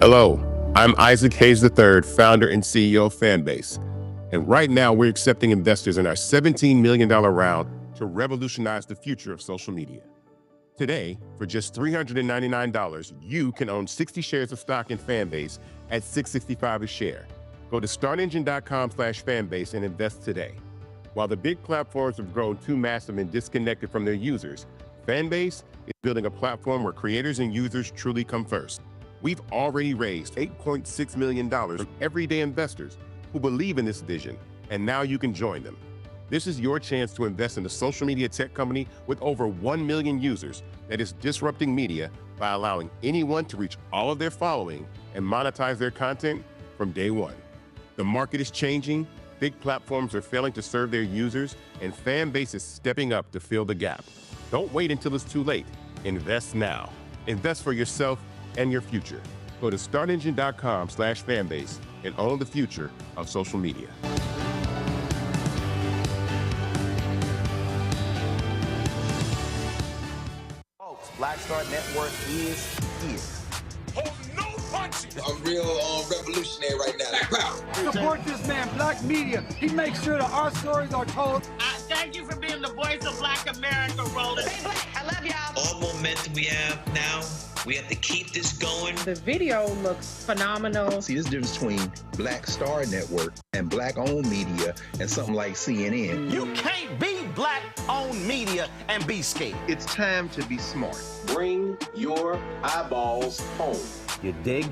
Hello, I'm Isaac Hayes III, founder and CEO of Fanbase. And right now, we're accepting investors in our $17 million round to revolutionize the future of social media. Today, for just $399, you can own 60 shares of stock in Fanbase at $665 a share. Go to startengine.com/fanbase and invest today. While the big platforms have grown too massive and disconnected from their users, Fanbase is building a platform where creators and users truly come first. We've already raised $8.6 million from everyday investors who believe in this vision, and now you can join them. This is your chance to invest in a social media tech company with over 1 million users that is disrupting media by allowing anyone to reach all of their following and monetize their content from day one. The market is changing, big platforms are failing to serve their users, and Fanbase is stepping up to fill the gap. Don't wait until it's too late. Invest now. Invest for yourself and your future. Go to startengine.com/fanbase and own the future of social media. Folks, Black Star Network is here. Hold no punches. I'm real revolutionary right now. Support this man, Black Media. He makes sure that our stories are told. Thank you for being the voice of Black America, Roland. Stay black. I love y'all. All momentum we have now, we have to keep this going. The video looks phenomenal. See, there's a difference between Black Star Network and Black-owned media and something like CNN. You can't be Black-owned media and be scared. It's time to be smart. Bring your eyeballs home. You dig?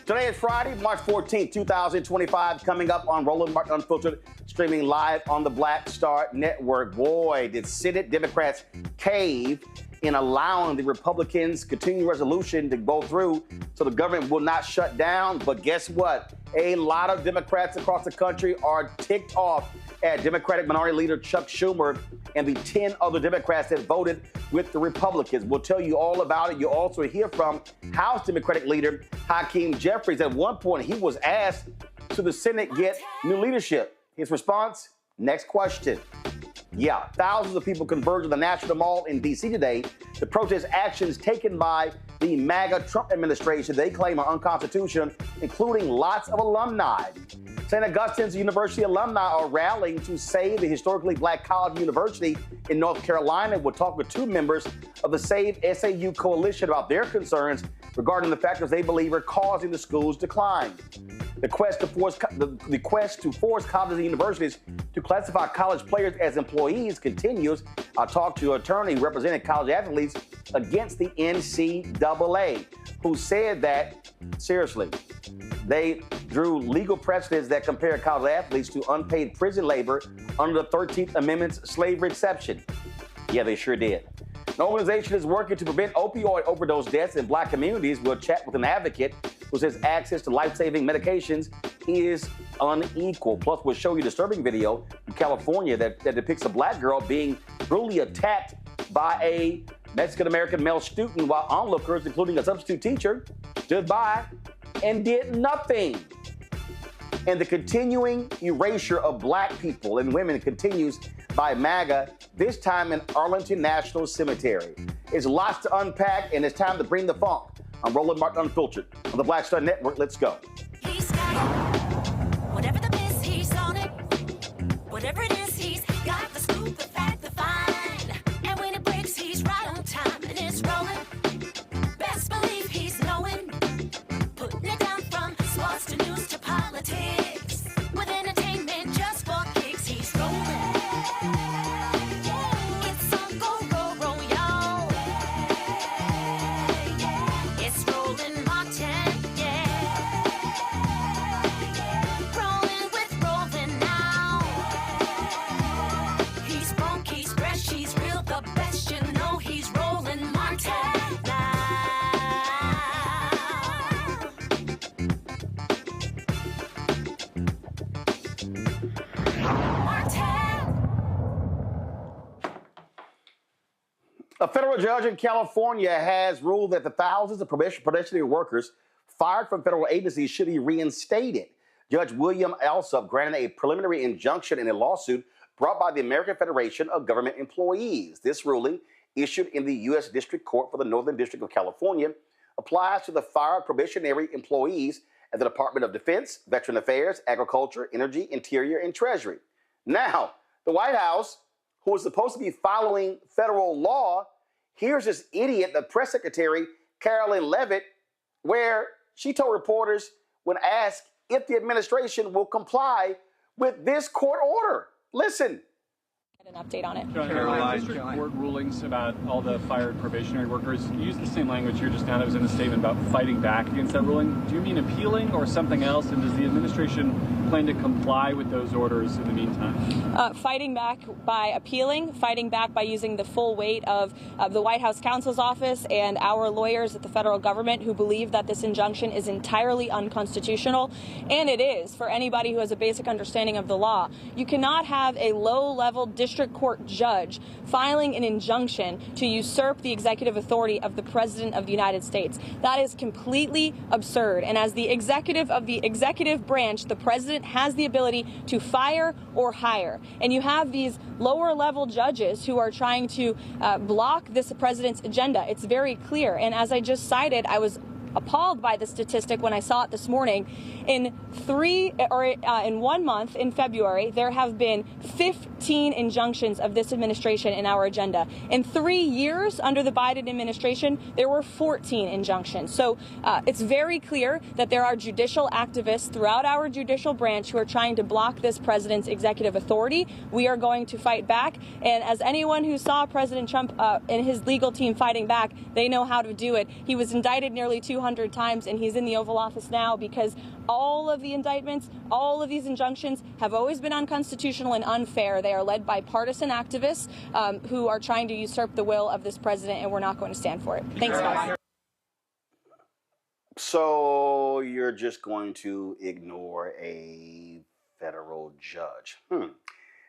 Today is Friday, March 14th, 2025, coming up on Roland Martin Unfiltered, streaming live on the Black Star Network. Boy, did Senate Democrats cave in allowing the Republicans' continuing resolution to go through so the government will not shut down. But guess what? A lot of Democrats across the country are ticked off at Democratic Minority Leader Chuck Schumer and the 10 other Democrats that voted with the Republicans. We'll tell you all about it. You'll also hear from House Democratic Leader Hakeem Jeffries. At one point, he was asked, should the Senate get new leadership? His response, next question. Yeah, thousands of people converged on the National Mall in D.C. today to protest actions taken by the MAGA Trump administration they claim are unconstitutional, including lots of alumni. St. Augustine's University alumni are rallying to save the historically black college university in North Carolina. We'll talk with two members of the Save SAU coalition about their concerns regarding the factors they believe are causing the school's decline. The quest to force colleges and universities to classify college players as employees continues. I'll talk to an attorney representing college athletes against the NCAA, who said that, seriously, they drew legal precedents that compare college athletes to unpaid prison labor under the 13th Amendment's slavery exception. Yeah, they sure did. An organization is working to prevent opioid overdose deaths in black communities. We'll chat with an advocate who says access to life-saving medications is unequal. Plus, we'll show you a disturbing video in California that depicts a black girl being brutally attacked by a Mexican-American male student while onlookers, including a substitute teacher, stood by and did nothing. And the continuing erasure of black people and women continues by MAGA, this time in Arlington National Cemetery. It's lots to unpack, and it's time to bring the funk. I'm Roland Martin Unfiltered on the Black Star Network. Let's go. He's got it. Whatever the best, he's on it. Whatever it is, he's got the scoop, the fact, the find. And when it breaks, he's right on time and it's rolling. Best believe he's knowing. Putting it down from sports to news to politics. With entertainment just for kicks, he's rolling. It's on go, roll, y'all. It's Roland Martin, rolling with Roland now. He's funky, he's fresh, he's real, the best, you know he's Roland Martin now. A federal judge in California has ruled that the thousands of probationary workers fired from federal agencies should be reinstated. Judge William Alsup granted a preliminary injunction in a lawsuit brought by the American Federation of Government Employees. This ruling, issued in the U.S. District Court for the Northern District of California, applies to the fired probationary employees at the Department of Defense, Veteran Affairs, Agriculture, Energy, Interior, and Treasury. Now, the White House, who is supposed to be following federal law, here's this idiot, the press secretary, Carolyn Levitt, where she told reporters when asked if the administration will comply with this court order. Listen. An update on it. Caroline, district court rulings about all the fired probationary workers use the same language here just now that was in the statement about fighting back against that ruling. Do you mean appealing or something else? And does the administration plan to comply with those orders in the meantime? Fighting back by appealing, fighting back by using the full weight of the White House counsel's office and our lawyers at the federal government who believe that this injunction is entirely unconstitutional. And it is, for anybody who has a basic understanding of the law. You cannot have a low-level district court judge filing an injunction to usurp the executive authority of the President of the United States. That is completely absurd. And as the executive of the executive branch, the President has the ability to fire or hire. And you have these lower-level judges who are trying to block this President's agenda. It's very clear. And as I just cited, I was appalled by the statistic when I saw it this morning. In 1 month, in February, there have been 15 injunctions of this administration in our agenda. In 3 years under the Biden administration, there were 14 injunctions. So it's very clear that there are judicial activists throughout our judicial branch who are trying to block this president's executive authority. We are going to fight back. And as anyone who saw President Trump and his legal team fighting back, they know how to do it. He was indicted nearly 200 times, and he's in the Oval Office now because all of the indictments, all of these injunctions have always been unconstitutional and unfair. They are led by partisan activists who are trying to usurp the will of this president, and we're not going to stand for it. Thanks, guys. So you're just going to ignore a federal judge?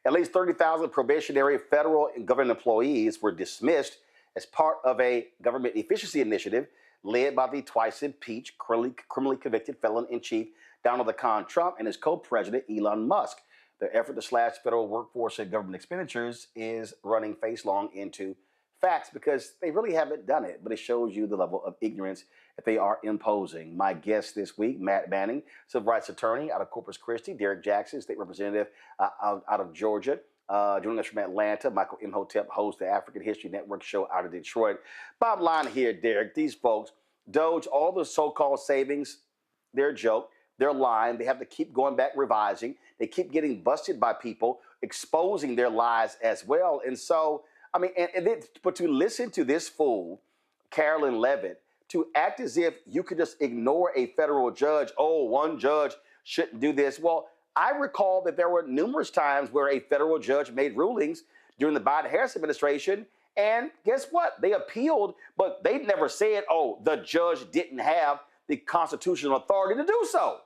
At least 30,000 probationary federal and government employees were dismissed as part of a government efficiency initiative led by the twice-impeached, criminally convicted felon-in-chief Donald Trump and his co-president Elon Musk. Their effort to slash federal workforce and government expenditures is running face-long into facts because they really haven't done it, but it shows you the level of ignorance that they are imposing. My guest this week, Matt Manning, civil rights attorney out of Corpus Christi, Derek Jackson, state representative out of Georgia, joining us from Atlanta, Michael Imhotep, host the African History Network show out of Detroit. Bottom line here, Derek, these folks, Doge, all the so-called savings, they're a joke. They're lying. They have to keep going back revising. They keep getting busted by people, exposing their lies as well. And so, I mean, but to listen to this fool, Carolyn Levitt, to act as if you could just ignore a federal judge, oh, one judge shouldn't do this. Well, I recall that there were numerous times where a federal judge made rulings during the Biden-Harris administration, and guess what? They appealed, but they never said, oh, the judge didn't have the constitutional authority to do so.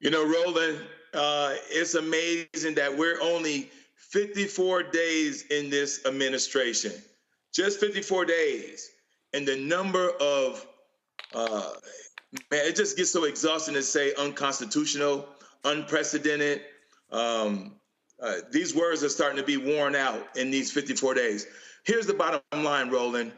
You know, Roland, it's amazing that we're only 54 days in this administration, just 54 days. And the number of Man, it just gets so exhausting to say unconstitutional, unprecedented. These words are starting to be worn out in these 54 days. Here's the bottom line, Roland.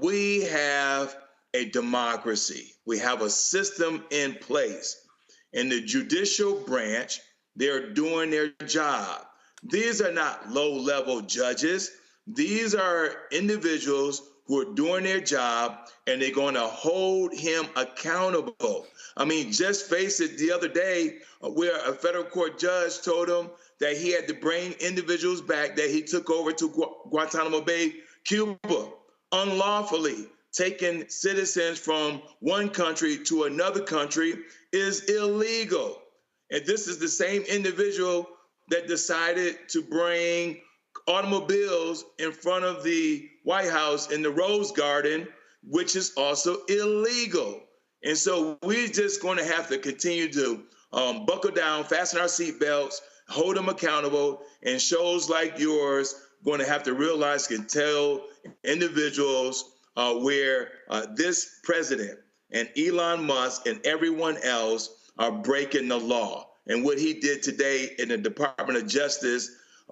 We have a democracy. We have a system in place. In the judicial branch, they're doing their job. These are not low-level judges. These are individuals who are doing their job, and they're going to hold him accountable. I mean, just face it, the other day, where a federal court judge told him that he had to bring individuals back that he took over to Guantanamo Bay, Cuba, unlawfully. Taking citizens from one country to another country is illegal. And this is the same individual that decided to bring automobiles in front of the White House in the Rose Garden, which is also illegal. And so we're just going to have to continue to buckle down, fasten our seatbelts, hold them accountable, and shows like yours going to have to realize, can tell individuals where this president and Elon Musk and everyone else are breaking the law. And what he did today in the Department of Justice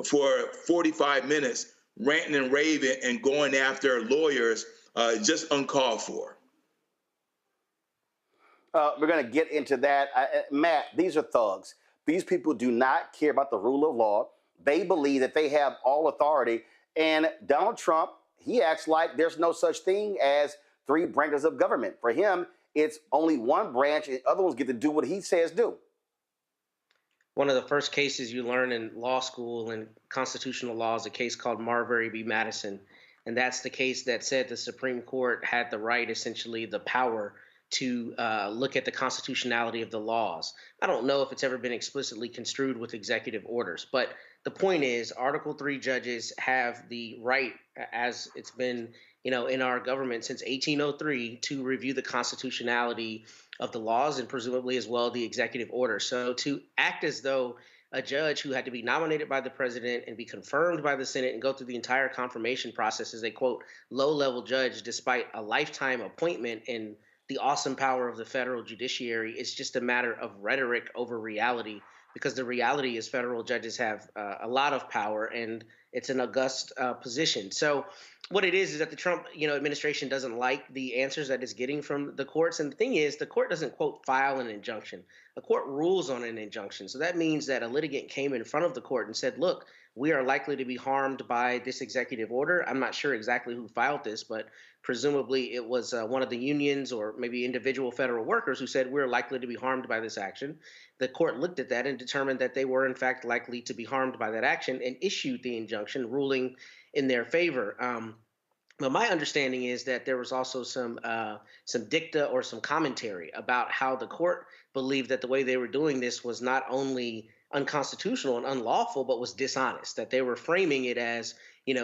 for 45 minutes, ranting and raving and going after lawyers, just uncalled for. We're going to get into that. Matt, these are thugs. These people do not care about the rule of law. They believe that they have all authority. And Donald Trump, he acts like there's no such thing as three branches of government. For him, it's only one branch, and other ones get to do what he says do. One of the first cases you learn in law school and constitutional law is a case called Marbury v. Madison. And that's the case that said the Supreme Court had the right, essentially the power, to look at the constitutionality of the laws. I don't know if it's ever been explicitly construed with executive orders, but the point is Article 3 judges have the right, as it's been, in our government since 1803, to review the constitutionality of the laws and presumably as well the executive order. So to act as though a judge who had to be nominated by the president and be confirmed by the Senate and go through the entire confirmation process as a, quote, low-level judge despite a lifetime appointment in the awesome power of the federal judiciary is just a matter of rhetoric over reality, because the reality is federal judges have a lot of power and it's an august position. So what it is that the Trump administration doesn't like the answers that it's getting from the courts. And the thing is, the court doesn't, quote, file an injunction. A court rules on an injunction. So that means that a litigant came in front of the court and said, look, we are likely to be harmed by this executive order. I'm not sure exactly who filed this, but presumably it was one of the unions or maybe individual federal workers who said we're likely to be harmed by this action. The court looked at that and determined that they were in fact likely to be harmed by that action and issued the injunction, ruling in their favor. But my understanding is that there was also some dicta or some commentary about how the court believed that the way they were doing this was not only unconstitutional and unlawful, but was dishonest, that they were framing it as,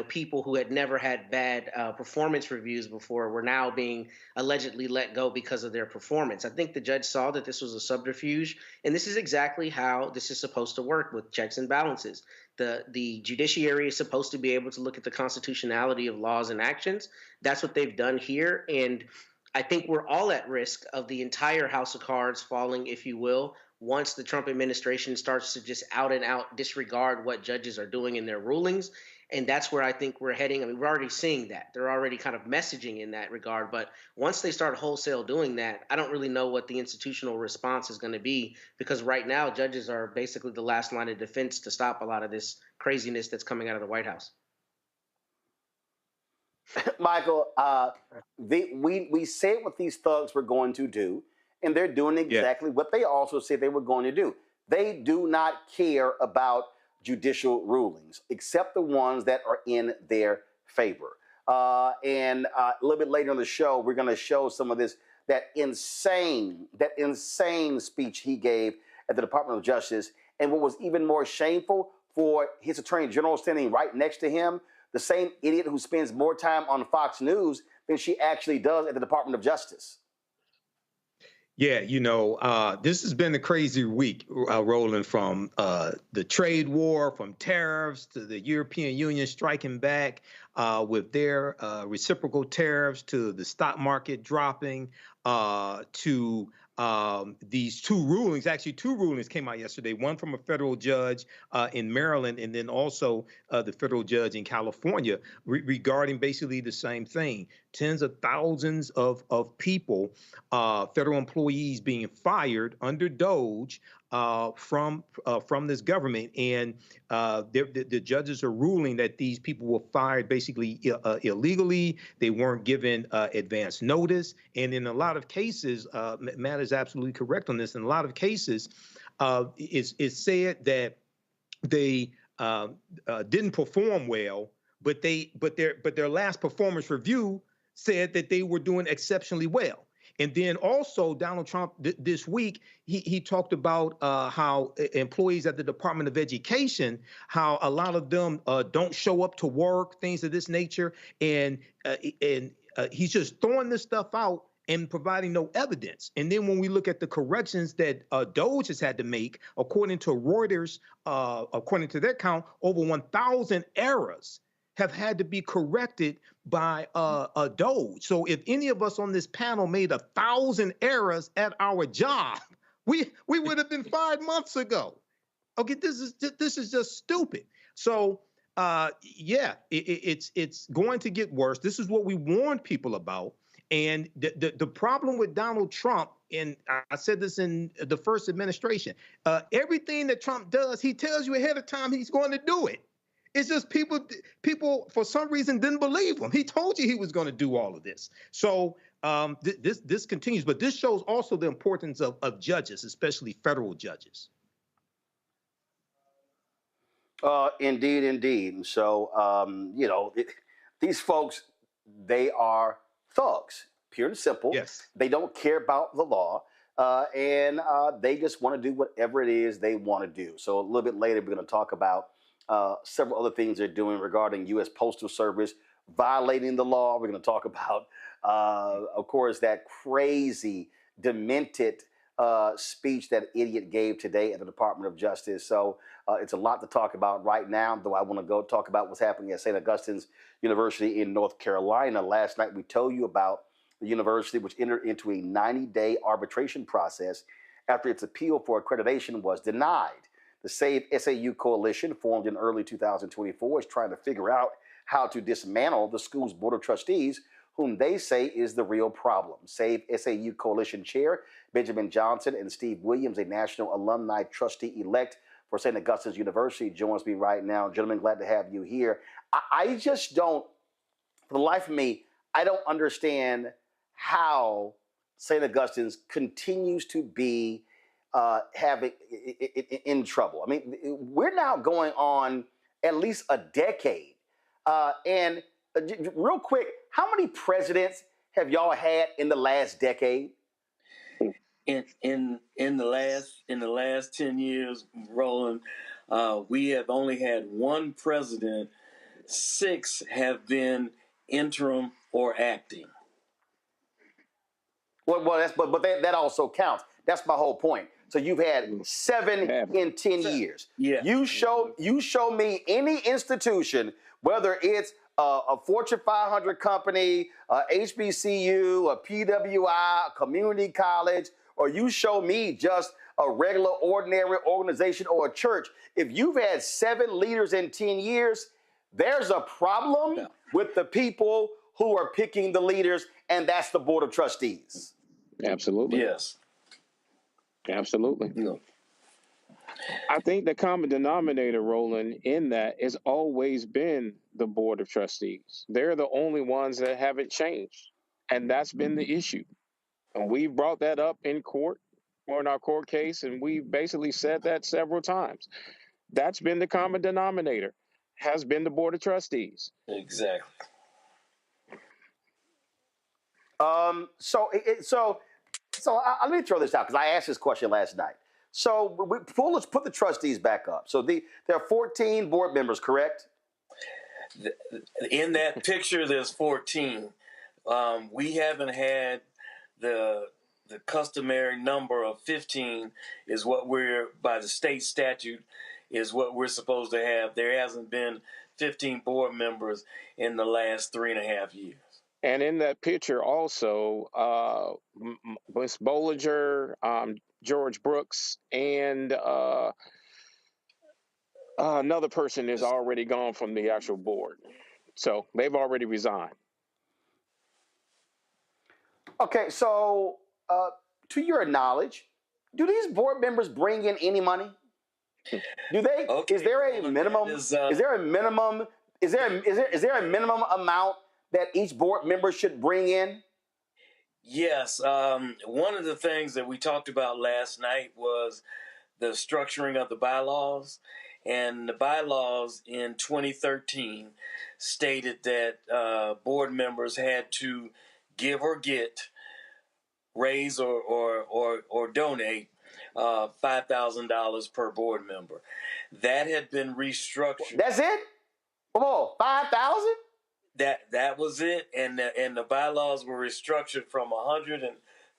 people who had never had bad performance reviews before were now being allegedly let go because of their performance. I think the judge saw that this was a subterfuge, and this is exactly how this is supposed to work with checks and balances. The judiciary is supposed to be able to look at the constitutionality of laws and actions. That's what they've done here, and I think we're all at risk of the entire house of cards falling, if you will, once the Trump administration starts to just out and out disregard what judges are doing in their rulings. And that's where I think we're heading. I mean, we're already seeing that. They're already kind of messaging in that regard. But once they start wholesale doing that, I don't really know what the institutional response is going to be, because right now judges are basically the last line of defense to stop a lot of this craziness that's coming out of the White House. Michael, we said what these thugs were going to do, and they're doing exactly what they also said they were going to do. They do not care about judicial rulings, except the ones that are in their favor. And a little bit later in the show, we're going to show some of this, that insane speech he gave at the Department of Justice. And what was even more shameful, for his attorney general standing right next to him, the same idiot who spends more time on Fox News than she actually does at the Department of Justice. Yeah, this has been a crazy week, Roland, from the trade war, from tariffs to the European Union striking back with their reciprocal tariffs, to the stock market dropping. to these two rulings. Actually, two rulings came out yesterday, one from a federal judge in Maryland, and then also the federal judge in California regarding basically the same thing. Tens of thousands of people, federal employees being fired under DOGE from this government, and the judges are ruling that these people were fired basically illegally. They weren't given advance notice, and in a lot of cases, Matt is absolutely correct on this. In a lot of cases, it's said that they didn't perform well, but their last performance review said that they were doing exceptionally well. And then also Donald Trump this week, he talked about how employees at the Department of Education, how a lot of them don't show up to work, things of this nature. And he's just throwing this stuff out and providing no evidence. And then when we look at the corrections that DOGE has had to make, according to Reuters, according to their count, over 1,000 errors have had to be corrected by a DOGE. So if any of us on this panel made 1,000 errors at our job, we would have been fired months ago. Okay, this is just stupid. So yeah, it's going to get worse. This is what we warned people about. And the problem with Donald Trump, and I said this in the first administration, everything that Trump does, he tells you ahead of time he's going to do it. It's just people for some reason didn't believe him. He told you he was going to do all of this. So this continues, but this shows also the importance of judges, especially federal judges. Indeed, indeed. So, you know, these folks, they are thugs, pure and simple. Yes. They don't care about the law, and they just want to do whatever it is they want to do. So a little bit later, we're going to talk about several other things they're doing regarding U.S. Postal Service violating the law. We're going to talk about, of course, that crazy, demented speech that idiot gave today at the Department of Justice. So it's a lot to talk about right now, though I want to go talk about what's happening at St. Augustine's University in North Carolina. Last night, we told you about the university, which entered into a 90-day arbitration process after its appeal for accreditation was denied. The Save SAU coalition, formed in early 2024, is trying to figure out how to dismantle the school's board of trustees, whom they say is the real problem. Save SAU coalition chair Benjamin Johnson and Steve Williams, a national alumni trustee-elect for St. Augustine's University, joins me right now. Gentlemen, glad to have you here. I just don't, for the life of me, I don't understand how St. Augustine's continues to be having in trouble. I mean, we're now going on at least a decade. And real quick, how many presidents have y'all had in the last decade? In the last 10 years, Roland, we have only had one president. 6 have been interim or acting. Well, but that also counts. That's my whole point. So you've had 7 in 10 years. Yeah. You show me any institution, whether it's a Fortune 500 company, a HBCU, a PWI, a community college, or you show me just a regular, ordinary organization or a church. If you've had 7 leaders in 10 years, there's a problem with the people who are picking the leaders, and that's the Board of Trustees. Absolutely. Yes. Absolutely. Yeah. I think the common denominator, Roland, in that has always been the Board of Trustees. They're the only ones that haven't changed. And that's been the issue. And we've brought that up in court or in our court case, and we've basically said that several times. That's been the common denominator, has been the Board of Trustees. Exactly. So let me throw this out, because I asked this question last night. So let's put the trustees back up. So there are 14 board members, correct? In that picture, there's 14. We haven't had the customary number of 15 is what we're, by the state statute, is what we're supposed to have. There hasn't been 15 board members in the last 3.5 years. And in that picture also, Miss Bollinger, George Brooks, and another person is already gone from the actual board. So they've already resigned. Okay, so to your knowledge, do these board members bring in any money? Do they? Okay, is there a minimum? Is there a minimum? Is there a minimum amount that each board member should bring in? Yes. One of the things that we talked about last night was the structuring of the bylaws. And the bylaws in 2013 stated that board members had to give or get, raise or donate $5,000 per board member. That had been restructured. That's it? Come on, 5,000? That was it, and the bylaws were restructured from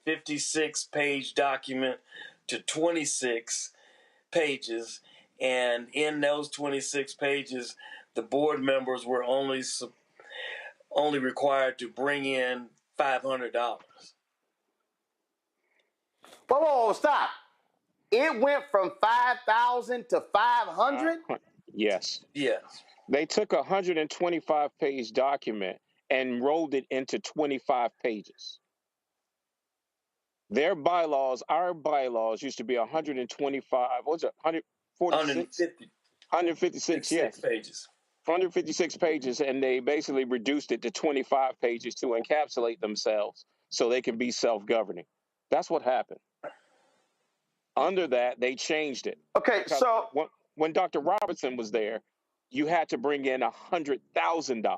156-page document to 26 pages, and in those 26 pages, the board members were only required to bring in $500. Whoa, stop! It went from 5,000 to 500. Yes. Yes. They took a 125-page document and rolled it into 25 pages. Their bylaws, our bylaws, used to be 125. What's it? 146? 156. Yes. Pages. 156 pages, and they basically reduced it to 25 pages to encapsulate themselves so they can be self-governing. That's what happened. Under that, they changed it. Okay, because so when Dr. Robertson was there, you had to bring in $100,000.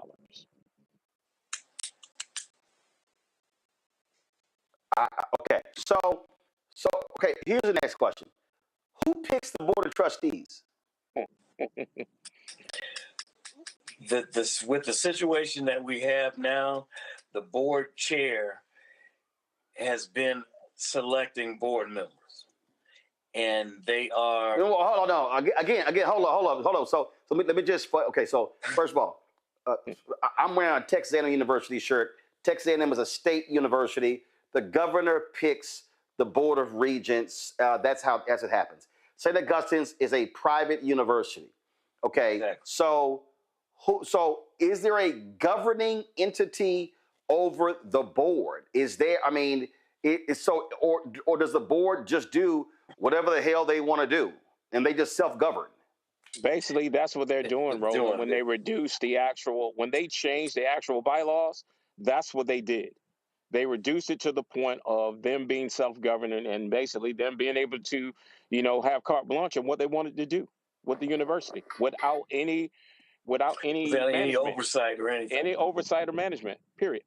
Okay, so okay. Here's the next question: who picks the board of trustees? With the situation that we have now, the board chair has been selecting board members, and they are. Hold on, no. Again. Hold on. So let me just. Okay, so first of all, I'm wearing a Texas A&M University shirt. Texas A&M is a state university. The governor picks the board of regents. That's how it happens. St. Augustine's is a private university. Okay, exactly. So is there a governing entity over the board? Is there? I mean, or does the board just do whatever the hell they want to do, and they just self-govern? Basically, that's what they're doing, Roland. When they reduced when they changed the actual bylaws, that's what they did. They reduced it to the point of them being self-governing and basically them being able to, have carte blanche on what they wanted to do with the university without any oversight or anything. Any oversight or management, period.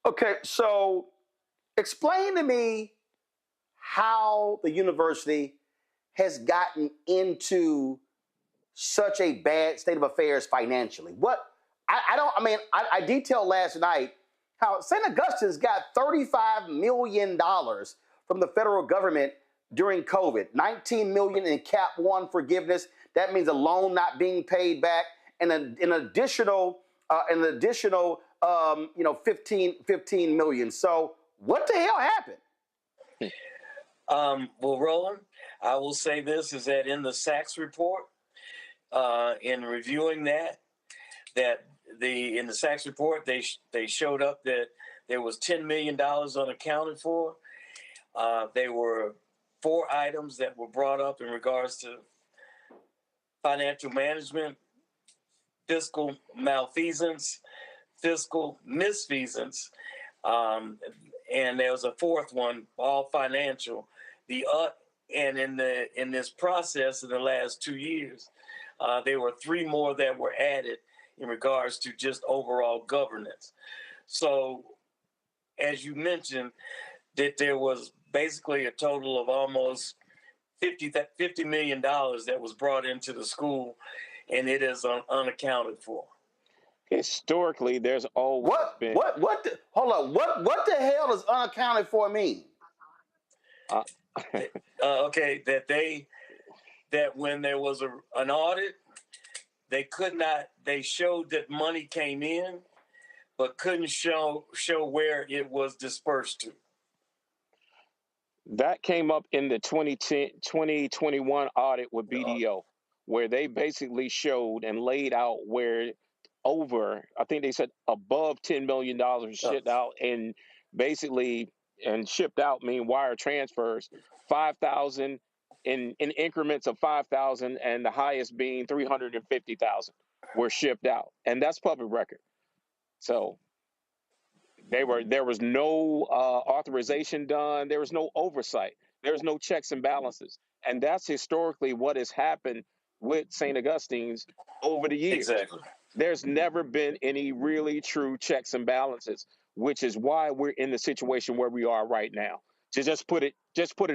Okay, so explain to me how the university has gotten into such a bad state of affairs financially. I detailed last night how St. Augustine's got $35 million from the federal government during COVID, $19 million in Cap 1 forgiveness. That means a loan not being paid back, and an additional 15 million. So what the hell happened? Well, Roland, I will say this is that in the Sachs report, in reviewing in the Sachs report, they showed up that there was $10 million unaccounted for. There were 4 items that were brought up in regards to financial management, fiscal malfeasance, fiscal misfeasance, and there was a 4th one, all financial. And in this process in the last 2 years, there were 3 more that were added in regards to just overall governance. So, as you mentioned, that there was basically a total of almost $50 million that was brought into the school, and it is unaccounted for. Historically, there's always been. Hold on. What the hell does unaccounted for mean? Okay, that when there was an audit, they could not. They showed that money came in, but couldn't show where it was dispersed to. That came up in the 2021 audit with BDO, where they basically showed and laid out where over, I think they said above $10 million shipped out, and basically, and shipped out mean wire transfers, 5,000 in increments of 5,000, and the highest being 350,000 were shipped out, and that's public record. So there was no authorization done. There was no oversight. There was no checks and balances. And that's historically what has happened with St. Augustine's over the years. Exactly. There's never been any really true checks and balances, which is why we're in the situation where we are right now. To just put it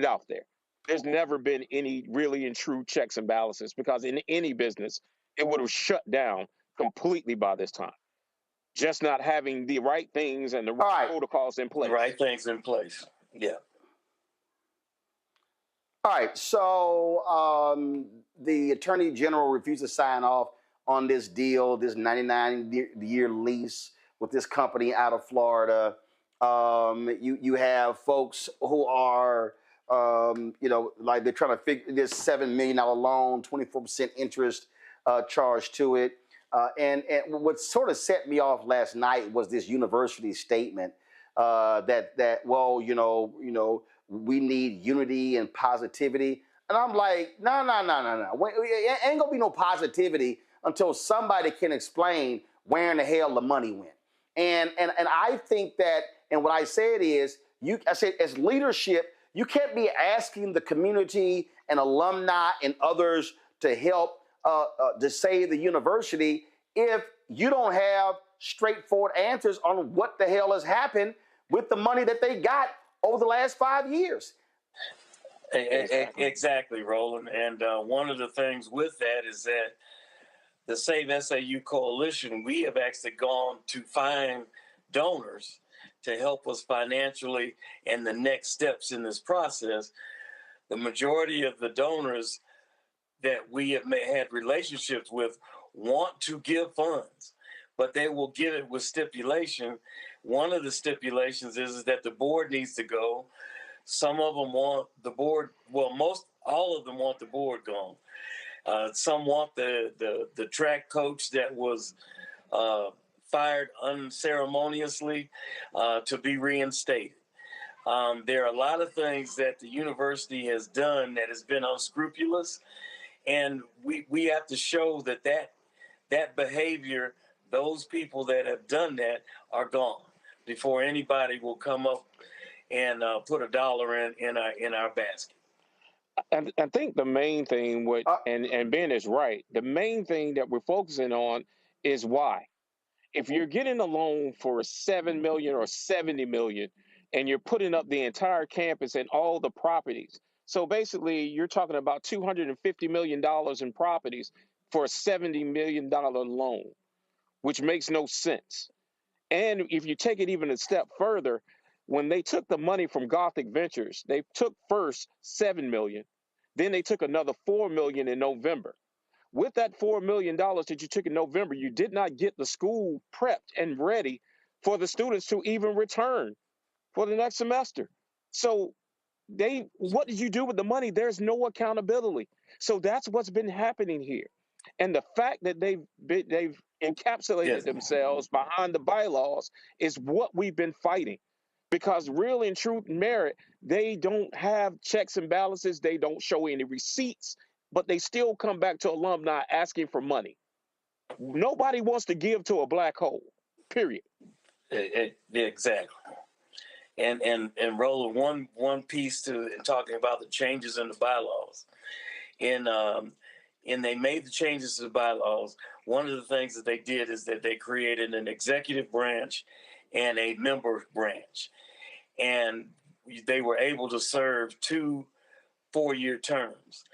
out there. There's never been any really and true checks and balances, because in any business, it would have shut down completely by this time. Just not having the right things and the right protocols in place. Right things in place. Yeah. All right. So the Attorney General refused to sign off on this deal, this 99-year lease with this company out of Florida. You have folks who are, like they're trying to figure this $7 million loan, 24% interest charged to it. And what sort of set me off last night was this university statement that we need unity and positivity. And I'm like, no. Ain't gonna be no positivity until somebody can explain where in the hell the money went. And I think that, and what I said is, I said as leadership, you can't be asking the community and alumni and others to help to save the university if you don't have straightforward answers on what the hell has happened with the money that they got over the last 5 years. Exactly, Roland. And one of the things with that is that the Save SAU Coalition, we have actually gone to find donors to help us financially and the next steps in this process. The majority of the donors that we have had relationships with want to give funds, but they will give it with stipulation. One of the stipulations is that the board needs to go. Some of them want the board, all of them want the board gone. Some want the track coach that was fired unceremoniously to be reinstated. There are a lot of things that the university has done that has been unscrupulous, and we have to show that behavior, those people that have done that are gone before anybody will come up and put a dollar in our basket. And I think the main thing, and Ben is right, the main thing that we're focusing on is why. If you're getting a loan for $7 million or $70 million, and you're putting up the entire campus and all the properties, so basically you're talking about $250 million in properties for a $70 million loan, which makes no sense. And if you take it even a step further, when they took the money from Gothic Ventures, they took first $7 million, then they took another $4 million in November. With that $4 million that you took in November, you did not get the school prepped and ready for the students to even return for the next semester. So what did you do with the money? There's no accountability. So that's what's been happening here. And the fact that they've encapsulated themselves behind the bylaws is what we've been fighting. Because real and true merit, they don't have checks and balances. They don't show any receipts, but they still come back to alumni asking for money. Nobody wants to give to a black hole, period. Exactly. And Roland, one piece in talking about the changes in the bylaws. And they made the changes to the bylaws. One of the things that they did is that they created an executive branch and a member branch. And they were able to serve 2 4-year terms.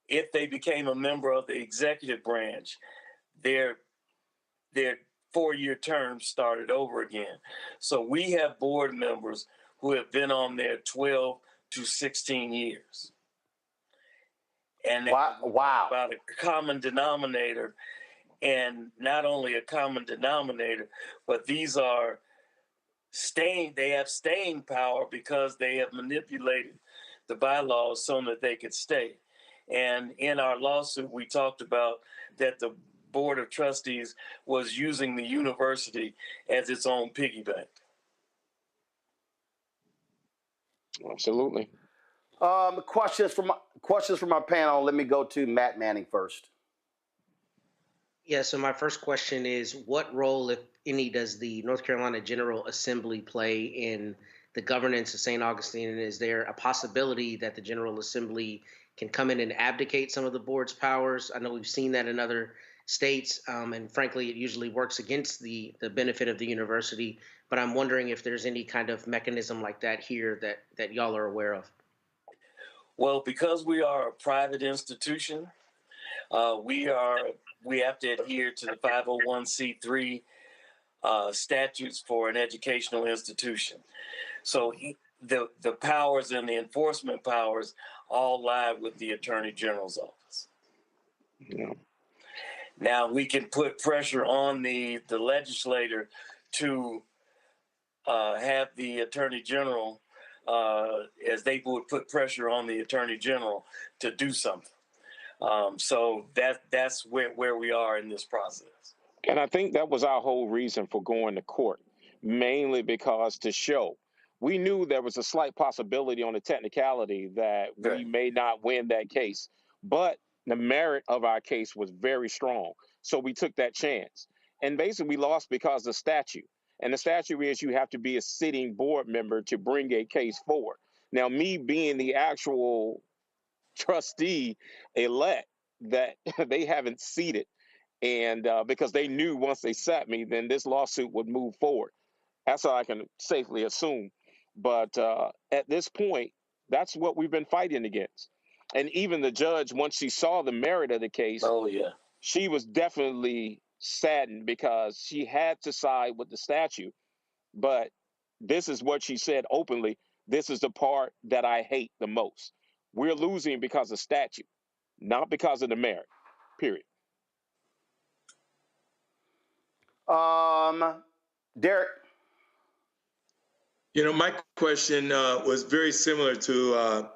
If they became a member of the executive branch, their 4-year terms started over again. So we have board members who have been on there 12 to 16 years. And wow. About a common denominator, and not only a common denominator, but these are they have staying power because they have manipulated the bylaws so that they could stay. And in our lawsuit, we talked about that the Board of Trustees was using the university as its own piggy bank. Absolutely. Questions from our panel. Let me go to Matt Manning first. Yeah, so my first question is, what role, if any, does the North Carolina General Assembly play in the governance of St. Augustine? And is there a possibility that the General Assembly can come in and abdicate some of the board's powers? I know we've seen that in other states, and frankly, it usually works against the benefit of the university. But I'm wondering if there's any kind of mechanism like that here that y'all are aware of. Well, because we are a private institution, we have to adhere to the 501c3 statutes for an educational institution. So the powers and the enforcement powers all lie with the Attorney General's office. Yeah. Now we can put pressure on the legislator to have the Attorney General, as they would put pressure on the Attorney General to do something. So that's where we are in this process. And I think that was our whole reason for going to court, mainly because to show we knew there was a slight possibility on the technicality that we may not win that case, but the merit of our case was very strong. So we took that chance. And basically we lost because of statute. And the statute is you have to be a sitting board member to bring a case forward. Now, me being the actual trustee elect that they haven't seated, and because they knew once they sat me, then this lawsuit would move forward. That's all I can safely assume. But at this point, that's what we've been fighting against. And even the judge, once she saw the merit of the case, she was definitely saddened because she had to side with the statute. But this is what she said openly. This is the part that I hate the most. We're losing because of statute, not because of the merit, period. Derek. You know, my question was very similar to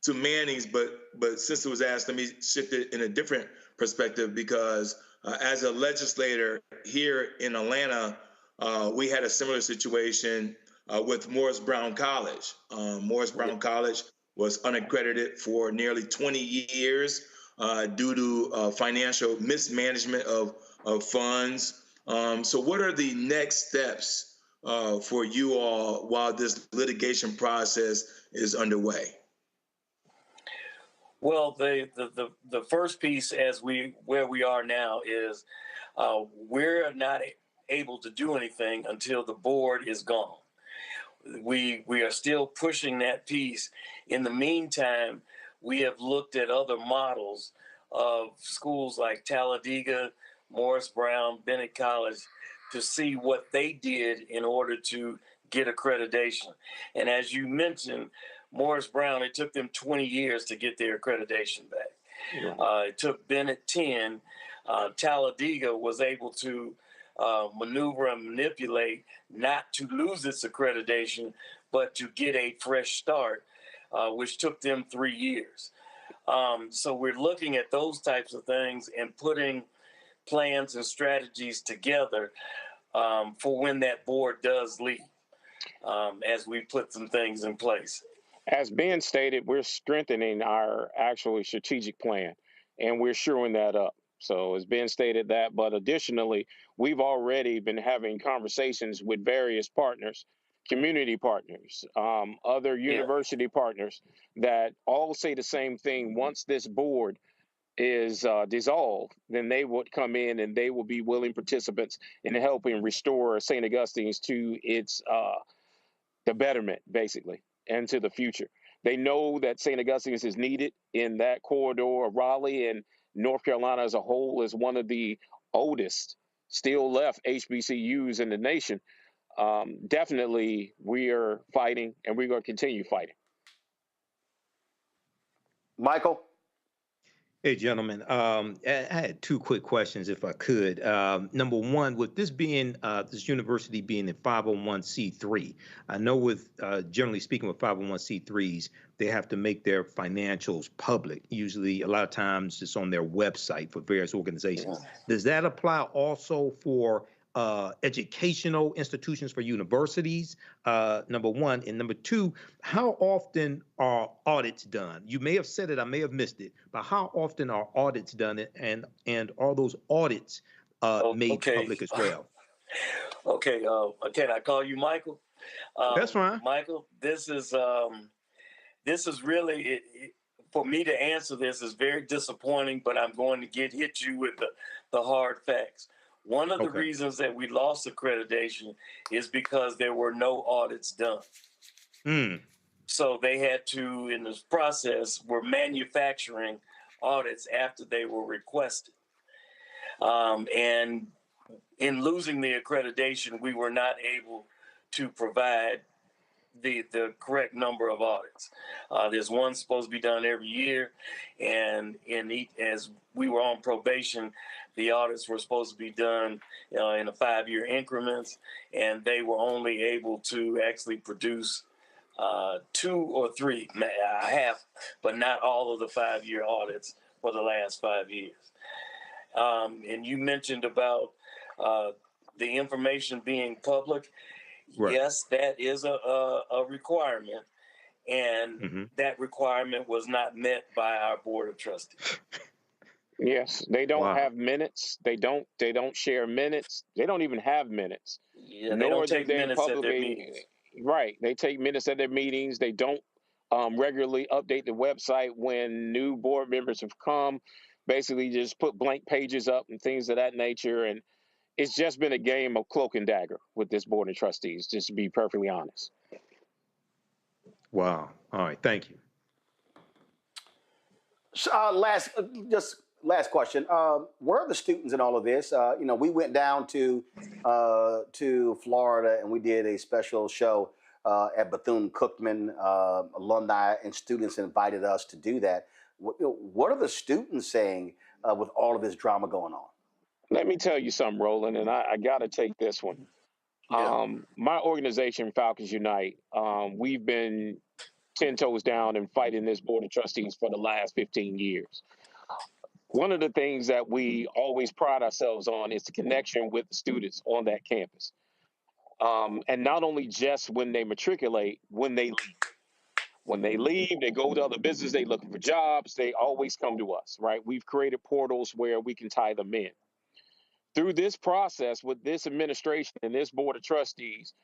Manning's, but since it was asked, let me shift it in a different perspective because as a legislator here in Atlanta, we had a similar situation with Morris Brown College. Morris Brown College was unaccredited for nearly 20 years due to financial mismanagement of funds. So what are the next steps for you all while this litigation process is underway? Well, the first piece where we are now is we're not able to do anything until the board is gone. We are still pushing that piece. In the meantime, we have looked at other models of schools like Talladega, Morris Brown, Bennett College, to see what they did in order to get accreditation. And as you mentioned, Morris Brown, it took them 20 years to get their accreditation back. It took Bennett 10. Talladega was able to maneuver and manipulate not to lose its accreditation, but to get a fresh start, which took them 3 years. So we're looking at those types of things and putting plans and strategies together for when that board does leave, as we put some things in place. As Ben stated, we're strengthening our actual strategic plan, and we're shoring that up. So as Ben stated that, but additionally, we've already been having conversations with various partners, community partners, other university partners that all say the same thing. Once this board is dissolved, then they would come in and they will be willing participants in helping restore St. Augustine's to its the betterment, basically, and to the future. They know that St. Augustine's is needed in that corridor of Raleigh, and North Carolina as a whole is one of the oldest still left HBCUs in the nation. Definitely, we are fighting, and we're going to continue fighting. Michael? Hey, gentlemen. I had two quick questions, if I could. Number one, with this being this university being a 501c3, I know with generally speaking with 501c3s, they have to make their financials public. Usually, a lot of times, it's on their website for various organizations. Yeah. Does that apply also for educational institutions, for universities? Number one, and number two, how often are audits done? You may have said it, I may have missed it, but how often are audits done, and are those audits made Okay. public as well? Okay. Can I call you Michael? That's fine. Michael, this is really for me to answer this is very disappointing, but I'm going to hit you with the hard facts. One of the reasons that we lost accreditation is because there were no audits done. So they had to, in this process, were manufacturing audits after they were requested. And in losing the accreditation, we were not able to provide the correct number of audits. There's one supposed to be done every year, and as we were on probation, the audits were supposed to be done in a 5-year increments, and they were only able to actually produce 2 or 3, half, but not all of the 5-year audits for the last 5 years. And you mentioned about the information being public. Right. Yes, that is a requirement, and that requirement was not met by our board of trustees. Yes, they don't have minutes. They don't share minutes. They don't even have minutes. Yeah, they don't take minutes at their meetings. Right, they take minutes at their meetings. They don't regularly update the website when new board members have come. Basically, just put blank pages up and things of that nature. And it's just been a game of cloak and dagger with this board of trustees, just to be perfectly honest. Wow. All right. Thank you. Last question. Where are the students in all of this? We went down to Florida and we did a special show at Bethune-Cookman. Alumni and students invited us to do that. What are the students saying with all of this drama going on? Let me tell you something, Roland, and I got to take this one. Yeah. My organization, Falcons Unite, we've been 10 toes down and fighting this board of trustees for the last 15 years. One of the things that we always pride ourselves on is the connection with the students on that campus. And not only just when they matriculate, when they leave. When they leave, they go to other businesses, they look for jobs, they always come to us, right? We've created portals where we can tie them in. Through this process with this administration and this board of trustees,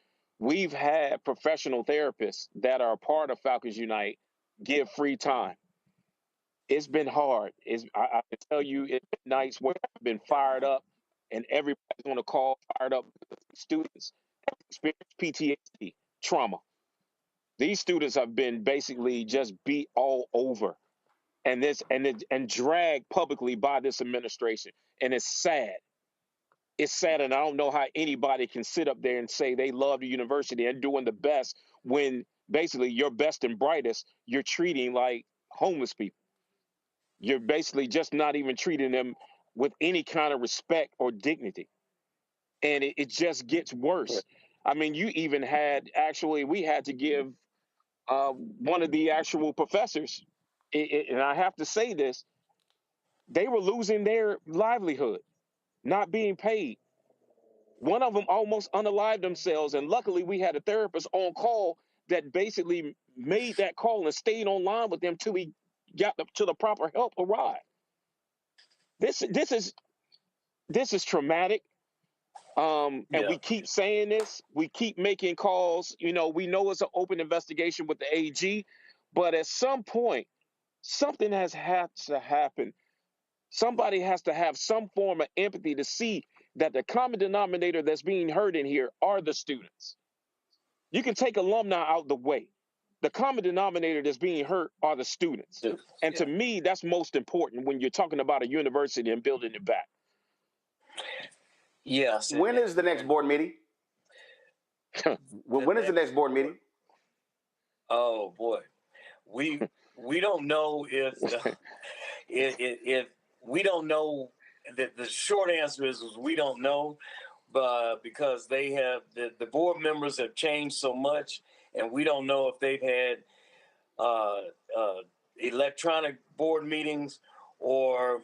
we've had professional therapists that are a part of Falcons Unite give free time. It's been hard. I can tell you, it's been nights where I've been fired up and everybody's on a call fired up. Students have experienced PTSD, trauma. These students have been basically just beat all over and dragged publicly by this administration. And it's sad. It's sad, and I don't know how anybody can sit up there and say they love the university and doing the best when basically your best and brightest you're treating like homeless people. You're basically just not even treating them with any kind of respect or dignity. And it just gets worse. I mean, you even we had to give one of the actual professors, and I have to say this, they were losing their livelihood, not being paid. One of them almost unalived themselves, and luckily we had a therapist on call that basically made that call and stayed online with them till he got to the proper help arrive. This is traumatic, and we keep saying this. We keep making calls. We know it's an open investigation with the AG, but at some point, something has had to happen. Somebody has to have some form of empathy to see that the common denominator that's being hurt in here are the students. You can take alumni out the way. The common denominator that's being hurt are the students. And to me, that's most important when you're talking about a university and building it back. Yes. When is the next board meeting? When is the next board meeting? Oh boy, we don't know if if we don't know, the short answer is we don't know, but because they have the board members have changed so much, and we don't know if they've had electronic board meetings or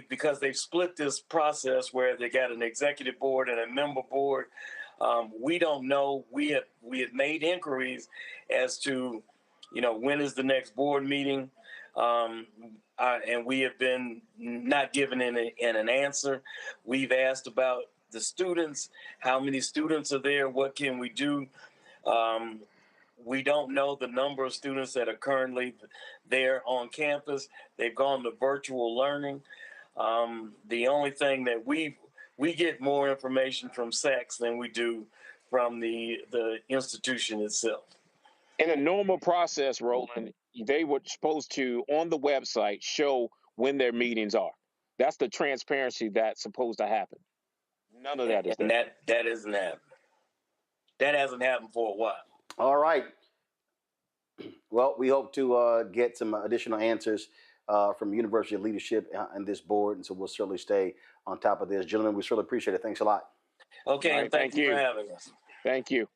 because they've split this process where they got an executive board and a member board. We don't know. We have made inquiries as to, when is the next board meeting, and we have been not given an answer. We've asked about the students, how many students are there, what can we do? We don't know the number of students that are currently there on campus. They've gone to virtual learning. The only thing that we get more information from SACS than we do from the institution itself. In a normal process, Roland, they were supposed to, on the website, show when their meetings are. That's the transparency that's supposed to happen. None of that is there. And that isn't happening. That hasn't happened for a while. All right. Well, we hope to get some additional answers from university leadership and this board, and so we'll certainly stay on top of this. Gentlemen, we certainly appreciate it. Thanks a lot. Okay, right, and thank you for having us. Thank you.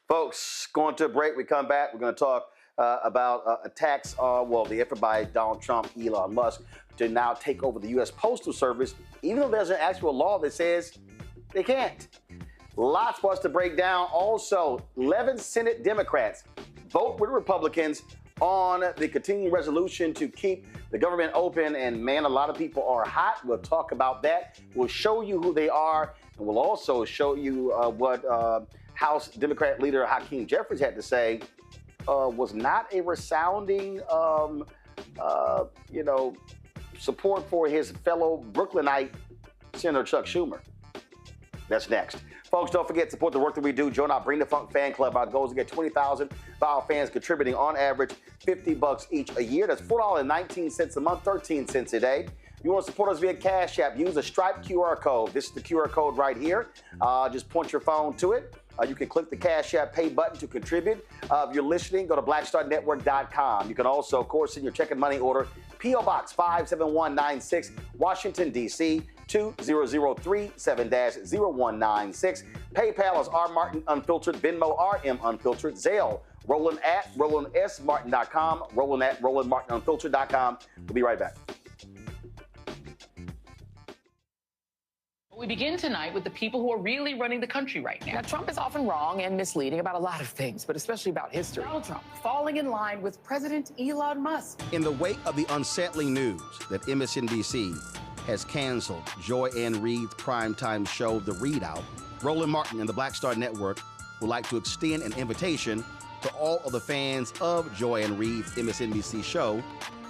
Folks, going to a break. We come back. We're going to talk about attacks, the effort by Donald Trump, Elon Musk, to now take over the U.S. Postal Service, even though there's an actual law that says they can't. Lots for us to break down. Also, 11 Senate Democrats vote with Republicans on the continuing resolution to keep the government open. And man, a lot of people are hot. We'll talk about that. We'll show you who they are. And we'll also show you what House Democrat leader Hakeem Jeffries had to say. Was not a resounding, support for his fellow Brooklynite Senator Chuck Schumer. That's next. Folks, don't forget to support the work that we do. Join our Bring the Funk fan club. Our goal is to get 20,000 of our fans contributing on average $50 each a year. That's $4.19 a month, 13 cents a day. You want to support us via Cash App, use a striped QR code. This is the QR code right here. Just point your phone to it. You can click the Cash App pay button to contribute. If you're listening, go to blackstarnetwork.com. You can also, of course, send your check and money order, P.O. Box 57196, Washington, D.C., 20037-0196. PayPal is R Martin Unfiltered, Venmo RM Unfiltered, Zelle, Roland at RolandSMartin.com, Roland at RolandMartinUnfiltered.com. We'll be right back. We begin tonight with the people who are really running the country right now. Now, Trump is often wrong and misleading about a lot of things, but especially about history. Donald Trump falling in line with President Elon Musk. In the wake of the unsettling news that MSNBC has canceled Joy Ann Reid's primetime show, The Readout, Roland Martin and the Black Star Network would like to extend an invitation to all of the fans of Joy Ann Reid's MSNBC show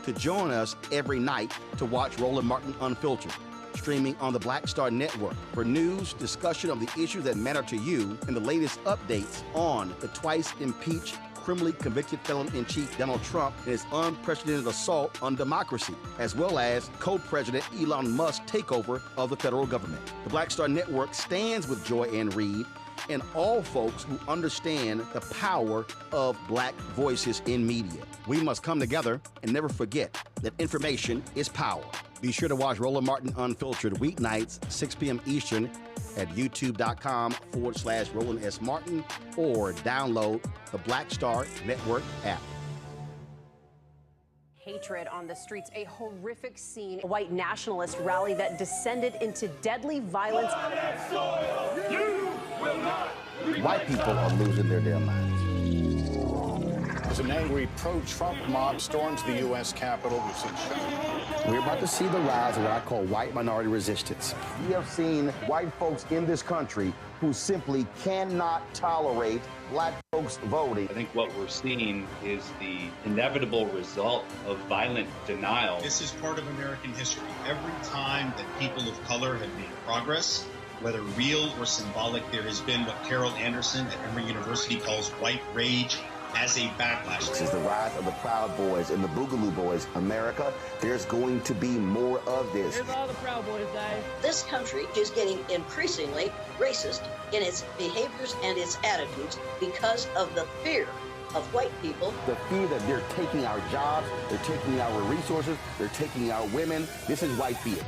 to join us every night to watch Roland Martin Unfiltered, streaming on the Black Star Network for news, discussion of the issues that matter to you, and the latest updates on the twice impeached, criminally convicted felon-in-chief Donald Trump and his unprecedented assault on democracy, as well as co-president Elon Musk's takeover of the federal government. The Black Star Network stands with Joy Ann Reid and all folks who understand the power of black voices in media. We must come together and never forget that information is power. Be sure to watch Roland Martin Unfiltered weeknights, 6 p.m. Eastern at youtube.com/Roland S. Martin or download the Black Star Network app. Hatred on the streets, a horrific scene, a white nationalist rally that descended into deadly violence. White people are losing their damn minds. As an angry pro-Trump mob storms the U.S. Capitol, we're about to see the rise of what I call white minority resistance. We have seen white folks in this country who simply cannot tolerate black folks voting. I think what we're seeing is the inevitable result of violent denial. This is part of American history. Every time that people of color have made progress, whether real or symbolic, there has been what Carol Anderson at Emory University calls white rage as a backlash. This is the rise of the Proud Boys and the Boogaloo Boys. America, there's going to be more of this. Here's all the Proud Boys, guys. This country is getting increasingly racist in its behaviors and its attitudes because of the fear of white people. The fear that they're taking our jobs, they're taking our resources, they're taking our women. This is white fear.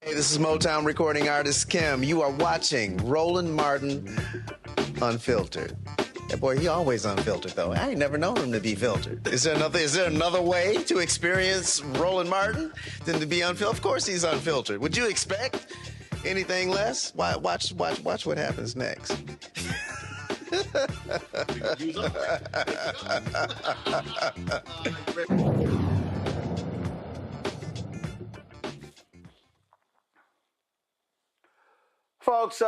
Hey, this is Motown recording artist Kim. You are watching Roland Martin Unfiltered. That boy, he always unfiltered though. I ain't never known him to be filtered. Is there another way to experience Roland Martin than to be unfiltered? Of course he's unfiltered. Would you expect anything less? Watch what happens next. Folks,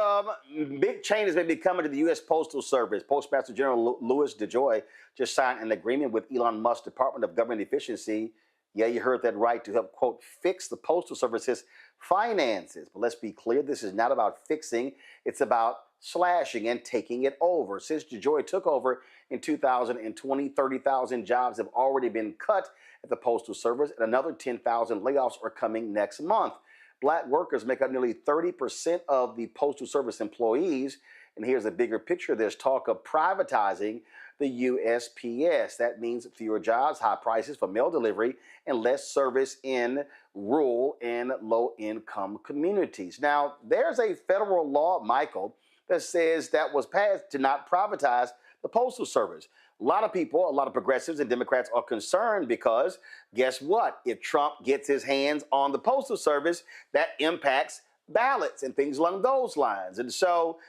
big changes may be coming to the U.S. Postal Service. Postmaster General Louis DeJoy just signed an agreement with Elon Musk's Department of Government Efficiency. Yeah, you heard that right, to help, quote, fix the Postal Service's finances. But let's be clear, this is not about fixing. It's about slashing and taking it over. Since DeJoy took over in 2020, 30,000 jobs have already been cut at the Postal Service, and another 10,000 layoffs are coming next month. Black workers make up nearly 30% of the Postal Service employees. And here's a bigger picture. There's talk of privatizing the USPS. That means fewer jobs, high prices for mail delivery, and less service in rural and low-income communities. Now, there's a federal law, Michael, that says that was passed to not privatize the Postal Service. A lot of people, a lot of progressives and Democrats are concerned because guess what? If Trump gets his hands on the Postal Service, that impacts ballots and things along those lines. And so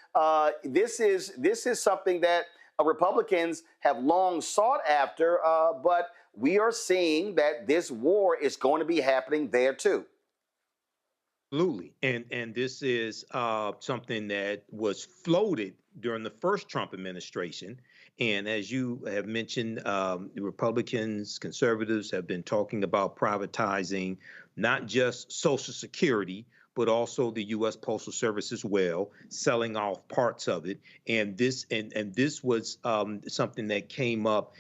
this is something that Republicans have long sought after, but we are seeing that this war is going to be happening there too. Absolutely. And this is something that was floated during the first Trump administration. And as you have mentioned, the Republicans, conservatives have been talking about privatizing not just Social Security, but also the U.S. Postal Service as well, selling off parts of it. And this was something that came up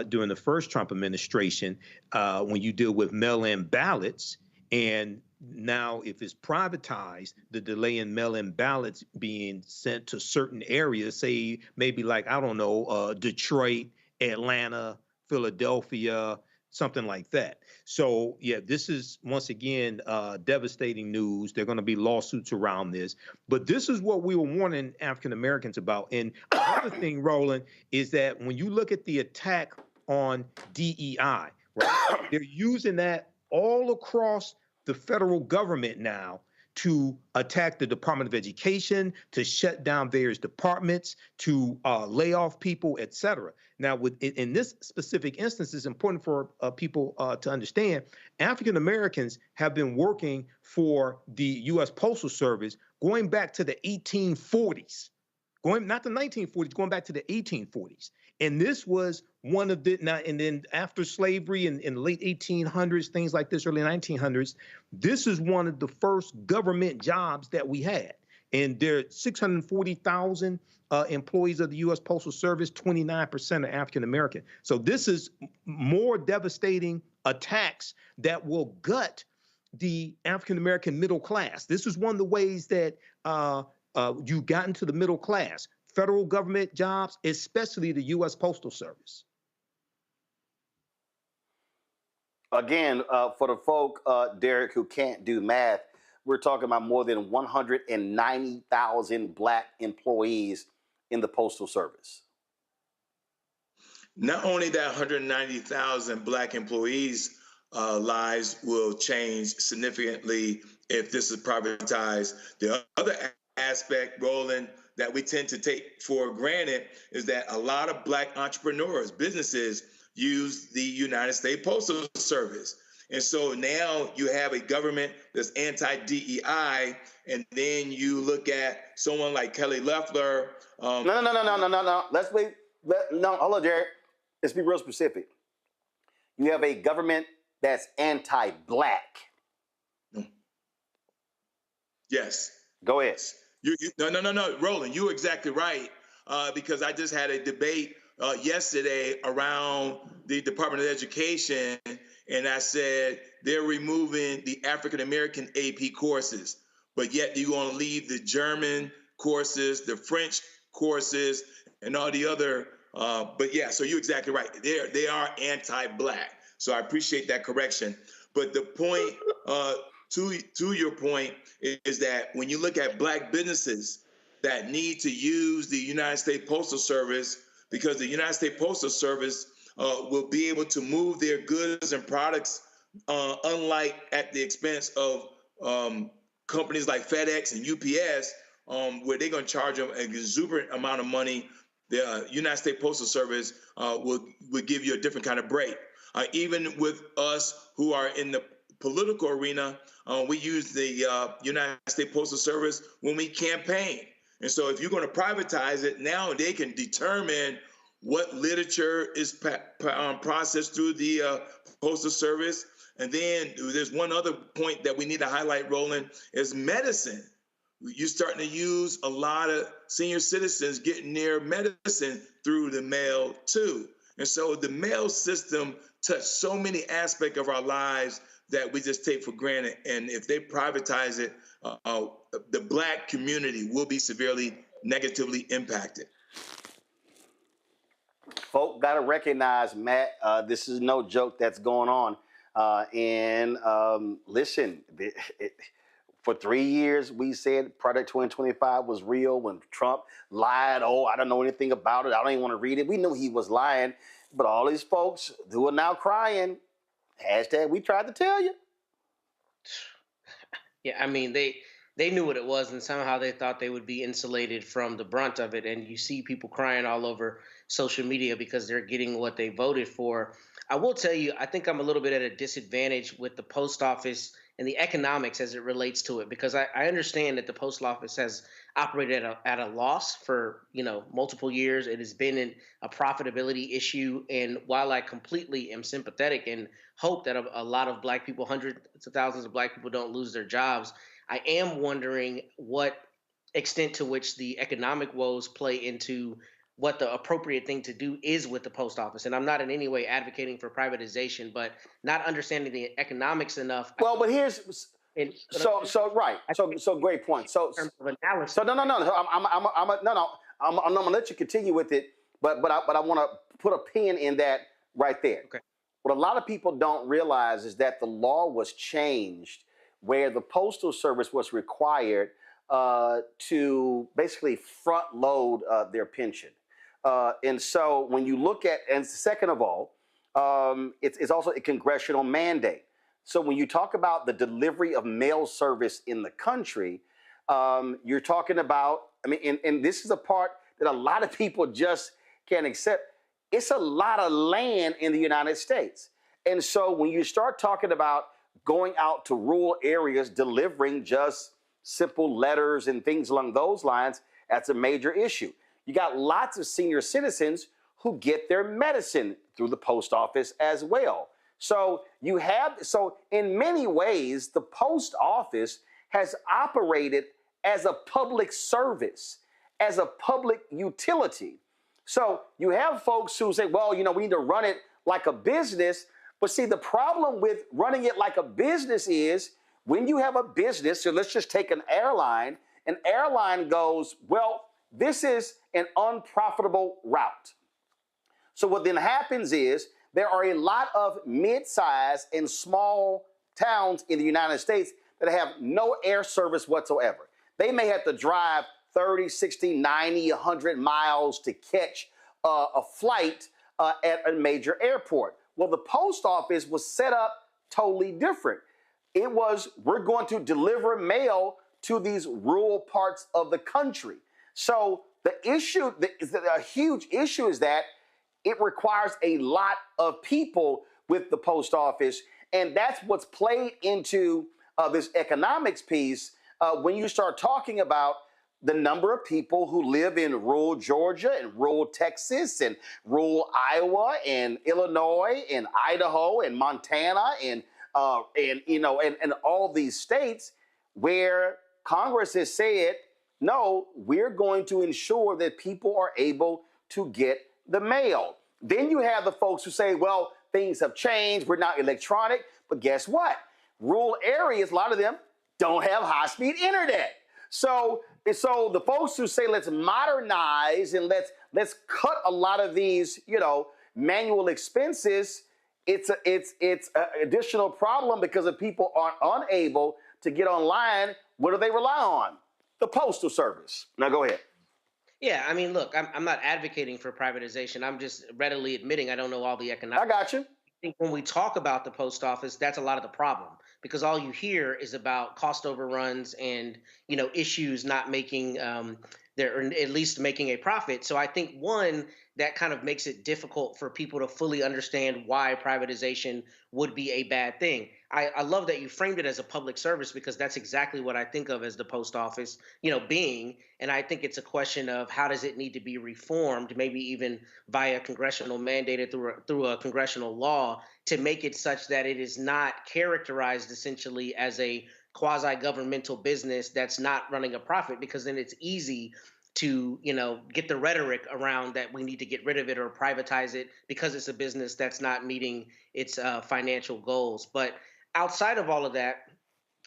during the first Trump administration when you deal with mail-in ballots. And now, if it's privatized, the delay in mail-in ballots being sent to certain areas, say maybe like, I don't know, Detroit, Atlanta, Philadelphia, something like that. So, yeah, this is, once again, devastating news. There are going to be lawsuits around this. But this is what we were warning African Americans about. And another thing, Roland, is that when you look at the attack on DEI, right, they're using that all across the federal government now to attack the Department of Education, to shut down various departments, to lay off people, et cetera. Now, in this specific instance, it's important for people to understand, African Americans have been working for the U.S. Postal Service going back to the 1840s. Not the 1940s, going back to the 1840s. And this was one of the, and then after slavery in the late 1800s, things like this, early 1900s, this is one of the first government jobs that we had. And there are 640,000 employees of the U.S. Postal Service, 29% are African American. So this is more devastating attacks that will gut the African American middle class. This is one of the ways that you got into the middle class, federal government jobs, especially the U.S. Postal Service. Again, for the folk, Derek, who can't do math, we're talking about more than 190,000 Black employees in the Postal Service. Not only that, 190,000 Black employees' lives will change significantly if this is privatized. The other aspect, Roland, that we tend to take for granted is that a lot of Black entrepreneurs, businesses, use the United States Postal Service. And so now you have a government that's anti-DEI, and then you look at someone like Kelly Loeffler. No. Let's wait. No, hold on, Jared. Let's be real specific. You have a government that's anti-Black. Yes. Go ahead. No, Roland, you're exactly right. Because I just had a debate yesterday around the Department of Education, and I said they're removing the African American AP courses, but yet you're going to leave the German courses, the French courses, and all the other. But yeah, so you're exactly right. They are anti-Black. So I appreciate that correction. But the point, to your point, is that when you look at Black businesses that need to use the United States Postal Service, because the United States Postal Service will be able to move their goods and products, unlike at the expense of companies like FedEx and UPS, where they're going to charge them an exuberant amount of money. The United States Postal Service will give you a different kind of break. Even with us who are in the political arena, we use the United States Postal Service when we campaign. And so if you're going to privatize it, now they can determine what literature is processed through the Postal Service. And then there's one other point that we need to highlight, Roland, is medicine. You're starting to use a lot of senior citizens getting their medicine through the mail too. And so the mail system touched so many aspects of our lives that we just take for granted. And if they privatize it, the Black community will be severely negatively impacted. Folk got to recognize, Matt, this is no joke that's going on. Listen, for 3 years, we said Project 2025 was real. When Trump lied, I don't know anything about it, I don't even want to read it. We knew he was lying. But all these folks who are now crying, hashtag we tried to tell you. Yeah, I mean, they knew what it was, and somehow they thought they would be insulated from the brunt of it. And you see people crying all over social media because they're getting what they voted for. I will tell you, I think I'm a little bit at a disadvantage with the post office and the economics as it relates to it, because I understand that the post office has operated at a loss for multiple years. It has been a profitability issue, and while I completely am sympathetic and hope that a lot of Black people, hundreds of thousands of Black people, don't lose their jobs, I am wondering what extent to which the economic woes play into what the appropriate thing to do is with the post office. And I'm not in any way advocating for privatization, but not understanding the economics enough. Well, but here's right. So great point. So no. I'm gonna let you continue with it, but I want to put a pin in that right there. Okay. What a lot of people don't realize is that the law was changed where the Postal Service was required to basically front load their pension. And so when you look at, and second of all, it's also a congressional mandate. So when you talk about the delivery of mail service in the country, you're talking about, and this is a part that a lot of people just can't accept. It's a lot of land in the United States. And so when you start talking about going out to rural areas, delivering just simple letters and things along those lines, that's a major issue. You got lots of senior citizens who get their medicine through the post office as well. So in many ways, the post office has operated as a public service, as a public utility. So you have folks who say, well, we need to run it like a business. But see, the problem with running it like a business is when you have a business, so let's just take an airline goes, well, this is an unprofitable route. So what then happens is there are a lot of mid-sized and small towns in the United States that have no air service whatsoever. They may have to drive 30, 60, 90, 100 miles to catch a flight at a major airport. Well, the post office was set up totally different. It was, we're going to deliver mail to these rural parts of the country. So the issue, a huge issue is that it requires a lot of people with the post office. And that's what's played into this economics piece when you start talking about the number of people who live in rural Georgia and rural Texas and rural Iowa and Illinois and Idaho and Montana and all these states where Congress has said, no, we're going to ensure that people are able to get the mail. Then you have the folks who say, well, things have changed. We're not electronic. But guess what? Rural areas, a lot of them don't have high-speed internet. So the folks who say let's modernize and let's cut a lot of these, manual expenses, it's an additional problem because if people are unable to get online, what do they rely on? The Postal Service. Now go ahead. Yeah, I mean, look, I'm not advocating for privatization. I'm just readily admitting I don't know all the economics. I got you. I think when we talk about the post office, that's a lot of the problem because all you hear is about cost overruns and issues not making or at least making a profit. So I think one that kind of makes it difficult for people to fully understand why privatization would be a bad thing. I love that you framed it as a public service because that's exactly what I think of as the post office, being. And I think it's a question of how does it need to be reformed, maybe even via congressional mandated through a congressional law to make it such that it is not characterized essentially as a quasi-governmental business that's not running a profit, because then it's easy to get the rhetoric around that we need to get rid of it or privatize it because it's a business that's not meeting its financial goals. But outside of all of that,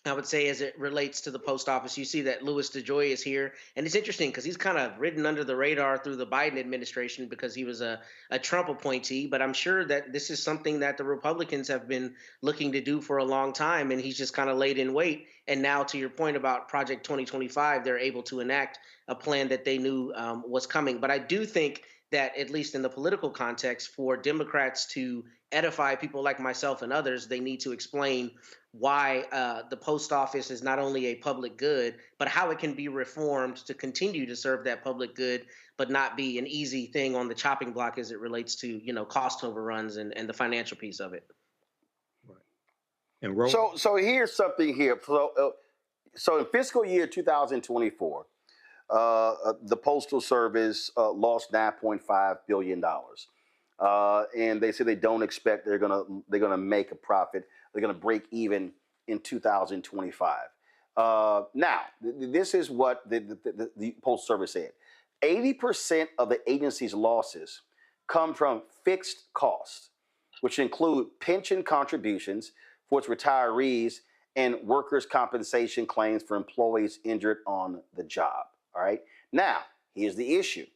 I would say as it relates to the post office, you see that Louis DeJoy is here. And it's interesting because he's kind of ridden under the radar through the Biden administration because he was a Trump appointee. But I'm sure that this is something that the Republicans have been looking to do for a long time. And he's just kind of laid in wait. And now to your point about Project 2025, they're able to enact a plan that they knew was coming. But I do think that, at least in the political context, for Democrats to edify people like myself and others, they need to explain why the post office is not only a public good, but how it can be reformed to continue to serve that public good, but not be an easy thing on the chopping block as it relates to, cost overruns and the financial piece of it. And so here's something here. So in fiscal year 2024, the Postal Service lost $9.5 billion. And they say they don't expect they're gonna make a profit. They're gonna break even in 2025. Now, this is what the Postal Service said. 80% of the agency's losses come from fixed costs, which include pension contributions for its retirees and workers' compensation claims for employees injured on the job. All right. Now, here's the issue.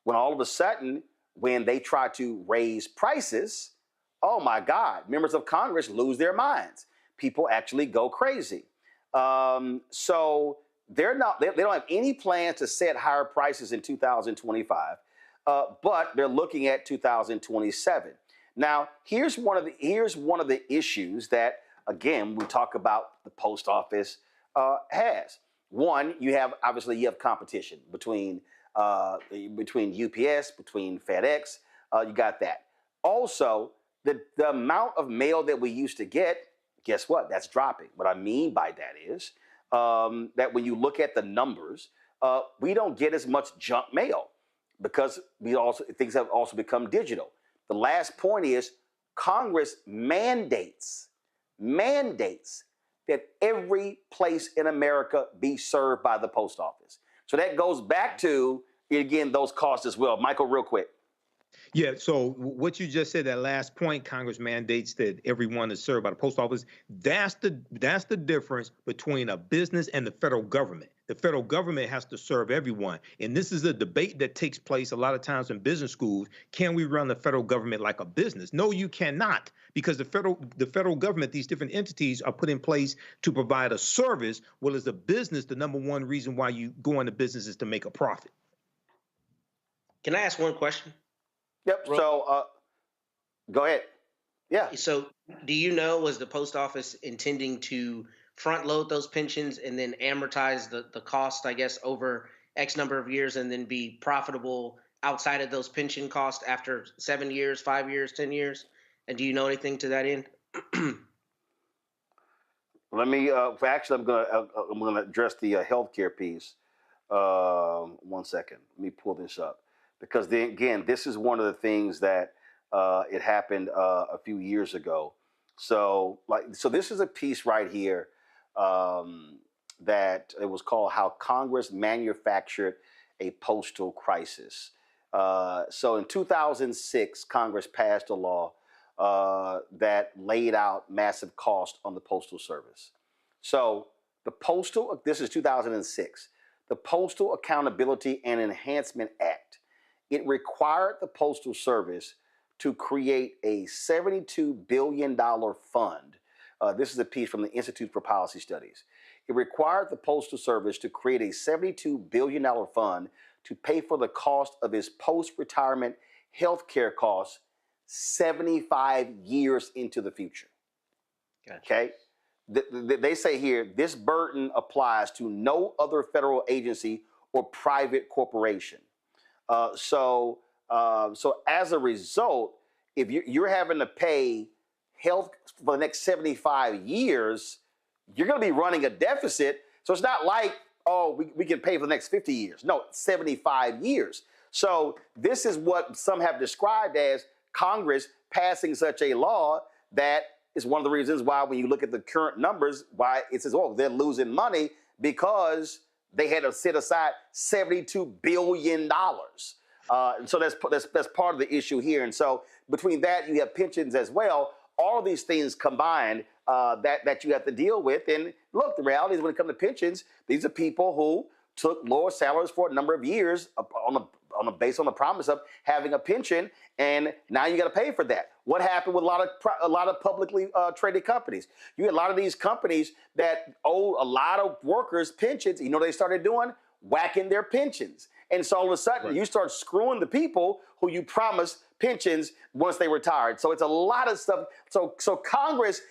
When all of a sudden, when they try to raise prices, oh my God, members of Congress lose their minds. People actually go crazy. So they don't have any plans to set higher prices in 2025, but they're looking at 2027. Now, here's one of the issues that, again, we talk about the post office has. One, you have competition between UPS, between FedEx. You got that. Also, the amount of mail that we used to get, guess what? That's dropping. What I mean by that is that when you look at the numbers, we don't get as much junk mail because things have also become digital. The last point is Congress mandates that every place in America be served by the post office. So that goes back to, again, those costs as well. Michael, real quick. Yeah, so what you just said, that last point, Congress mandates that everyone is served by the post office. That's the difference between a business and the federal government. The federal government has to serve everyone. And this is a debate that takes place a lot of times in business schools. Can we run the federal government like a business? No, you cannot, because the federal government, these different entities are put in place to provide a service. Well, as a business, the number one reason why you go into business is to make a profit. Can I ask one question? Yep. So go ahead. Yeah. So do you know, was the post office intending to front load those pensions and then amortize the cost, I guess, over X number of years and then be profitable outside of those pension costs after 7 years, 5 years, 10 years? And do you know anything to that end? Let me, actually, I'm gonna address the healthcare piece. 1 second. Let me pull this up. Because then again, this is one of the things that it happened a few years ago. So this is a piece right here that it was called "How Congress Manufactured a Postal Crisis," So in 2006, Congress passed a law that laid out massive cost on the Postal Service. So this is 2006, the Postal Accountability and Enhancement Act, it required the Postal Service to create a $72 billion fund. This is a piece from the Institute for Policy Studies. It required the Postal Service to create a $72 billion fund to pay for the cost of its post-retirement health care costs 75 years into the future. Gotcha. Okay? They say here, this burden applies to no other federal agency or private corporation. So as a result, if you're having to pay health for the next 75 years, you're going to be running a deficit. So it's not like, oh, we can pay for the next 50 years. No, 75 years. So this is what some have described as Congress passing such a law that is one of the reasons why when you look at the current numbers, why it says, oh, they're losing money because they had to set aside $72 billion. And so that's part of the issue here. And so between that, you have pensions as well. All of these things combined that you have to deal with. And look, the reality is when it comes to pensions, these are people who took lower salaries for a number of years based on the promise of having a pension, and now you got to pay for that. What happened with a lot of publicly traded companies? You had a lot of these companies that owe a lot of workers pensions. You know what they started doing? Whacking their pensions. And so all of a sudden, you start screwing the people who you promised pensions once they retired. So it's a lot of stuff. So Congress,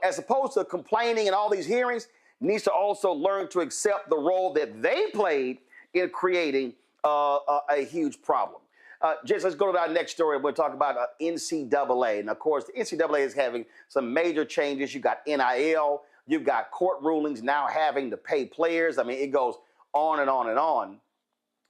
as opposed to complaining and all these hearings, needs to also learn to accept the role that they played in creating a huge problem. Jason, let's go to our next story. We'll talk about NCAA. And of course, the NCAA is having some major changes. You got NIL, you've got court rulings now having to pay players. I mean, it goes on and on and on.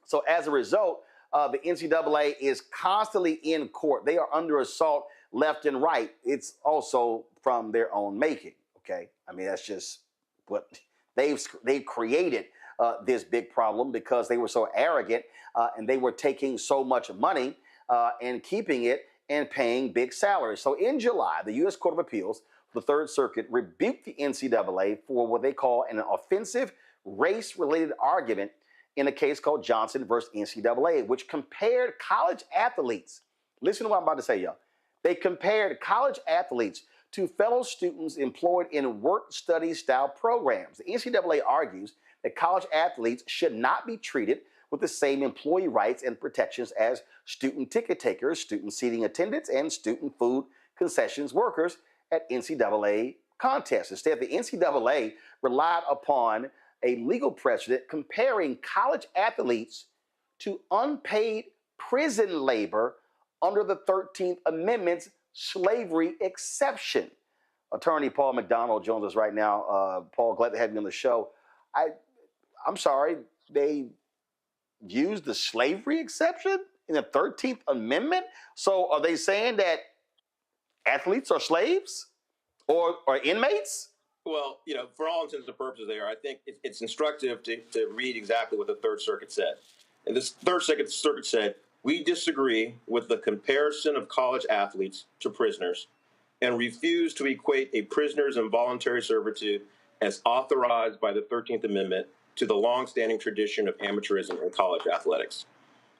So as a result, the NCAA is constantly in court. They are under assault left and right. It's also from their own making. Okay, I mean that's just what they've created this big problem because they were so arrogant and they were taking so much money and keeping it and paying big salaries. So in July, the U.S. Court of Appeals, the Third Circuit, rebuked the NCAA for what they call an offensive race-related argument in a case called Johnson versus NCAA, which compared college athletes. Listen to what I'm about to say, y'all. They compared college athletes to fellow students employed in work-study style programs. The NCAA argues that college athletes should not be treated with the same employee rights and protections as student ticket takers, student seating attendants, and student food concessions workers at NCAA contests. Instead, the NCAA relied upon a legal precedent comparing college athletes to unpaid prison labor under the 13th Amendment's slavery exception. Attorney Paul McDonald joins us right now. Paul, glad to have you on the show. I'm sorry, they used the slavery exception in the 13th Amendment? So are they saying that athletes are slaves or inmates? Well, for all intents and purposes there, I think it's instructive to read exactly what the Third Circuit said. And this Third Circuit said, we disagree with the comparison of college athletes to prisoners and refuse to equate a prisoner's involuntary servitude as authorized by the 13th Amendment to the longstanding tradition of amateurism in college athletics.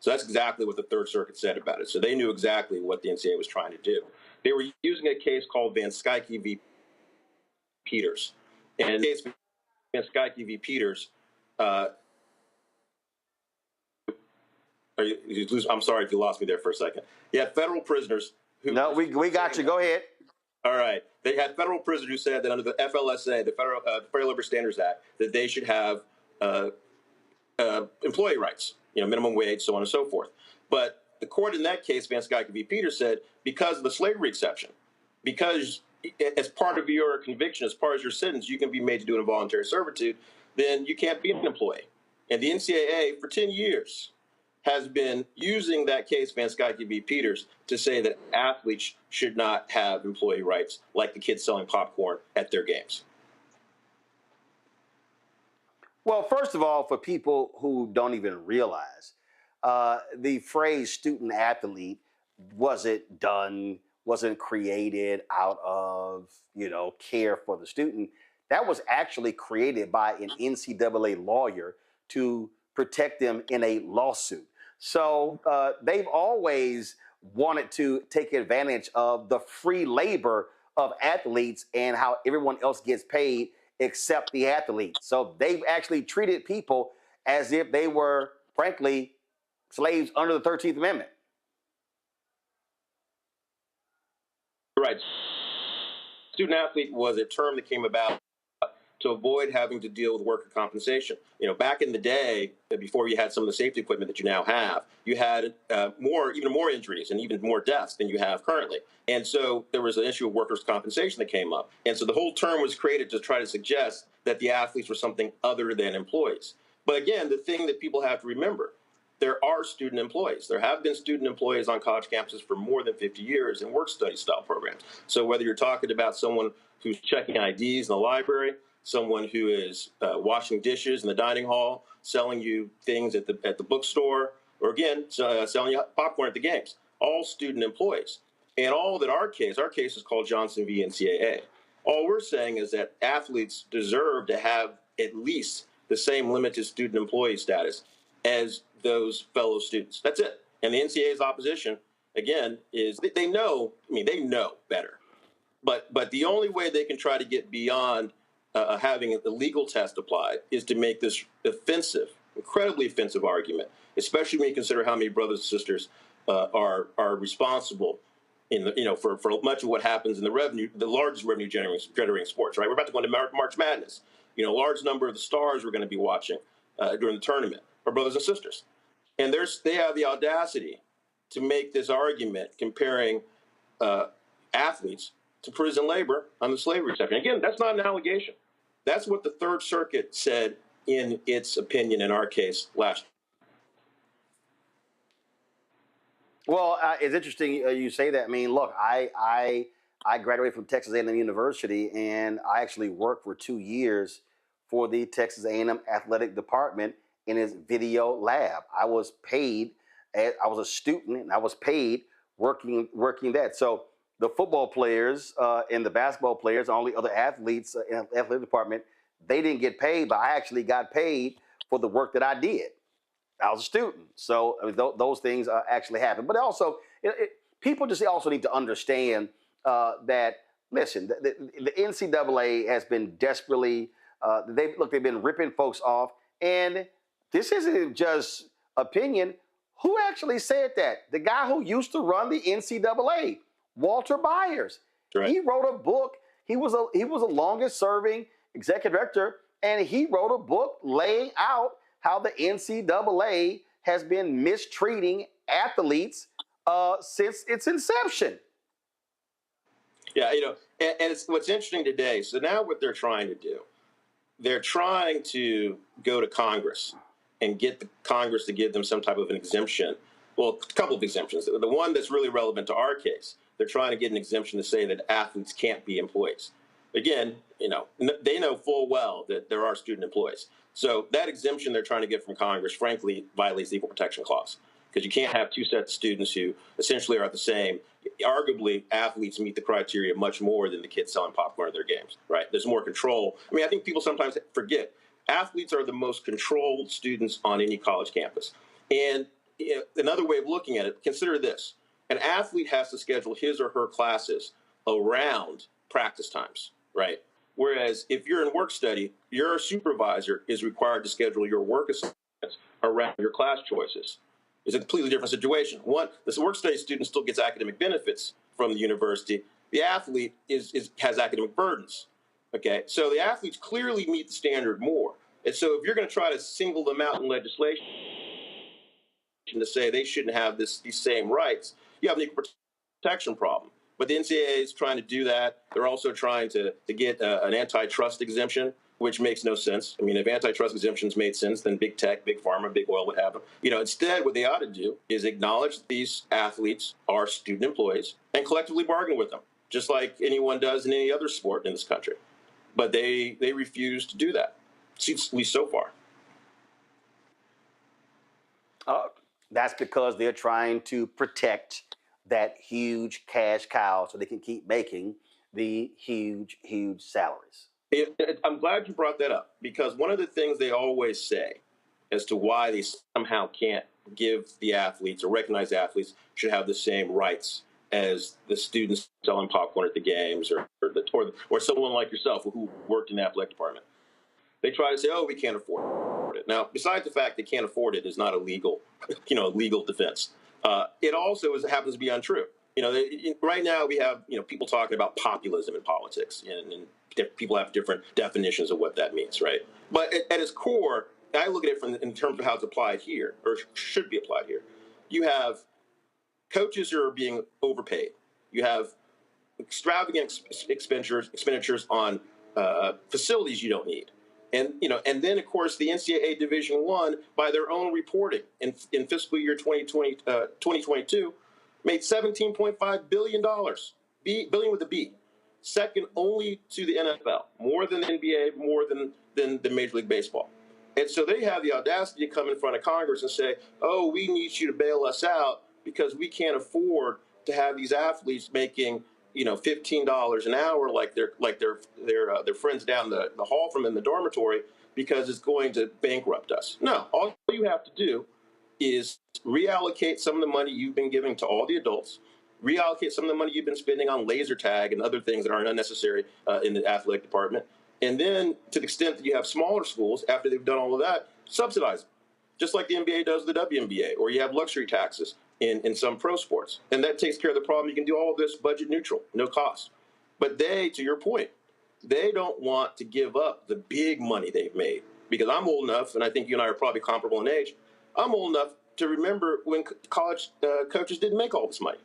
So that's exactly what the Third Circuit said about it. So they knew exactly what the NCAA was trying to do. They were using a case called Van Skyke v. Peters. And in the case of Van Skyke v. Peters, I'm sorry if you lost me there for a second. You had federal prisoners who... No, we got you. Go ahead. All right. They had federal prisoners who said that under the FLSA, the Fair Labor Standards Act, that they should have employee rights, minimum wage, so on and so forth. But the court in that case, Van Skyke v. Peters, said because of the slavery exception, because as part of your conviction, as part of your sentence, you can be made to do an involuntary servitude, then you can't be an employee. And the NCAA, for 10 years, has been using that case, Van Skyke v. Peters, to say that athletes should not have employee rights like the kids selling popcorn at their games. Well, first of all, for people who don't even realize, the phrase student athlete wasn't created out of, care for the student. That was actually created by an NCAA lawyer to protect them in a lawsuit. So they've always wanted to take advantage of the free labor of athletes and how everyone else gets paid except the athletes. So they've actually treated people as if they were, frankly, slaves under the 13th Amendment. Right. Student athlete was a term that came about to avoid having to deal with worker compensation. Back in the day, before you had some of the safety equipment that you now have, you had even more injuries and even more deaths than you have currently. And so there was an issue of workers' compensation that came up. And so the whole term was created to try to suggest that the athletes were something other than employees. But again, the thing that people have to remember, there are student employees. There have been student employees on college campuses for more than 50 years in work-study style programs. So whether you're talking about someone who's checking IDs in the library, someone who is washing dishes in the dining hall, selling you things at the bookstore, or again, selling you popcorn at the games, all student employees. And all that our case is called Johnson v. NCAA. All we're saying is that athletes deserve to have at least the same limited student employee status as those fellow students. That's it. And the NCAA's opposition, again, is they know better. But the only way they can try to get beyond having the legal test applied is to make this incredibly offensive argument, especially when you consider how many brothers and sisters are responsible for much of what happens in the largest revenue generating sports. Right, we're about to go into March Madness. A large number of the stars we're going to be watching during the tournament are brothers and sisters, and they have the audacity to make this argument comparing athletes to prison labor on the slavery exception. Again, that's not an allegation. That's what the Third Circuit said in its opinion in our case last year. Well, it's interesting you say that. I mean, look, I graduated from Texas A&M University, and I actually worked for 2 years for the Texas A&M athletic department in its video lab. I was paid. I was a student, and I was paid working that. So the football players and the basketball players, all the other athletes in the athletic department, they didn't get paid, but I actually got paid for the work that I did. I was a student. So I mean, those things actually happen. But also, people just also need to understand that, listen, the NCAA has been desperately, they've been ripping folks off. And this isn't just opinion. Who actually said that? The guy who used to run the NCAA, Walter Byers. Right. He wrote a book. He was the longest serving executive director, and he wrote a book laying out how the NCAA has been mistreating athletes since its inception. Yeah, and it's what's interesting today. So now what they're trying to do, they're trying to go to Congress and get the Congress to give them some type of an exemption. Well, a couple of exemptions. The one that's really relevant to our case, they're trying to get an exemption to say that athletes can't be employees. Again, they know full well that there are student employees. So that exemption they're trying to get from Congress, frankly, violates the Equal Protection Clause, because you can't have two sets of students who essentially are the same. Arguably, athletes meet the criteria much more than the kids selling popcorn at their games, right? There's more control. I mean, I think people sometimes forget athletes are the most controlled students on any college campus. And another way of looking at it, consider this. An athlete has to schedule his or her classes around practice times, right? Whereas if you're in work study, your supervisor is required to schedule your work assignments around your class choices. It's a completely different situation. One, this work study student still gets academic benefits from the university. The athlete has academic burdens. Okay, so the athletes clearly meet the standard more. And so if you're going to try to single them out in legislation to say they shouldn't have these same rights, you have an equal protection problem. But the NCAA is trying to do that. They're also trying to get an antitrust exemption, which makes no sense. I mean, if antitrust exemptions made sense, then big tech, big pharma, big oil would have them. Instead, what they ought to do is acknowledge that these athletes are student employees and collectively bargain with them, just like anyone does in any other sport in this country. But they refuse to do that, at least so far. That's because they're trying to protect that huge cash cow so they can keep making the huge, huge salaries. I'm glad you brought that up, because one of the things they always say as to why they somehow can't give the athletes or recognize athletes should have the same rights as the students selling popcorn at the games or someone like yourself who worked in the athletic department. They try to say, oh, we can't afford it. Now, besides the fact they can't afford it is not a legal, legal defense. It also happens to be untrue. Right now we have, people talking about populism in politics, and people have different definitions of what that means, right? But at its core, I look at it in terms of how it's applied here, or should be applied here. You have coaches who are being overpaid. You have extravagant expenditures on facilities you don't need. And then of course the NCAA Division I, by their own reporting in fiscal year 2022, made $17.5 billion, billion with a B, second only to the NFL, more than the NBA, more than the Major League Baseball. And so they have the audacity to come in front of Congress and say, oh, we need you to bail us out because we can't afford to have these athletes making $15 an hour like their friends down the hall from in the dormitory, because it's going to bankrupt us. No, all you have to do is reallocate some of the money you've been giving to all the adults, reallocate some of the money you've been spending on laser tag and other things that aren't unnecessary in the athletic department, and then to the extent that you have smaller schools, after they've done all of that, subsidize them, just like the NBA does the WNBA, or you have luxury taxes in some pro sports. And that takes care of the problem. You can do all of this budget neutral, no cost. But they, to your point, they don't want to give up the big money they've made. Because I'm old enough, and I think you and I are probably comparable in age, I'm old enough to remember when college coaches didn't make all this money.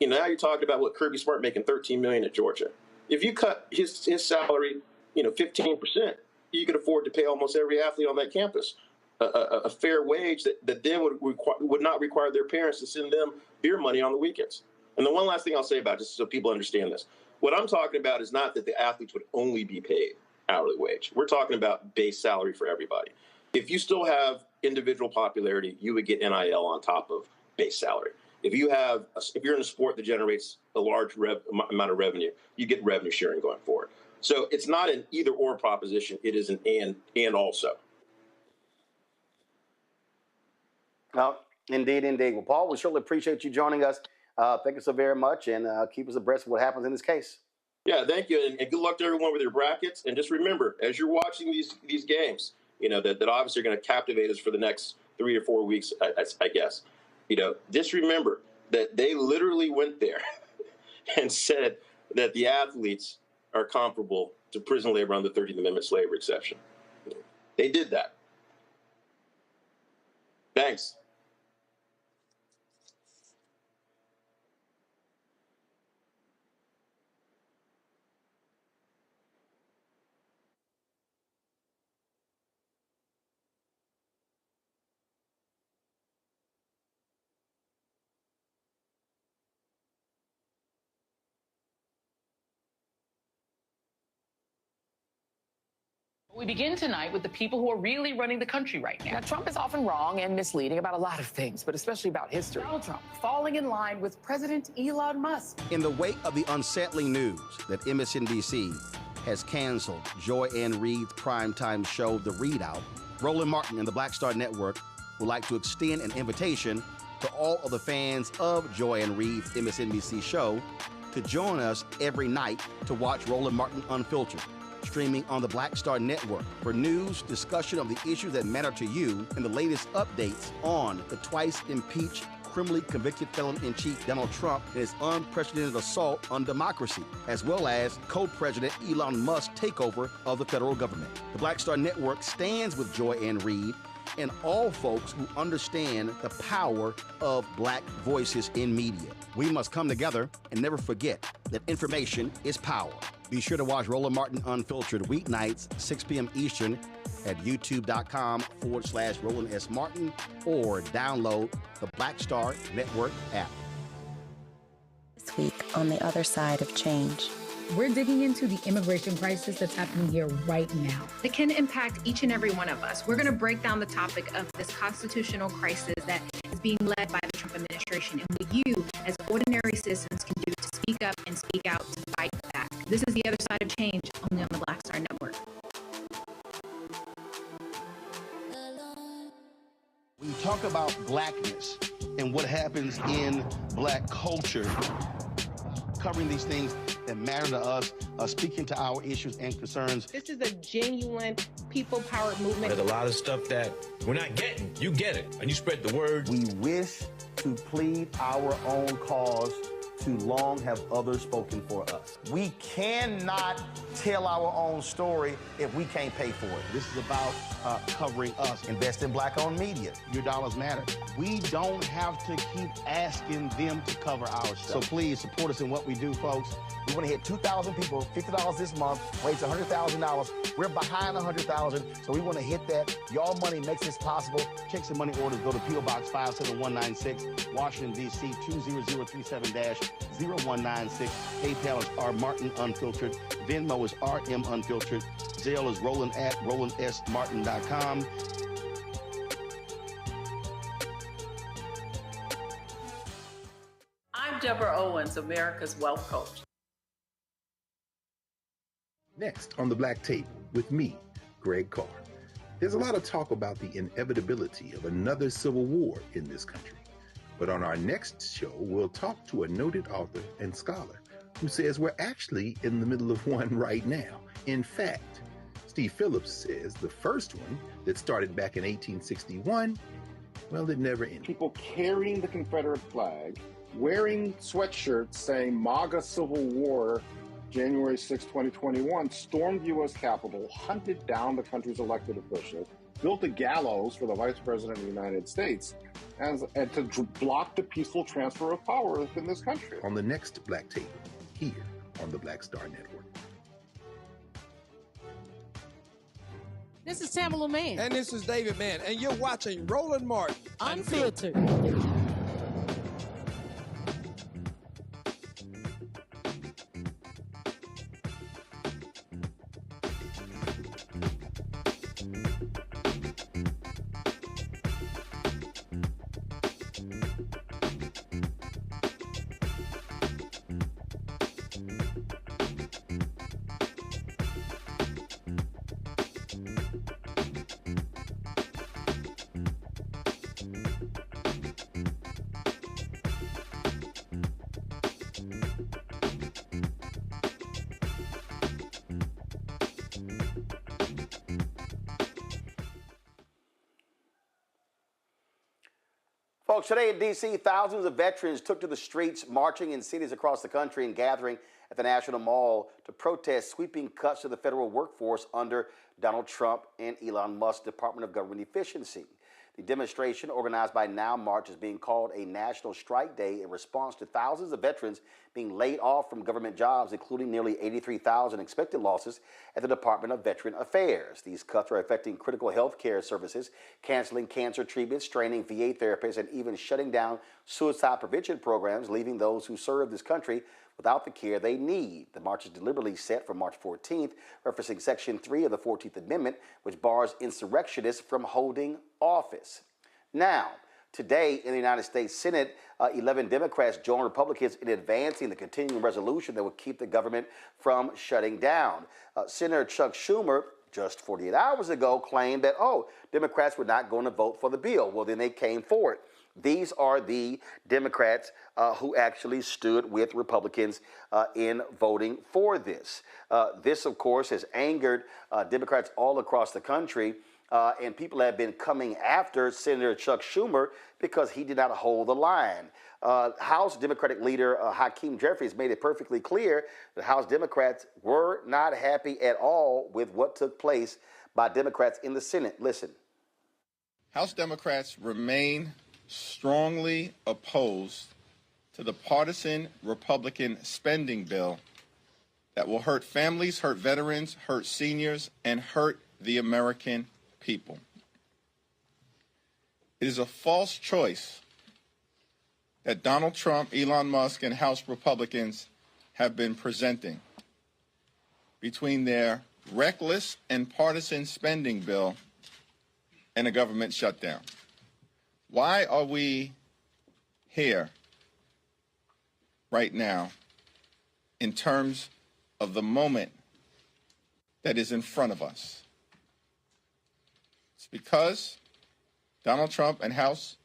Now you're talking about what Kirby Smart making $13 million at Georgia. If you cut his salary, 15%, you could afford to pay almost every athlete on that campus a fair wage that then would not require their parents to send them beer money on the weekends. And the one last thing I'll say about it, just so people understand this, what I'm talking about is not that the athletes would only be paid hourly wage. We're talking about base salary for everybody. If you still have individual popularity, you would get NIL on top of base salary. If you're in a sport that generates a large amount of revenue, you get revenue sharing going forward. So it's not an either or proposition. It is an and also. Well, indeed. Well, Paul, we surely appreciate you joining us. Thank you so very much, and keep us abreast of what happens in this case. Yeah, thank you, and good luck to everyone with your brackets. And just remember, as you're watching these games, that obviously are going to captivate us for the next 3 or 4 weeks, I guess. Just remember that they literally went there and said that the athletes are comparable to prison labor under the 13th Amendment slavery exception. They did that. Thanks. We begin tonight with the people who are really running the country right now. Now, Trump is often wrong and misleading about a lot of things, but especially about history. Donald Trump falling in line with President Elon Musk. In the wake of the unsettling news that MSNBC has canceled Joy Ann Reid's primetime show, The Readout, Roland Martin and the Black Star Network would like to extend an invitation to all of the fans of Joy Ann Reid's MSNBC show to join us every night to watch Roland Martin Unfiltered, streaming on the Black Star Network for news, discussion of the issues that matter to you, and the latest updates on the twice impeached, criminally convicted felon-in-chief Donald Trump and his unprecedented assault on democracy, as well as co-president Elon Musk's takeover of the federal government. The Black Star Network stands with Joy Ann Reid and all folks who understand the power of black voices in media. We must come together and never forget that information is power. Be sure to watch Roland Martin Unfiltered weeknights, 6 p.m. Eastern at youtube.com/Roland S. Martin, or download the Black Star Network app. This week on the other side of change. We're digging into the immigration crisis that's happening here right now. It can impact each and every one of us. We're going to break down the topic of this constitutional crisis that is being led by the Trump administration and what you, as ordinary citizens, can do to speak up and speak out to fight back. This is The Other Side of Change, only on the Black Star Network. When you talk about blackness and what happens in black culture, covering these things that matter to us, speaking to our issues and concerns. This is a genuine people-powered movement. There's a lot of stuff that we're not getting. You get it, and you spread the word. We wish to plead our own cause. Too long have others spoken for us. We cannot tell our own story if we can't pay for it. This is about covering us. Invest in black-owned media. Your dollars matter. We don't have to keep asking them to cover our stuff. So please support us in what we do, folks. We want to hit 2,000 people, $50 this month, raise $100,000. We're behind 100,000, so we want to hit that. Y'all money makes this possible. Checks and money orders go to P.O. Box 57196, Washington, D.C. 20037-0196. PayPal is R Martin Unfiltered. Venmo is RM Unfiltered. Zelle is Roland at RolandSMartin.com. I'm Deborah Owens, America's Wealth Coach. Next on The Black Tape with me, Greg Carr. There's a lot of talk about the inevitability of another civil war in this country. But on our next show, we'll talk to a noted author and scholar who says we're actually in the middle of one right now. In fact, Steve Phillips says the first one that started back in 1861, well, it never ended. People carrying the Confederate flag, wearing sweatshirts saying MAGA Civil War, January 6, 2021, stormed the U.S. Capitol, hunted down the country's elected officials, built a gallows for the Vice President of the United States, and to block the peaceful transfer of power within this country. On the next Black Tape, here on the Black Star Network. This is Tamala Mann. And this is David Mann. And you're watching Roland Martin Unfiltered. Folks, today in D.C., thousands of veterans took to the streets, marching in cities across the country and gathering at the National Mall to protest sweeping cuts to the federal workforce under Donald Trump and Elon Musk's Department of Government Efficiency. The demonstration, organized by Now March, is being called a National Strike Day in response to thousands of veterans being laid off from government jobs, including nearly 83,000 expected losses at the Department of Veteran Affairs. These cuts are affecting critical health care services, canceling cancer treatments, straining VA therapists, and even shutting down suicide prevention programs, leaving those who serve this country without the care they need. The march is deliberately set for March 14th, referencing Section 3 of the 14th Amendment, which bars insurrectionists from holding office. Now, today in the United States Senate, 11 Democrats joined Republicans in advancing the continuing resolution that would keep the government from shutting down. Senator Chuck Schumer, just 48 hours ago, claimed that, Democrats were not going to vote for the bill. Well, then they came for it. These are the Democrats who actually stood with Republicans in voting for this. This, of course, has angered Democrats all across the country, and people have been coming after Senator Chuck Schumer because he did not hold the line. House Democratic leader Hakeem Jeffries made it perfectly clear that House Democrats were not happy at all with what took place by Democrats in the Senate. Listen. House Democrats remain strongly opposed to the partisan Republican spending bill that will hurt families, hurt veterans, hurt seniors, and hurt the American people. It is a false choice that Donald Trump, Elon Musk, and House Republicans have been presenting between their reckless and partisan spending bill and a government shutdown. Why are we here right now in terms of the moment that is in front of us? It's because Donald Trump and House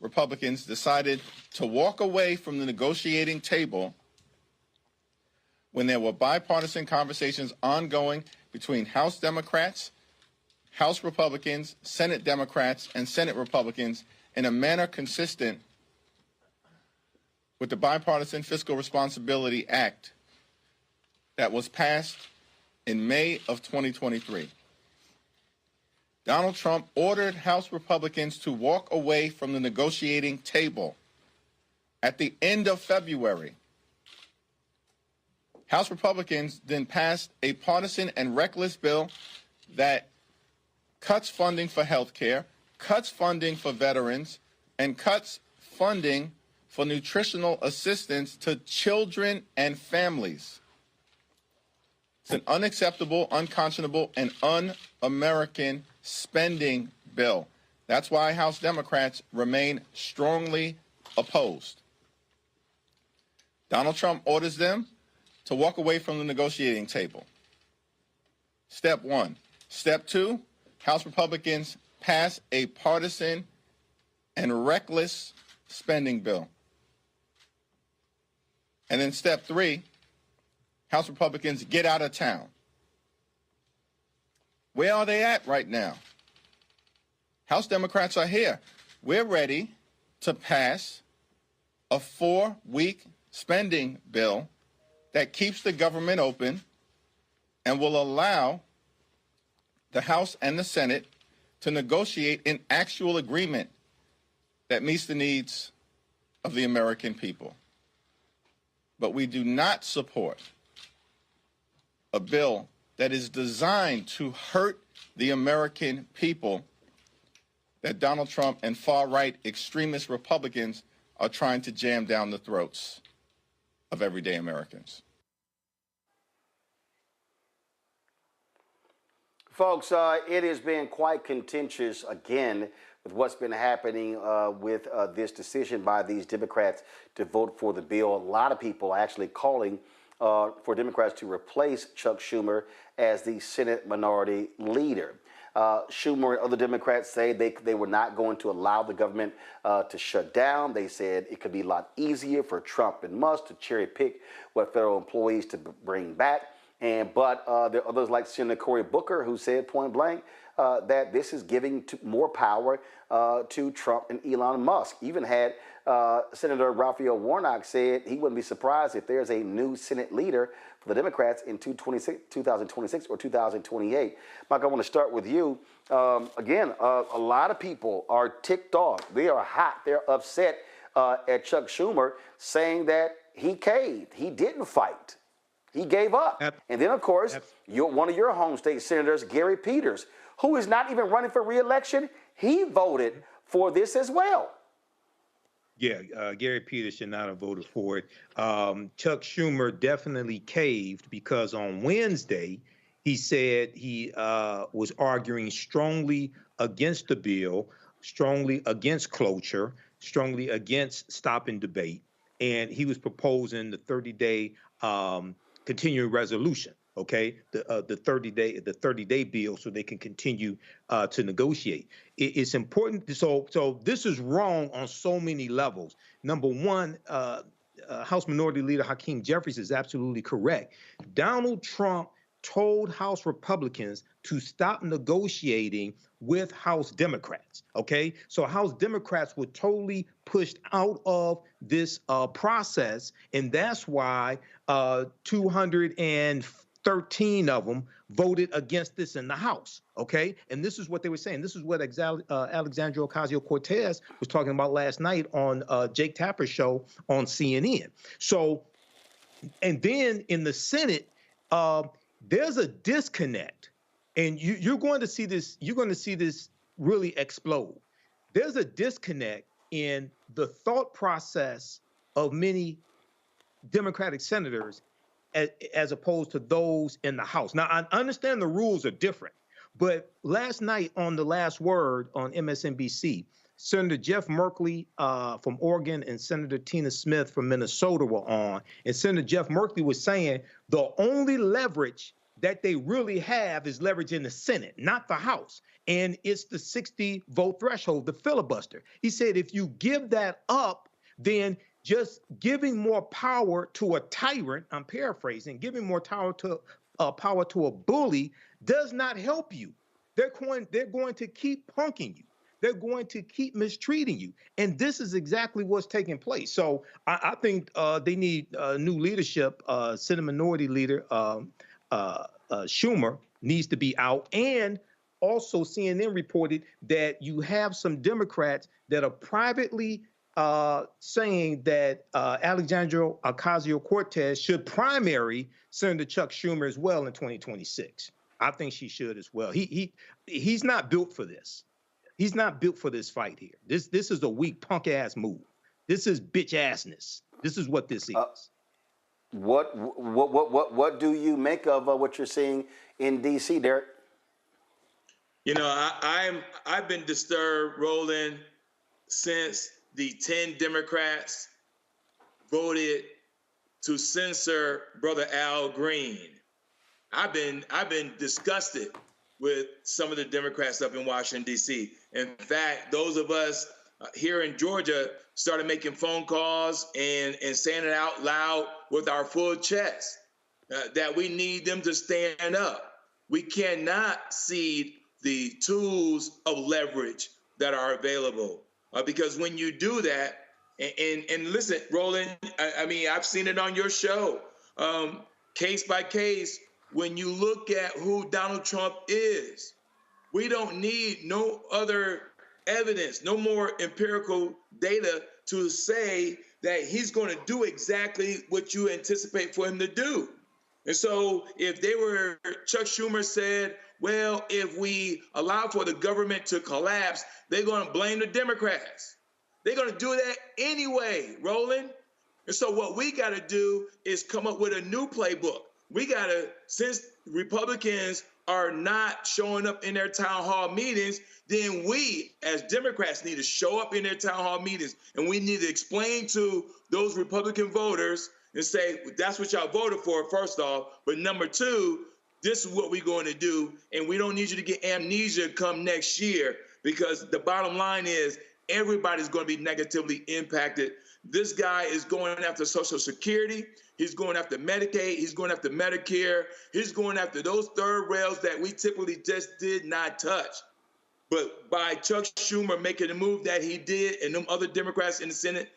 Republicans decided to walk away from the negotiating table when there were bipartisan conversations ongoing between House Democrats, House Republicans, Senate Democrats, and Senate Republicans in a manner consistent with the Bipartisan Fiscal Responsibility Act that was passed in May of 2023. Donald Trump ordered House Republicans to walk away from the negotiating table at the end of February. House Republicans then passed a partisan and reckless bill that cuts funding for health care, cuts funding for veterans, and cuts funding for nutritional assistance to children and families. It's an unacceptable, unconscionable, and un-American spending bill. That's why House Democrats remain strongly opposed. Donald Trump orders them to walk away from the negotiating table. Step one. Step two, House Republicans pass a partisan and reckless spending bill. And then step three, House Republicans get out of town. Where are they at right now? House Democrats are here. We're ready to pass a 4-week spending bill that keeps the government open and will allow the House and the Senate to negotiate an actual agreement that meets the needs of the American people. But we do not support a bill that is designed to hurt the American people that Donald Trump and far-right extremist Republicans are trying to jam down the throats of everyday Americans. Folks, it has been quite contentious again with what's been happening with this decision by these Democrats to vote for the bill. A lot of people are actually calling for Democrats to replace Chuck Schumer as the Senate Minority Leader. Schumer and other Democrats say they were not going to allow the government to shut down. They said it could be a lot easier for Trump and Musk to cherry pick what federal employees to bring back. But there are others like Senator Cory Booker who said point blank that this is giving more power to Trump and Elon Musk. Even had Senator Raphael Warnock said he wouldn't be surprised if there's a new Senate leader for the Democrats in 2026 or 2028. Mike, I want to start with you. Again, a lot of people are ticked off. They are hot. They're upset at Chuck Schumer, saying that he caved. He didn't fight. He gave up. And then, of course, one of your home state senators, Gary Peters, who is not even running for re-election, he voted for this as well. Yeah, Gary Peters should not have voted for it. Chuck Schumer definitely caved because on Wednesday, he said he was arguing strongly against the bill, strongly against cloture, strongly against stopping debate. And he was proposing the 30-day continuing resolution, okay, the 30-day bill, so they can continue to negotiate. It's important. So this is wrong on so many levels. Number one, House Minority Leader Hakeem Jeffries is absolutely correct. Donald Trump told House Republicans to stop negotiating with House Democrats, okay? So House Democrats were totally pushed out of this process, and that's why 213 of them voted against this in the House, okay? And this is what they were saying. This is what Alexandria Ocasio-Cortez was talking about last night on Jake Tapper's show on CNN. So, and then in the Senate, there's a disconnect, and you're going to see this. You're going to see this really explode. There's a disconnect in the thought process of many Democratic senators as opposed to those in the House. Now, I understand the rules are different, but last night on The Last Word on MSNBC, Senator Jeff Merkley from Oregon and Senator Tina Smith from Minnesota were on. And Senator Jeff Merkley was saying the only leverage that they really have is leverage in the Senate, not the House. And it's the 60 vote threshold, the filibuster. He said if you give that up, then just giving more power to a tyrant, I'm paraphrasing, giving more power to a bully does not help you. They're going to keep punking you. They're going to keep mistreating you. And this is exactly what's taking place. So I think they need new leadership. Senate Minority Leader Schumer needs to be out. And also CNN reported that you have some Democrats that are privately saying that Alexandria Ocasio-Cortez should primary Senator Chuck Schumer as well in 2026. I think she should as well. He's not built for this. He's not built for this fight here. This is a weak punk ass move. This is bitch assness. This is what this is. What do you make of what you're seeing in D.C., Derek? You know, I've been disturbed, Roland, since the 10 Democrats voted to censor Brother Al Green. I've been disgusted with some of the Democrats up in Washington, D.C. In fact, those of us here in Georgia started making phone calls and saying it out loud with our full chest that we need them to stand up. We cannot cede the tools of leverage that are available because when you do that, and listen, Roland, I mean, I've seen it on your show, case by case, when you look at who Donald Trump is, we don't need no other evidence, no more empirical data to say that he's going to do exactly what you anticipate for him to do. And so if Chuck Schumer said, well, if we allow for the government to collapse, they're going to blame the Democrats. They're going to do that anyway, Roland. And so what we got to do is come up with a new playbook. We got to, since Republicans are not showing up in their town hall meetings, then we as Democrats need to show up in their town hall meetings. And we need to explain to those Republican voters and say, that's what y'all voted for, first off. But number two, this is what we're going to do. And we don't need you to get amnesia come next year, because the bottom line is everybody's going to be negatively impacted. This guy is going after Social Security. He's going after Medicaid. He's going after Medicare. He's going after those third rails that we typically just did not touch. But by Chuck Schumer making the move that he did and them other Democrats in the Senate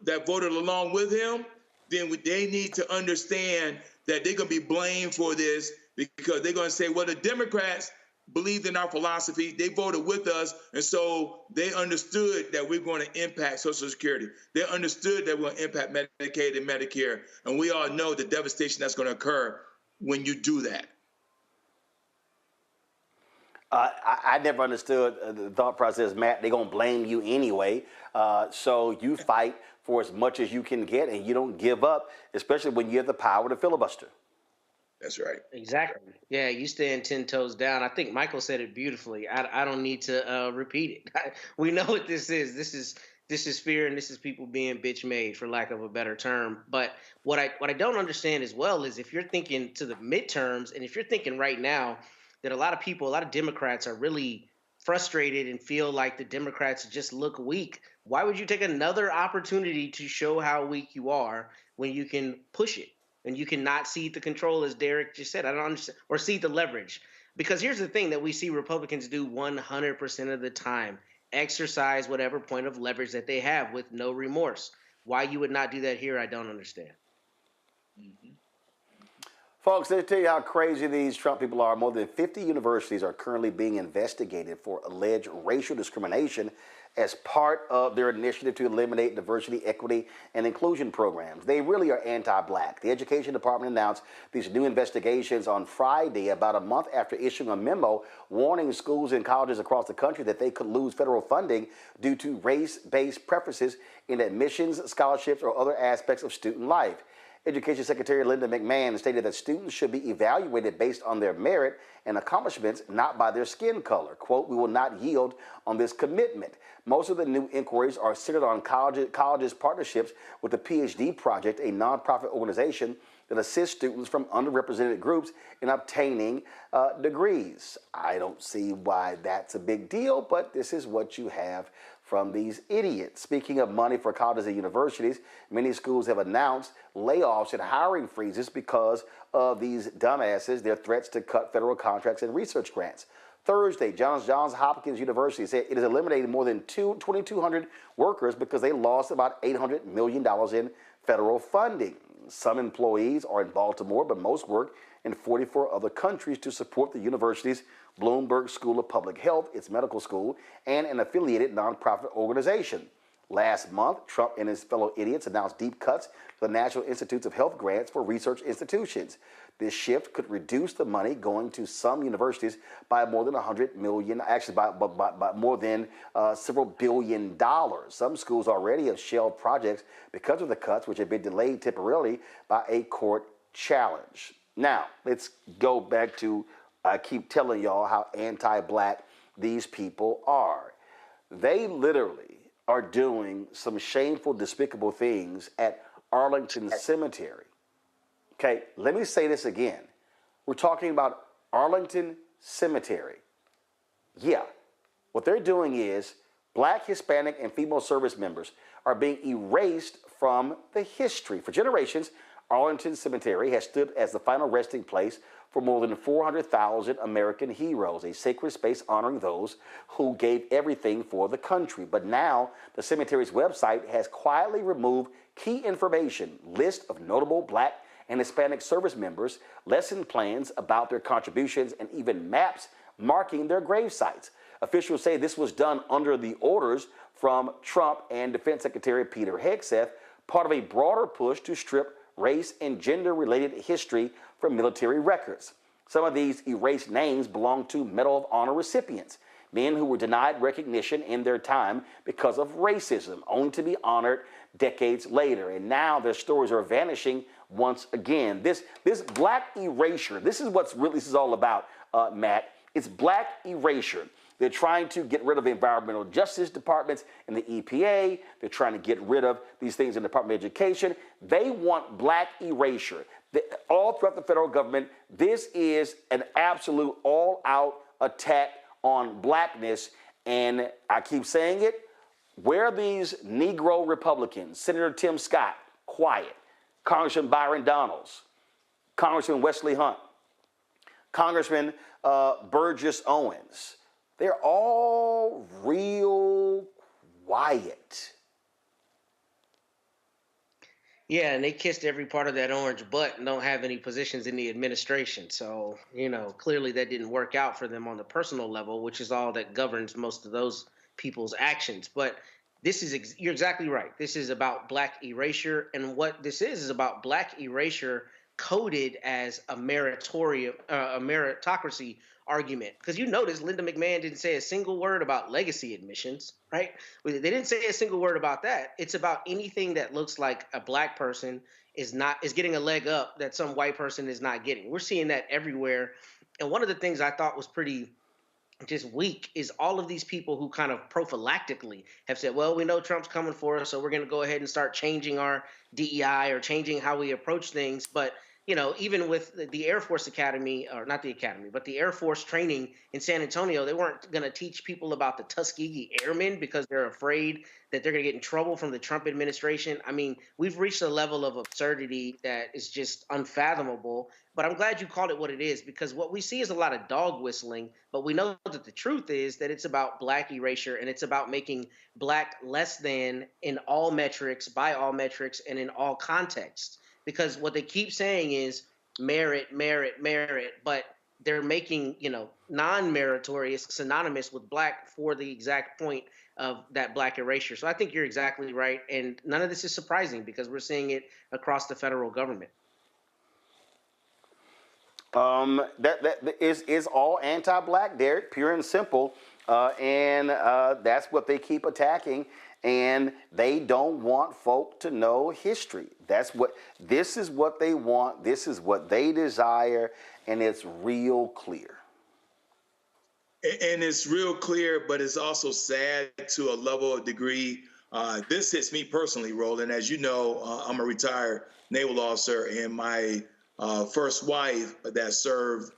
that voted along with him, then they need to understand that they're going to be blamed for this, because they're going to say, well, the Democrats believed in our philosophy. They voted with us. And so they understood that we're going to impact Social Security. They understood that we're going to impact Medicaid and Medicare. And we all know the devastation that's going to occur when you do that. I never understood the thought process, Matt. They're going to blame you anyway. So you fight for as much as you can get, and you don't give up, especially when you have the power to filibuster. That's right. Exactly. Yeah, you stand 10 toes down. I think Michael said it beautifully. I don't need to repeat it. We know what this is. This is fear, and this is people being bitch made, for lack of a better term. But what I don't understand as well is if you're thinking to the midterms, and if you're thinking right now that a lot of Democrats are really frustrated and feel like the Democrats just look weak, why would you take another opportunity to show how weak you are when you can push it? And you cannot cede the control, as Derek just said. I don't understand, or cede the leverage. Because here's the thing that we see Republicans do 100% of the time: exercise whatever point of leverage that they have with no remorse. Why you would not do that here, I don't understand. Mm-hmm. Folks, let me tell you how crazy these Trump people are. More than 50 universities are currently being investigated for alleged racial discrimination as part of their initiative to eliminate diversity, equity, and inclusion programs. They really are anti-black. The Education Department announced these new investigations on Friday, about a month after issuing a memo warning schools and colleges across the country that they could lose federal funding due to race-based preferences in admissions, scholarships, or other aspects of student life. Education Secretary Linda McMahon stated that students should be evaluated based on their merit and accomplishments, not by their skin color. Quote, we will not yield on this commitment. Most of the new inquiries are centered on colleges' partnerships with the PhD Project, a nonprofit organization that assists students from underrepresented groups in obtaining degrees. I don't see why that's a big deal, but this is what you have from these idiots. Speaking of money for colleges and universities, many schools have announced layoffs and hiring freezes because of these dumbasses, their threats to cut federal contracts and research grants. Thursday, Johns Hopkins University said it has eliminated more than 2,200 workers because they lost about $800 million in federal funding. Some employees are in Baltimore, but most work in 44 other countries to support the university's Bloomberg School of Public Health, its medical school, and an affiliated nonprofit organization. Last month, Trump and his fellow idiots announced deep cuts to the National Institutes of Health grants for research institutions. This shift could reduce the money going to some universities by more than $100 million, actually by more than several billion dollars. Some schools already have shelved projects because of the cuts, which have been delayed temporarily by a court challenge. Now, let's go back to, I keep telling y'all how anti-black these people are. They literally are doing some shameful, despicable things at Arlington Cemetery. Okay, let me say this again. We're talking about Arlington Cemetery. Yeah, what they're doing is black, Hispanic, and female service members are being erased from the history. For generations, Arlington Cemetery has stood as the final resting place for more than 400,000 American heroes, a sacred space honoring those who gave everything for the country. But now, the cemetery's website has quietly removed key information, list of notable black and Hispanic service members, lesson plans about their contributions, and even maps marking their grave sites. Officials say this was done under the orders from Trump and Defense Secretary Peter Hegseth, part of a broader push to strip race and gender-related history from military records. Some of these erased names belong to Medal of Honor recipients, men who were denied recognition in their time because of racism, only to be honored decades later. And now their stories are vanishing once again. This black erasure, this is what this is all about, Matt. It's black erasure. They're trying to get rid of the environmental justice departments and the EPA. They're trying to get rid of these things in the Department of Education. They want black erasure. All throughout the federal government, this is an absolute all-out attack on blackness. And I keep saying it, where are these Negro Republicans? Senator Tim Scott, quiet. Congressman Byron Donalds, Congressman Wesley Hunt, Congressman Burgess Owens. They're all real quiet. Yeah, and they kissed every part of that orange butt and don't have any positions in the administration. So, clearly that didn't work out for them on the personal level, which is all that governs most of those people's actions. But you're exactly right. This is about black erasure. And what this is about black erasure coded as a meritocracy argument. Because you notice Linda McMahon didn't say a single word about legacy admissions, right? They didn't say a single word about that. It's about anything that looks like a black person is getting a leg up that some white person is not getting. We're seeing that everywhere. And one of the things I thought was pretty just weak is all of these people who kind of prophylactically have said, well, we know Trump's coming for us, so we're going to go ahead and start changing our DEI or changing how we approach things. But even with the Air Force Academy, or not the Academy, but the Air Force training in San Antonio, they weren't going to teach people about the Tuskegee Airmen because they're afraid that they're going to get in trouble from the Trump administration. I mean, we've reached a level of absurdity that is just unfathomable. But I'm glad you called it what it is, because what we see is a lot of dog whistling. But we know that the truth is that it's about black erasure, and it's about making black less than in all metrics, by all metrics, and in all contexts. Because what they keep saying is merit, merit, merit, but they're making, non-meritorious synonymous with black for the exact point of that black erasure. So I think you're exactly right. And none of this is surprising because we're seeing it across the federal government. That is all anti-black, Derek, pure and simple. And that's what they keep attacking. and they don't want folk to know history. This is what they want. This is what they desire, and it's real clear. And it's real clear, but it's also sad to a level of degree. This hits me personally, Roland. As you know, I'm a retired naval officer, and my first wife that served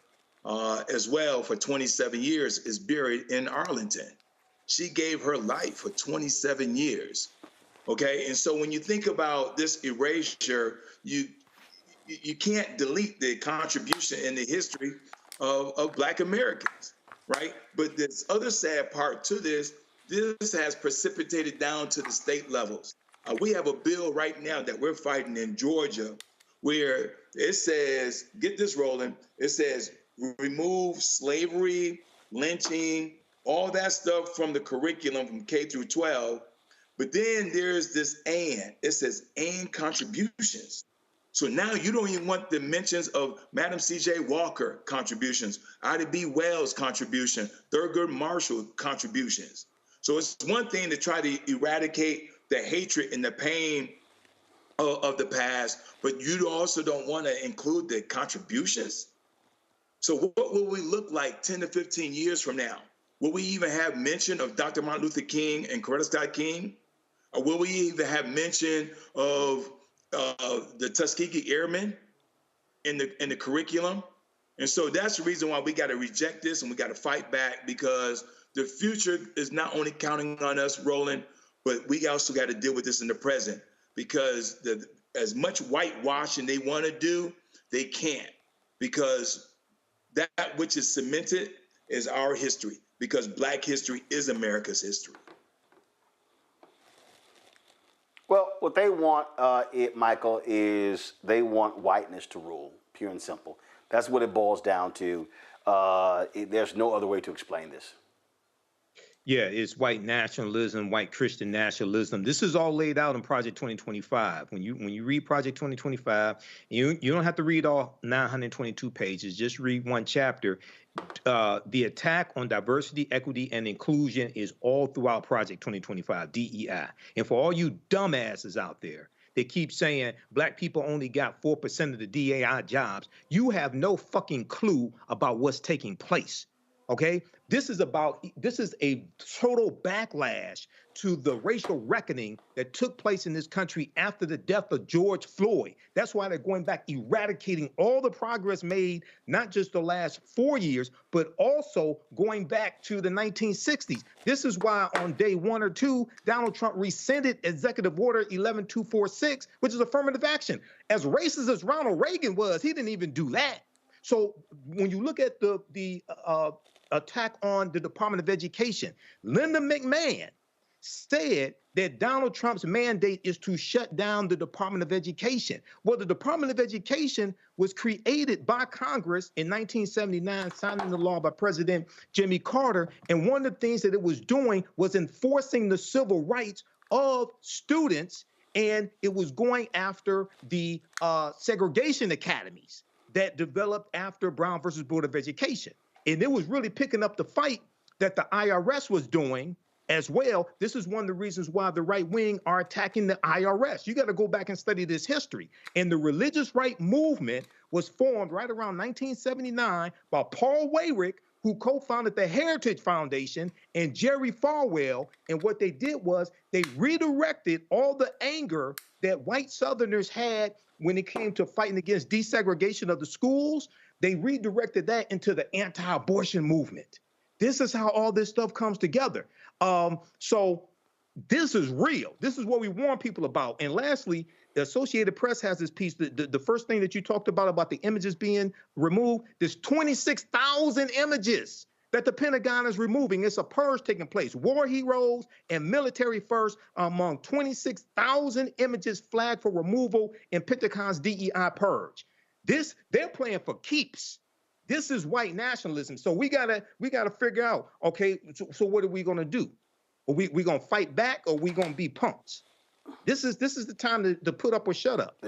as well for 27 years is buried in Arlington. She gave her life for 27 years. Okay, and so when you think about this erasure, you can't delete the contribution in the history of Black Americans, right? But this other sad part to this has precipitated down to the state levels. We have a bill right now that we're fighting in Georgia where it says, get this rolling, it says remove slavery, lynching, all that stuff from the curriculum from K through 12. But then there's this and. It says and contributions. So now you don't even want the mentions of Madam C.J. Walker contributions, Ida B. Wells contribution, Thurgood Marshall contributions. So it's one thing to try to eradicate the hatred and the pain of the past, but you also don't want to include the contributions. So what will we look like 10 to 15 years from now? Will we even have mention of Dr. Martin Luther King and Coretta Scott King? Or will we even have mention of the Tuskegee Airmen in the curriculum? And so that's the reason why we got to reject this and we got to fight back, because the future is not only counting on us, Roland, but we also got to deal with this in the present, because as much whitewashing they want to do, they can't, because that which is cemented is our history, because Black history is America's history. Well, what they want, Michael, is they want whiteness to rule, pure and simple. That's what it boils down to. There's no other way to explain this. Yeah, it's white nationalism, white Christian nationalism. This is all laid out in Project 2025. When you read Project 2025, you don't have to read all 922 pages. Just read one chapter. The attack on diversity, equity, and inclusion is all throughout Project 2025, DEI. And for all you dumbasses out there, they keep saying Black people only got 4% of the DEI jobs. You have no fucking clue about what's taking place. Okay, this is a total backlash to the racial reckoning that took place in this country after the death of George Floyd. That's why they're going back, eradicating all the progress made, not just the last 4 years, but also going back to the 1960s. This is why on day 1 or 2, Donald Trump rescinded Executive Order 11246, which is affirmative action. As racist as Ronald Reagan was, he didn't even do that. So when you look at the attack on the Department of Education, Linda McMahon said that Donald Trump's mandate is to shut down the Department of Education. Well, the Department of Education was created by Congress in 1979, signed into law by President Jimmy Carter. And one of the things that it was doing was enforcing the civil rights of students, and it was going after the segregation academies that developed after Brown versus Board of Education. And it was really picking up the fight that the IRS was doing as well. This is one of the reasons why the right wing are attacking the IRS. You got to go back and study this history. And the religious right movement was formed right around 1979 by Paul Weyrich, who co-founded the Heritage Foundation, and Jerry Falwell. And what they did was they redirected all the anger that white Southerners had when it came to fighting against desegregation of the schools. They redirected that into the anti-abortion movement. This is how all this stuff comes together. So this is real. This is what we warn people about. And lastly, the Associated Press has this piece, the first thing that you talked about the images being removed. There's 26,000 images that the Pentagon is removing. It's a purge taking place. War heroes and military first among 26,000 images flagged for removal in Pentagon's DEI purge. They're playing for keeps. This is white nationalism. So we gotta figure out, okay, so what are we gonna do? Are we gonna fight back, or are we gonna be punks? This is the time to put up or shut up.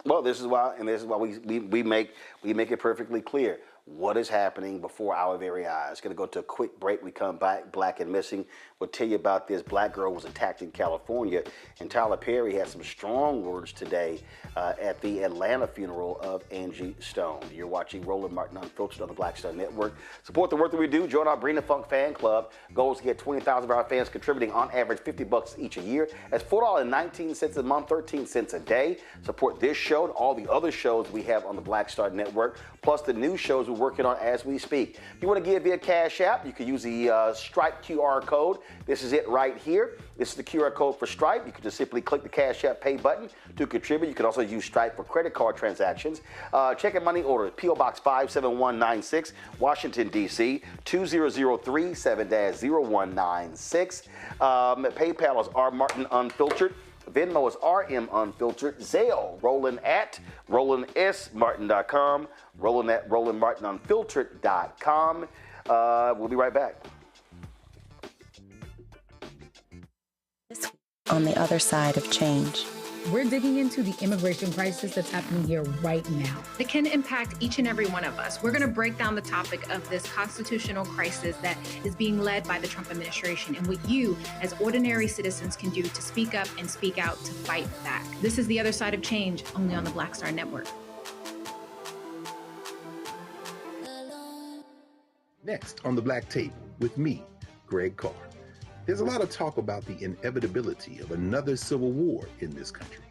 Well, this is why we make it perfectly clear. what is happening before our very eyes. Going to go to a quick break. We come back, Black and Missing. We'll tell you about this. Black girl was attacked in California, and Tyler Perry had some strong words today at the Atlanta funeral of Angie Stone. You're watching Roland Martin Unfiltered on the Black Star Network. Support the work that we do. Join our Bring the Funk fan club. Goals to get 20,000 of our fans contributing on average $50 each a year. That's $4.19 a month, 13 cents a day. Support this show and all the other shows we have on the Black Star Network, plus the new shows we're working on as we speak. If you want to give via Cash App, you can use the Stripe QR code. This is it right here. This is the QR code for Stripe. You can just simply click the Cash App Pay button to contribute. You can also use Stripe for credit card transactions. Check and money orders, P.O. Box 57196, Washington, D.C., 2003 7-0196. PayPal is R. Martin Unfiltered. Venmo is RM Unfiltered. Zelle, Roland at RolandSMartin.com. Roland at RolandMartinUnfiltered.com. We'll be right back. On the other side of change. We're digging into the immigration crisis that's happening here right now. It can impact each and every one of us. We're going to break down the topic of this constitutional crisis that is being led by the Trump administration and what you, as ordinary citizens, can do to speak up and speak out to fight back. This is The Other Side of Change, only on the Black Star Network. Next on the Black Tape with me, Greg Carr. There's a lot of talk about the inevitability of another civil war in this country.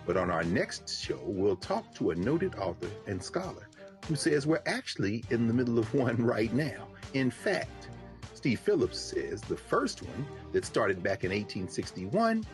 But on our next show, we'll talk to a noted author and scholar who says we're actually in the middle of one right now. In fact, Steve Phillips says the first one that started back in 1861,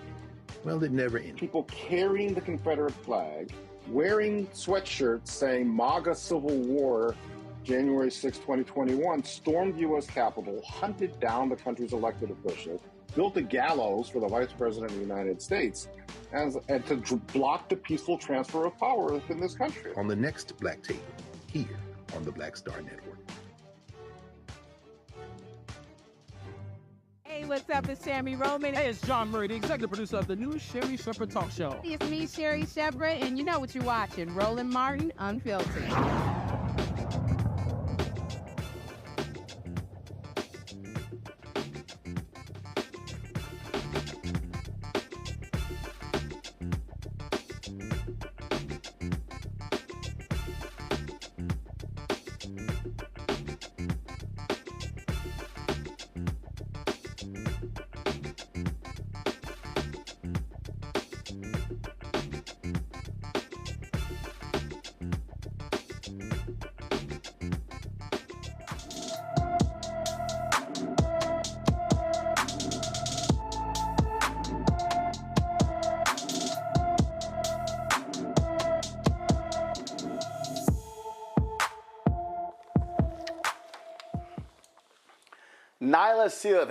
well, it never ended. People carrying the Confederate flag, wearing sweatshirts saying MAGA Civil War, January 6, 2021, stormed U.S. Capitol, hunted down the country's elected officials, built a gallows for the Vice President of the United States, and to block the peaceful transfer of power within this country. On the next Black Tape, here on the Black Star Network. Hey, what's up? It's Sammy Roman. Hey, it's John Murray, the executive producer of the new Sherry Shepherd Talk Show. It's me, Sherry Shepherd, and you know what you're watching, Roland Martin Unfiltered. Nyla Silv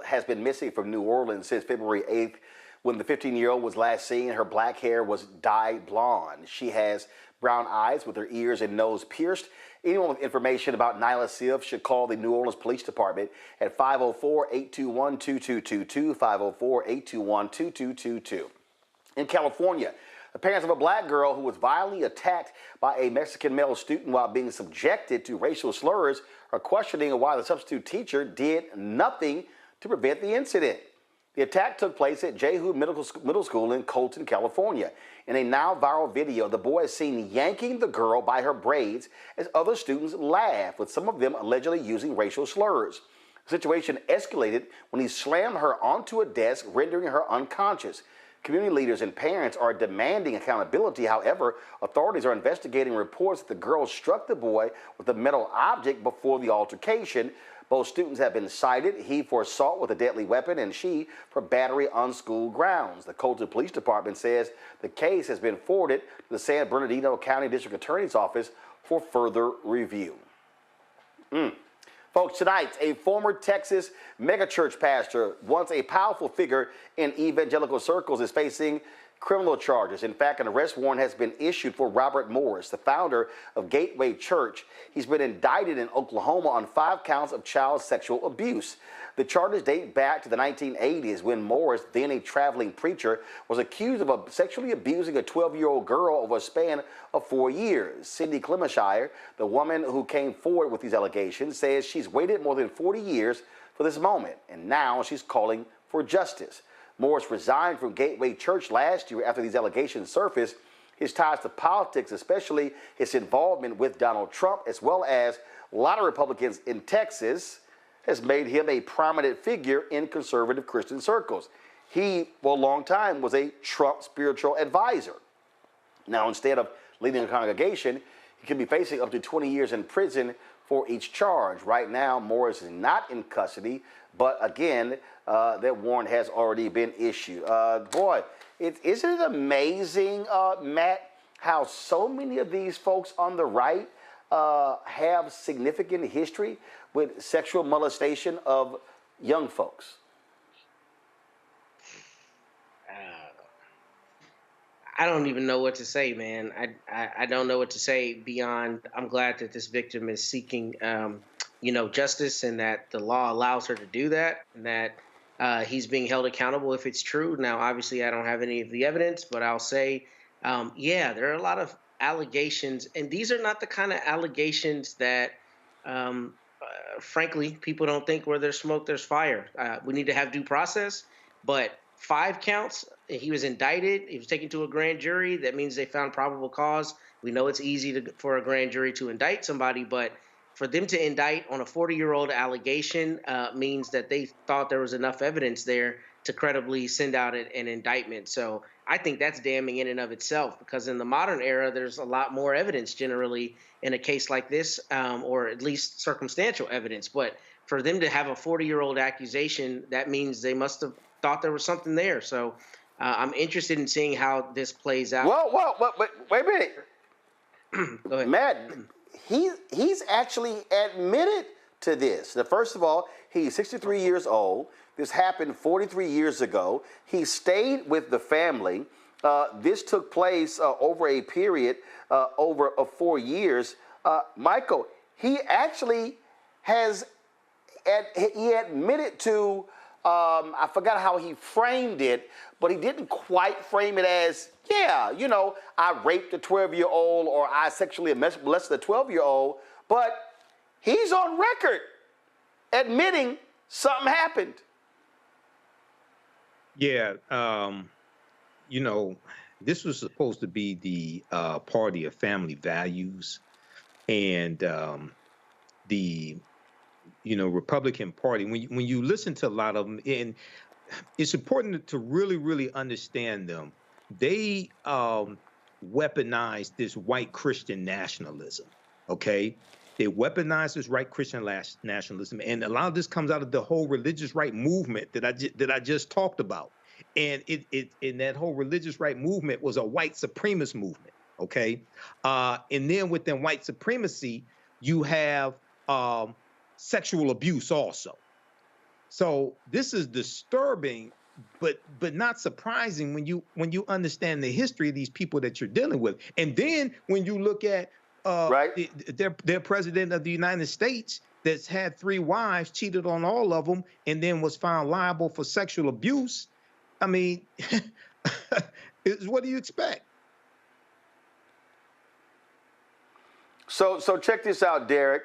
has been missing from New Orleans since February 8th, when the 15-year-old was last seen. Her black hair was dyed blonde. She has brown eyes with her ears and nose pierced. Anyone with information about Nyla Silv should call the New Orleans Police Department at 504-821-2222, 504-821-2222. In California, the parents of a black girl who was violently attacked by a Mexican male student while being subjected to racial slurs are questioning why the substitute teacher did nothing to prevent the incident. The attack took place at Jehu Middle School in Colton, California. In a now viral video, the boy is seen yanking the girl by her braids as other students laugh, with some of them allegedly using racial slurs. The situation escalated when he slammed her onto a desk, rendering her unconscious. Community leaders and parents are demanding accountability. However, authorities are investigating reports that the girl struck the boy with a metal object before the altercation. Both students have been cited, he for assault with a deadly weapon and she for battery on school grounds. The Colton Police Department says the case has been forwarded to the San Bernardino County District Attorney's Office for further review. Folks, tonight, a former Texas megachurch pastor, once a powerful figure in evangelical circles, is facing criminal charges. In fact, an arrest warrant has been issued for Robert Morris, the founder of Gateway Church. He's been indicted in Oklahoma on 5 counts of child sexual abuse. The charges date back to the 1980s when Morris, then a traveling preacher, was accused of sexually abusing a 12-year-old girl over a span of 4 years. Cindy Clemenshire, the woman who came forward with these allegations, says she's waited more than 40 years for this moment, and now she's calling for justice. Morris resigned from Gateway Church last year after these allegations surfaced. His ties to politics, especially his involvement with Donald Trump, as well as a lot of Republicans in Texas, has made him a prominent figure in conservative Christian circles. He, for a long time, was a Trump spiritual advisor. Now, instead of leading a congregation, he could be facing up to 20 years in prison for each charge. Right now, Morris is not in custody, but again, that warrant has already been issued. Isn't it amazing, Matt, how so many of these folks on the right have significant history with sexual molestation of young folks? I don't even know what to say, man. I don't know what to say beyond I'm glad that this victim is seeking, justice, and that the law allows her to do that, and that he's being held accountable if it's true. Now, obviously, I don't have any of the evidence, but I'll say, there are a lot of allegations, and these are not the kind of allegations that, frankly, people don't think where there's smoke, there's fire. We need to have due process, but 5 counts. He was indicted. He was taken to a grand jury. That means they found probable cause. We know it's easy for a grand jury to indict somebody, but for them to indict on a 40-year-old allegation means that they thought there was enough evidence there to credibly send out an indictment. So I think that's damning in and of itself, because in the modern era, there's a lot more evidence generally in a case like this, or at least circumstantial evidence. But for them to have a 40-year-old accusation, that means they must have thought there was something there. So I'm interested in seeing how this plays out. Wait a minute. Go ahead. Matt, he's actually admitted to this. Now, first of all, he's 63 years old. This happened 43 years ago. He stayed with the family. This took place over a period of 4 years. Michael, he actually he admitted to, I forgot how he framed it, but he didn't quite frame it as, I raped a 12-year-old or I sexually molested a 12-year-old, but he's on record admitting something happened. Yeah, this was supposed to be the party of family values, and the Republican Party. When you listen to a lot of them, and it's important to really, really understand them. They weaponize this white Christian nationalism. Okay. They weaponize this right Christian nationalism, and a lot of this comes out of the whole religious right movement that I just talked about. And in that whole religious right movement was a white supremacist movement. Okay, and then within white supremacy, you have sexual abuse also. So this is disturbing, but not surprising when you understand the history of these people that you're dealing with. And then when you look at their president of the United States that's had 3 wives, cheated on all of them, and then was found liable for sexual abuse. I mean, what do you expect? So check this out, Derek.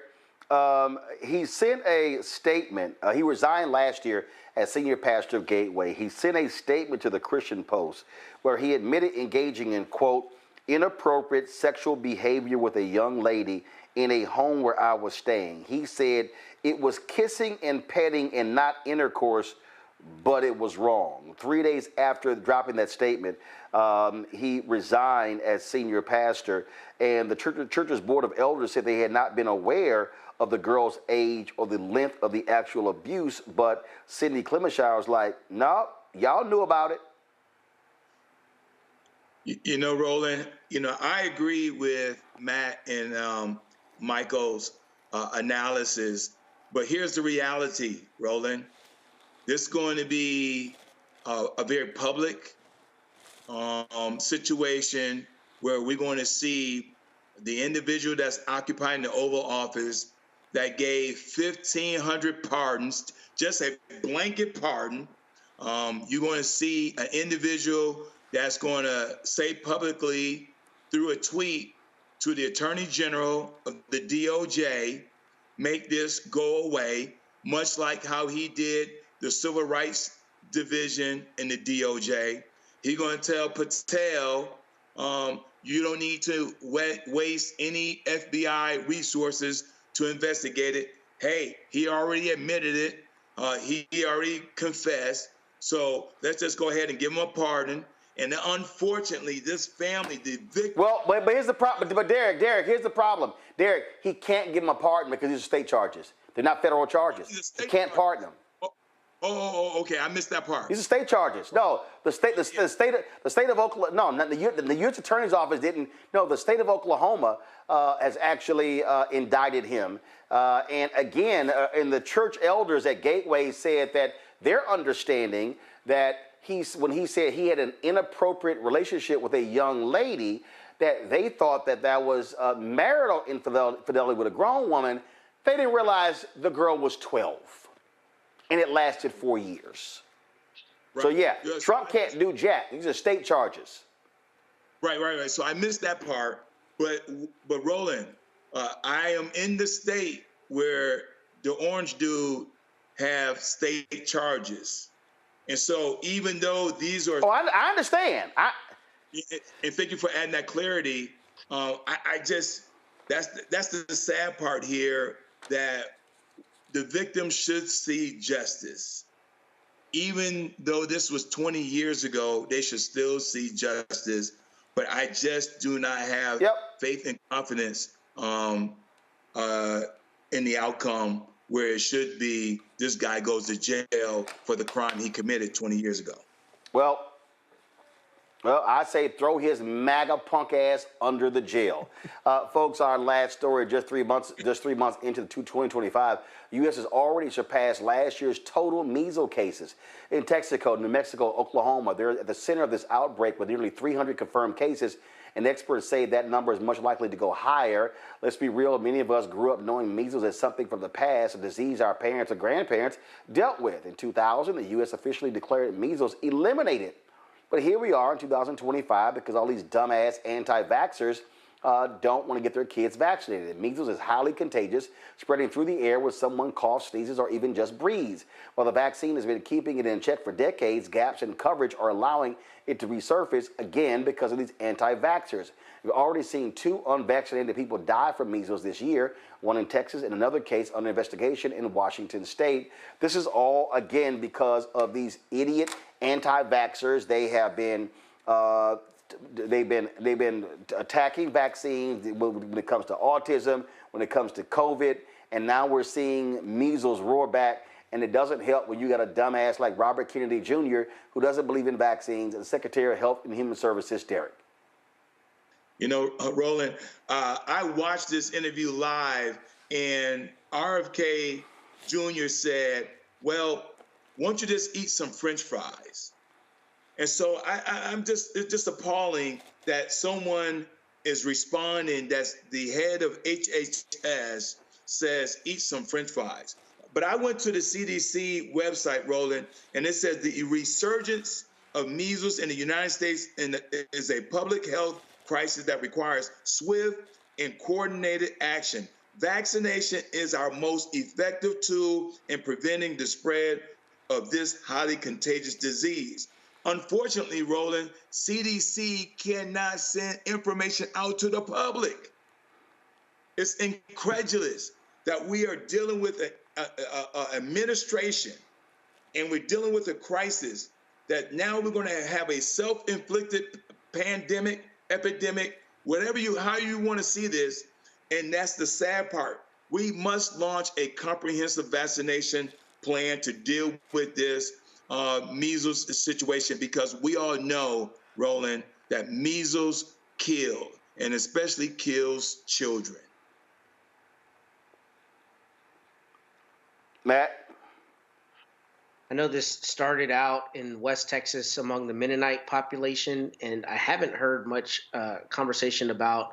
He sent a statement. He resigned last year as senior pastor of Gateway. He sent a statement to the Christian Post where he admitted engaging in, quote, inappropriate sexual behavior with a young lady in a home where I was staying. He said it was kissing and petting and not intercourse, but it was wrong. 3 days after dropping that statement, he resigned as senior pastor, and the church's board of elders said they had not been aware of the girl's age or the length of the actual abuse, but Cindy Clemenshire was like, no, y'all knew about it. Roland, I agree with Matt and Michael's analysis, but here's the reality, Roland. This is going to be a very public situation where we're going to see the individual that's occupying the Oval Office that gave 1,500 pardons, just a blanket pardon. You're going to see an individual that's going to say publicly through a tweet to the Attorney General of the DOJ, make this go away, much like how he did the Civil Rights Division in the DOJ. He's going to tell Patel, you don't need to waste any FBI resources to investigate it. Hey, he already admitted it. He already confessed. So let's just go ahead and give him a pardon. And unfortunately, this family, the victim. Well, but here's the problem. But Derek, here's the problem. Derek, he can't give him a pardon because these are state charges. They're not federal charges. He can't pardon them. Okay. I missed that part. These are state charges. No, the state of Oklahoma. No, the U.S. Attorney's Office didn't. No, the state of Oklahoma has actually indicted him. And again, and the church elders at Gateway said that their understanding that when he said he had an inappropriate relationship with a young lady, that they thought that was marital infidelity with a grown woman. They didn't realize the girl was 12. And it lasted 4 years. Right. So yeah, yes. Trump can't do jack. These are state charges. Right. So I missed that part. But Roland, I am in the state where the orange dude have state charges. And so even though these are... Oh, I understand. And thank you for adding that clarity. I just... That's the sad part here, that the victim should see justice. Even though this was 20 years ago, they should still see justice. But I just do not have faith and confidence in the outcome, where it should be this guy goes to jail for the crime he committed 20 years ago. Well, I say throw his MAGA punk ass under the jail. Folks, our last story, just 3 months into 2025, the U.S. has already surpassed last year's total measles cases. In Texaco, New Mexico, Oklahoma, they're at the center of this outbreak with nearly 300 confirmed cases, and experts say that number is much likely to go higher. Let's be real, many of us grew up knowing measles as something from the past, a disease our parents or grandparents dealt with. In 2000, the U.S. officially declared measles eliminated. But here we are in 2025 because all these dumbass anti-vaxxers don't want to get their kids vaccinated. Measles is highly contagious, spreading through the air when someone coughs, sneezes, or even just breathes. While the vaccine has been keeping it in check for decades, gaps in coverage are allowing it to resurface again because of these anti-vaxxers. We've already seen 2 unvaccinated people die from measles this year, one in Texas and another case under investigation in Washington State. This is all, again, because of these idiot anti-vaxxers. They have been they've been attacking vaccines when it comes to autism, when it comes to COVID, and now we're seeing measles roar back. And it doesn't help when you got a dumbass like Robert Kennedy Jr. who doesn't believe in vaccines, and Secretary of Health and Human Services, Derek. You know, Roland, I watched this interview live, and RFK Jr. said, well, why don't you just eat some French fries? And so it's just appalling that someone is responding that's the head of HHS says, eat some French fries. But I went to the CDC website, Roland, and it says the resurgence of measles in the United States is a public health crisis that requires swift and coordinated action. Vaccination is our most effective tool in preventing the spread of this highly contagious disease. Unfortunately, Roland, CDC cannot send information out to the public. It's incredulous that we are dealing with an administration, and we're dealing with a crisis that now we're going to have a self-inflicted pandemic, epidemic, how you want to see this. And that's the sad part. We must launch a comprehensive vaccination plan to deal with this measles situation, because we all know, Roland, that measles kill, and especially kills children. Matt? I know this started out in West Texas among the Mennonite population, and I haven't heard much conversation about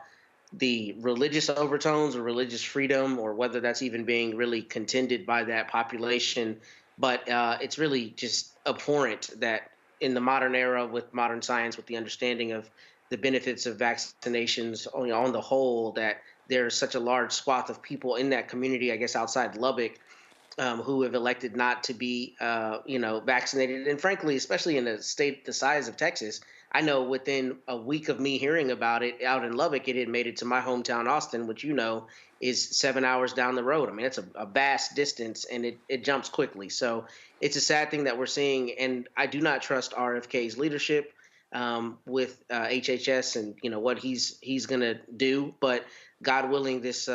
the religious overtones or religious freedom, or whether that's even being really contended by that population. But it's really just abhorrent that in the modern era, with modern science, with the understanding of the benefits of vaccinations on the whole, that there's such a large swath of people in that community, I guess outside Lubbock, who have elected not to be, vaccinated. And frankly, especially in a state the size of Texas, I know within a week of me hearing about it out in Lubbock, it had made it to my hometown, Austin, which is 7 hours down the road. I mean, it's a vast distance, and it jumps quickly. So it's a sad thing that we're seeing, and I do not trust RFK's leadership with HHS and what he's going to do. But God willing, this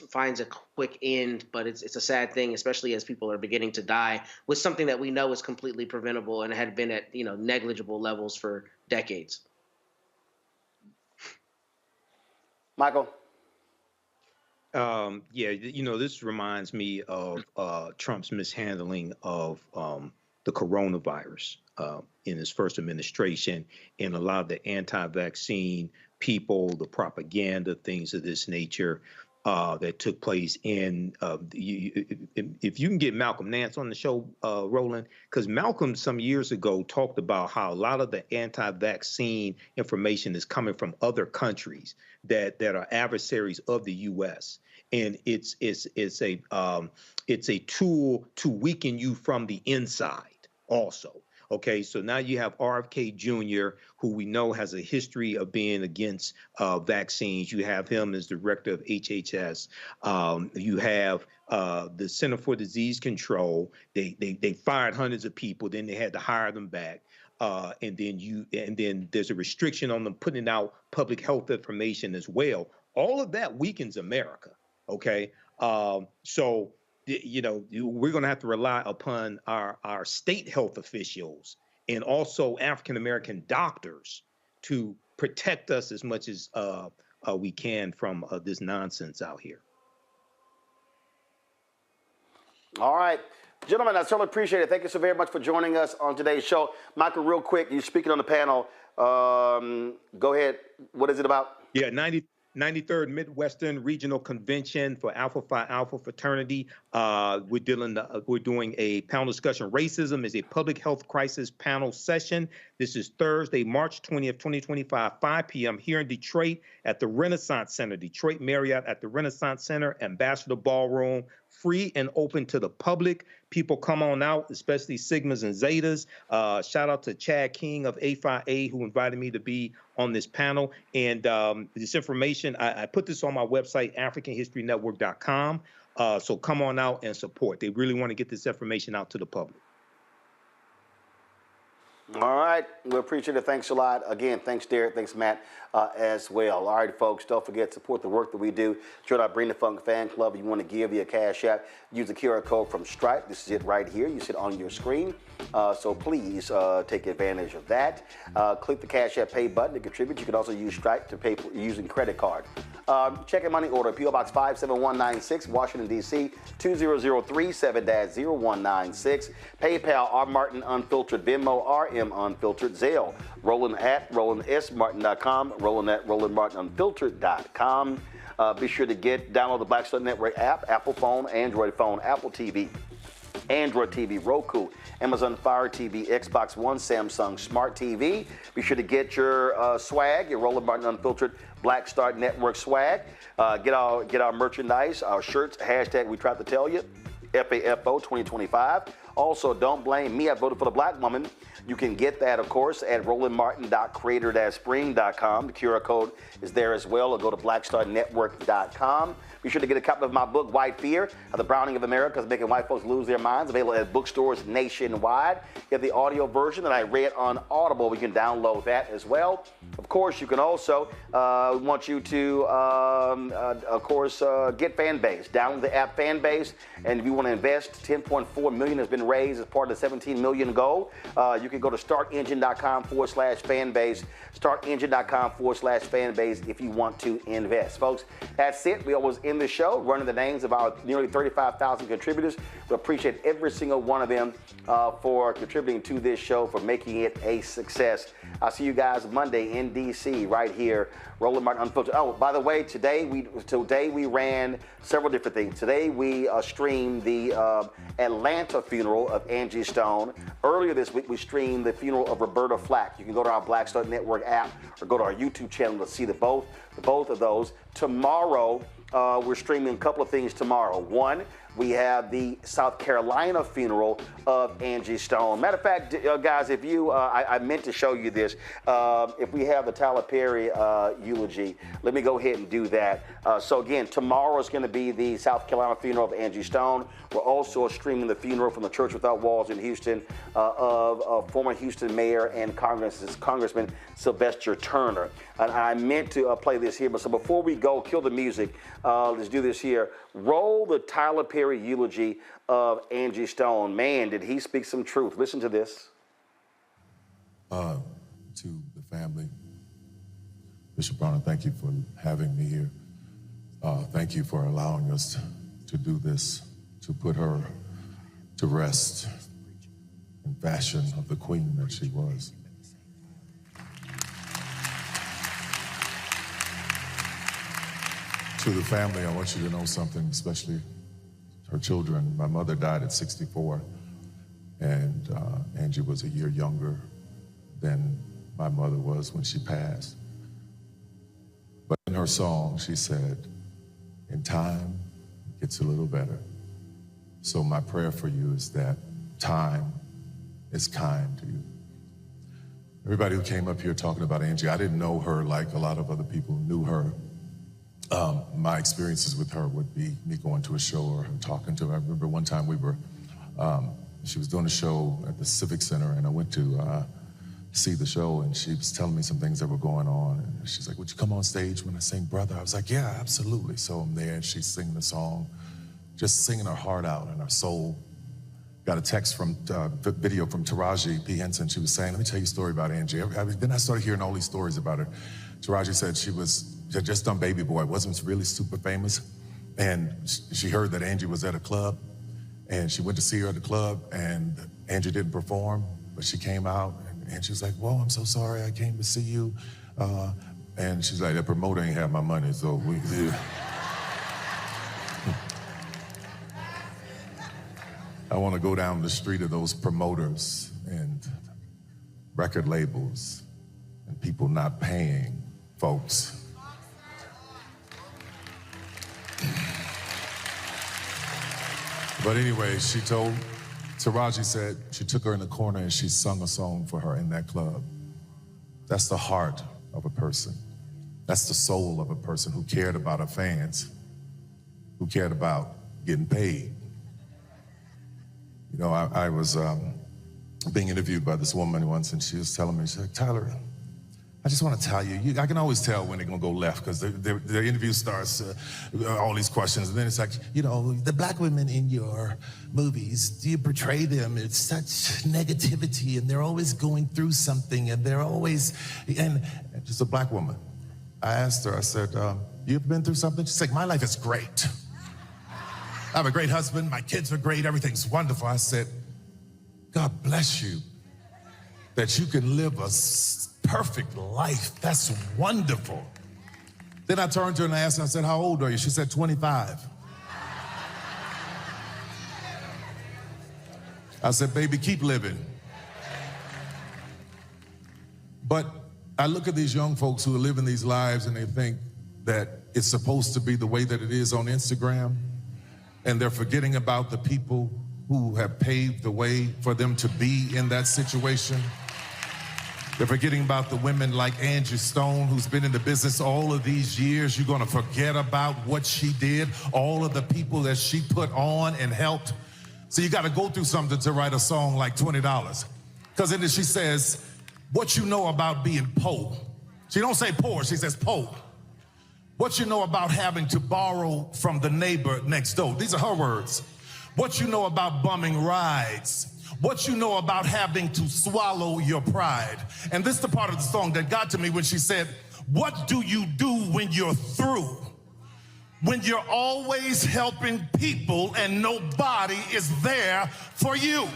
finds a quick end. But it's a sad thing, especially as people are beginning to die with something that we know is completely preventable and had been at negligible levels for decades. Michael. This reminds me of Trump's mishandling of the coronavirus in his first administration, and a lot of the anti-vaccine people, the propaganda, things of this nature that took place in. If you can get Malcolm Nance on the show, Roland, because Malcolm some years ago talked about how a lot of the anti-vaccine information is coming from other countries that are adversaries of the U.S. And it's a tool to weaken you from the inside also. Okay, so now you have RFK Jr., who we know has a history of being against vaccines. You have him as director of HHS. You have the Center for Disease Control. They fired hundreds of people, then they had to hire them back. And then there's a restriction on them putting out public health information as well. All of that weakens America. Okay, so we're going to have to rely upon our state health officials and also African-American doctors to protect us as much as we can from this nonsense out here. All right. Gentlemen, I certainly appreciate it. Thank you so very much for joining us on today's show. Michael, real quick, you're speaking on the panel. Go ahead. What is it about? Yeah, 93rd Midwestern Regional Convention for Alpha Phi Alpha Fraternity. We're doing a panel discussion. Racism is a public health crisis panel session. This is Thursday, March 20th, 2025, 5 p.m. here in Detroit at the Renaissance Center, Detroit Marriott at the Renaissance Center, Ambassador Ballroom, free and open to the public. People come on out, especially Sigmas and Zetas. Shout out to Chad King of A5A who invited me to be on this panel. And this information, I put this on my website, AfricanHistoryNetwork.com. So come on out and support. They really want to get this information out to the public. All right. We appreciate it. Thanks a lot. Again, thanks, Derek. Thanks, Matt, as well. All right, folks, don't forget to support the work that we do. Join our Bring the Funk fan club. If you want to give via Cash App, use the QR code from Stripe. This is it right here. You see it on your screen. So please take advantage of that. Click the Cash App Pay button to contribute. You can also use Stripe to pay using credit card. Check-in money order, P.O. Box 57196, Washington, D.C., 20037-0196. PayPal, R. Martin Unfiltered. Venmo, RM Unfiltered. Zelle, Roland at RolandSMartin.com, Roland at RolandMartinUnfiltered.com. Be sure to download the Black Star Network app, Apple phone, Android phone, Apple TV, Android TV, Roku, Amazon Fire TV, Xbox One, Samsung Smart TV. Be sure to get your swag, your Roland Martin Unfiltered Black Star Network swag. Get our merchandise, our shirts, hashtag we tried to tell you, FAFO 2025. Also, don't blame me, I voted for the black woman. You can get that, of course, at rolandmartin.creator-spring.com. The QR code is there as well, or go to blackstarnetwork.com. Be sure to get a copy of my book, White Fear, How the Browning of America is Making White Folks Lose Their Minds, available at bookstores nationwide. You have the audio version that I read on Audible. We can download that as well. Of course, you can also, want you to, get Fanbase. Download the app Fanbase, and if you want to invest, $10.4 million has been been raised as part of the 17 million goal. You can go to startengine.com/fanbase, startengine.com/fanbase if you want to invest. Folks, that's it. We always end the show running the names of our nearly 35,000 contributors. We appreciate every single one of them for contributing to this show, for making it a success. I'll see you guys Monday in D.C. right here, Roland Martin Unfiltered. Oh, by the way, today we ran several different things. Today we streamed the Atlanta funeral of Angie Stone. Earlier this week we streamed the funeral of Roberta Flack. You can go to our Black Star Network app or go to our YouTube channel to see both of those. Tomorrow we're streaming a couple of things tomorrow. One, we have the South Carolina funeral of Angie Stone. Matter of fact, guys, if you, I meant to show you this. If we have the Tyler Perry eulogy, let me go ahead and do that. So again, tomorrow is going to be the South Carolina funeral of Angie Stone. We're also streaming the funeral from the Church Without Walls in Houston of former Houston Mayor and Congressman Sylvester Turner. And I meant to play this here, but so before we go, kill the music, let's do this here. Roll the Tyler Perry eulogy of Angie Stone. Man, did he speak some truth. Listen to this. To the family, Bishop Brown, thank you for having me here. Thank you for allowing us to do this, to put her to rest in fashion of the queen that she was. To the family, I want you to know something, especially her children. My mother died at 64, and Angie was a year younger than my mother was when she passed. But in her song, she said, in time, it gets a little better. So my prayer for you is that time is kind to you. Everybody who came up here talking about Angie, I didn't know her like a lot of other people knew her. My experiences with her would be me going to a show or her talking to her. I remember one time she was doing a show at the Civic Center, and I went to see the show, and she was telling me some things that were going on. And she's like, would you come on stage when I sing Brother? I was like, yeah, absolutely. So I'm there, and she's singing the song, just singing her heart out and her soul. Got a text from video from Taraji P. Henson. She was saying, let me tell you a story about Angie. Then I started hearing all these stories about her. Taraji said she had just done Baby Boy, wasn't really super famous. And she heard that Angie was at a club, and she went to see her at the club, and Angie didn't perform, but she came out, and she was like, whoa, I'm so sorry, I came to see you. And she's like, that promoter ain't have my money, so we did. I want to go down the street of those promoters and record labels and people not paying folks. But anyway, Taraji said she took her in the corner and she sung a song for her in that club. That's the heart of a person. That's the soul of a person who cared about her fans, who cared about getting paid. You know, I was being interviewed by this woman once, and she was telling me, she's like, Tyler, I just want to tell you, I can always tell when they're going to go left, because the interview starts, all these questions, and then it's like, you know, the black women in your movies, do you portray them? It's such negativity, and they're always going through something, and they're always, and just a black woman. I asked her, I said, you ever been through something? She's like, my life is great. I have a great husband, my kids are great, everything's wonderful. I said, God bless you that you can live a perfect life. That's wonderful. Then I turned to her and I asked her, I said, how old are you? She said, 25. I said, baby, keep living. But I look at these young folks who are living these lives and they think that it's supposed to be the way that it is on Instagram. And they're forgetting about the people who have paved the way for them to be in that situation. They're forgetting about the women like Angie Stone, who's been in the business all of these years. You're gonna forget about what she did, all of the people that she put on and helped. So you gotta go through something to write a song like $20. Because in it she says, what you know about being poor. She don't say poor, she says poor. What you know about having to borrow from the neighbor next door. These are her words. what you know about bumming rides, what you know about having to swallow your pride. And this is the part of the song that got to me when she said, what do you do when you're through? When you're always helping people and nobody is there for you.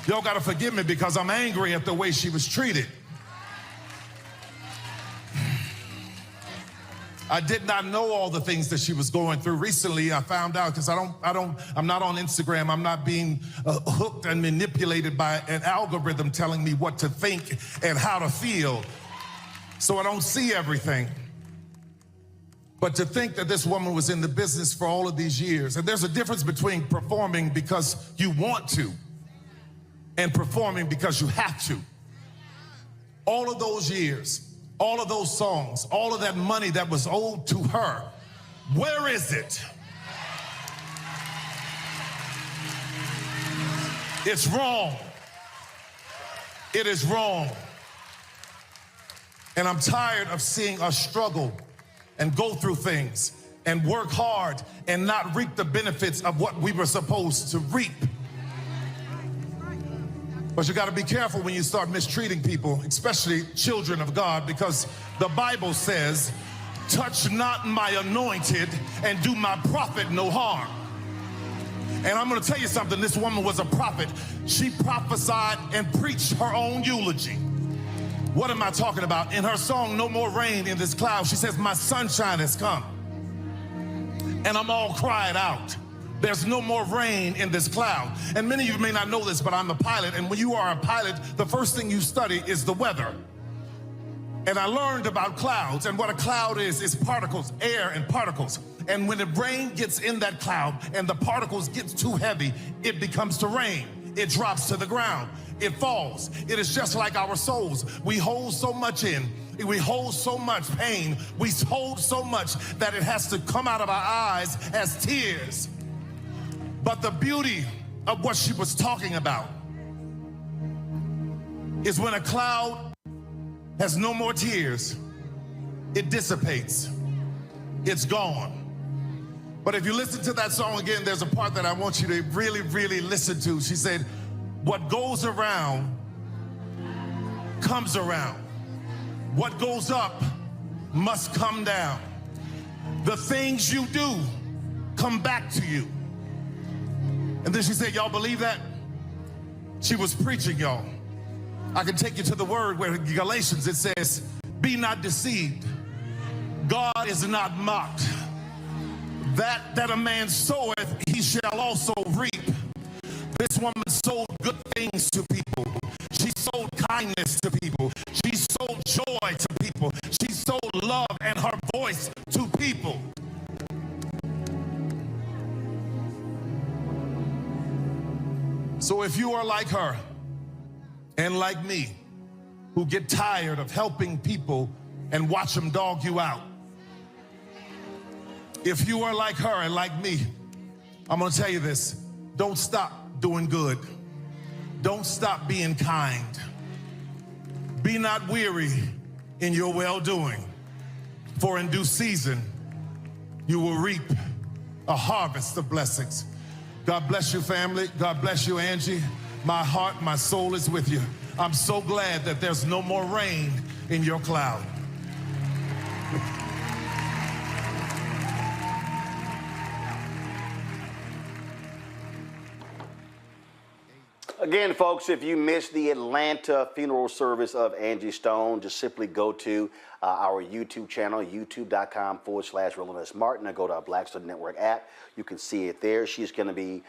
Y'all gotta forgive me because I'm angry at the way she was treated. I did not know all the things that she was going through. Recently, I found out because I'm not on Instagram. I'm not being hooked and manipulated by an algorithm telling me what to think and how to feel. So I don't see everything. But to think that this woman was in the business for all of these years, and there's a difference between performing because you want to and performing because you have to. All of those years, all of those songs, all of that money that was owed to her, where is it? It's wrong. It is wrong. And I'm tired of seeing us struggle and go through things and work hard and not reap the benefits of what we were supposed to reap. But you got to be careful when you start mistreating people, especially children of God, because the Bible says, touch not my anointed and do my prophet no harm. And I'm going to tell you something. This woman was a prophet. She prophesied and preached her own eulogy. What am I talking about? In her song, No More Rain in This Cloud, she says, my sunshine has come. And I'm all cried out. There's no more rain in this cloud. And many of you may not know this, but I'm a pilot. And when you are a pilot, the first thing you study is the weather. And I learned about clouds. And what a cloud is particles, air and particles. And when the rain gets in that cloud and the particles get too heavy, it becomes to rain. It drops to the ground. It falls. It is just like our souls. We hold so much in. We hold so much pain. We hold so much that it has to come out of our eyes as tears. But the beauty of what she was talking about is when a cloud has no more tears, it dissipates. It's gone. But if you listen to that song again, there's a part that I want you to really, really listen to. She said, what goes around comes around. What goes up must come down. The things you do come back to you. And then she said, y'all believe that? She was preaching, y'all. I can take you to the word where in Galatians it says, be not deceived. God is not mocked. That a man soweth, he shall also reap. This woman sold good things to people. She sold kindness to people. She sold joy to people. She sold love and her voice to people. So if you are like her and like me, who get tired of helping people and watch them dog you out, if you are like her and like me, I'm going to tell you this. Don't stop doing good. Don't stop being kind. Be not weary in your well-doing, for in due season you will reap a harvest of blessings. God bless you, family. God bless you, Angie. My heart, my soul is with you. I'm so glad that there's no more rain in your cloud. Again, folks, if you missed the Atlanta funeral service of Angie Stone, just simply go to our YouTube channel, youtube.com/RolandS Martin, and go to our Black Star Network app. You can see it there. She's going to be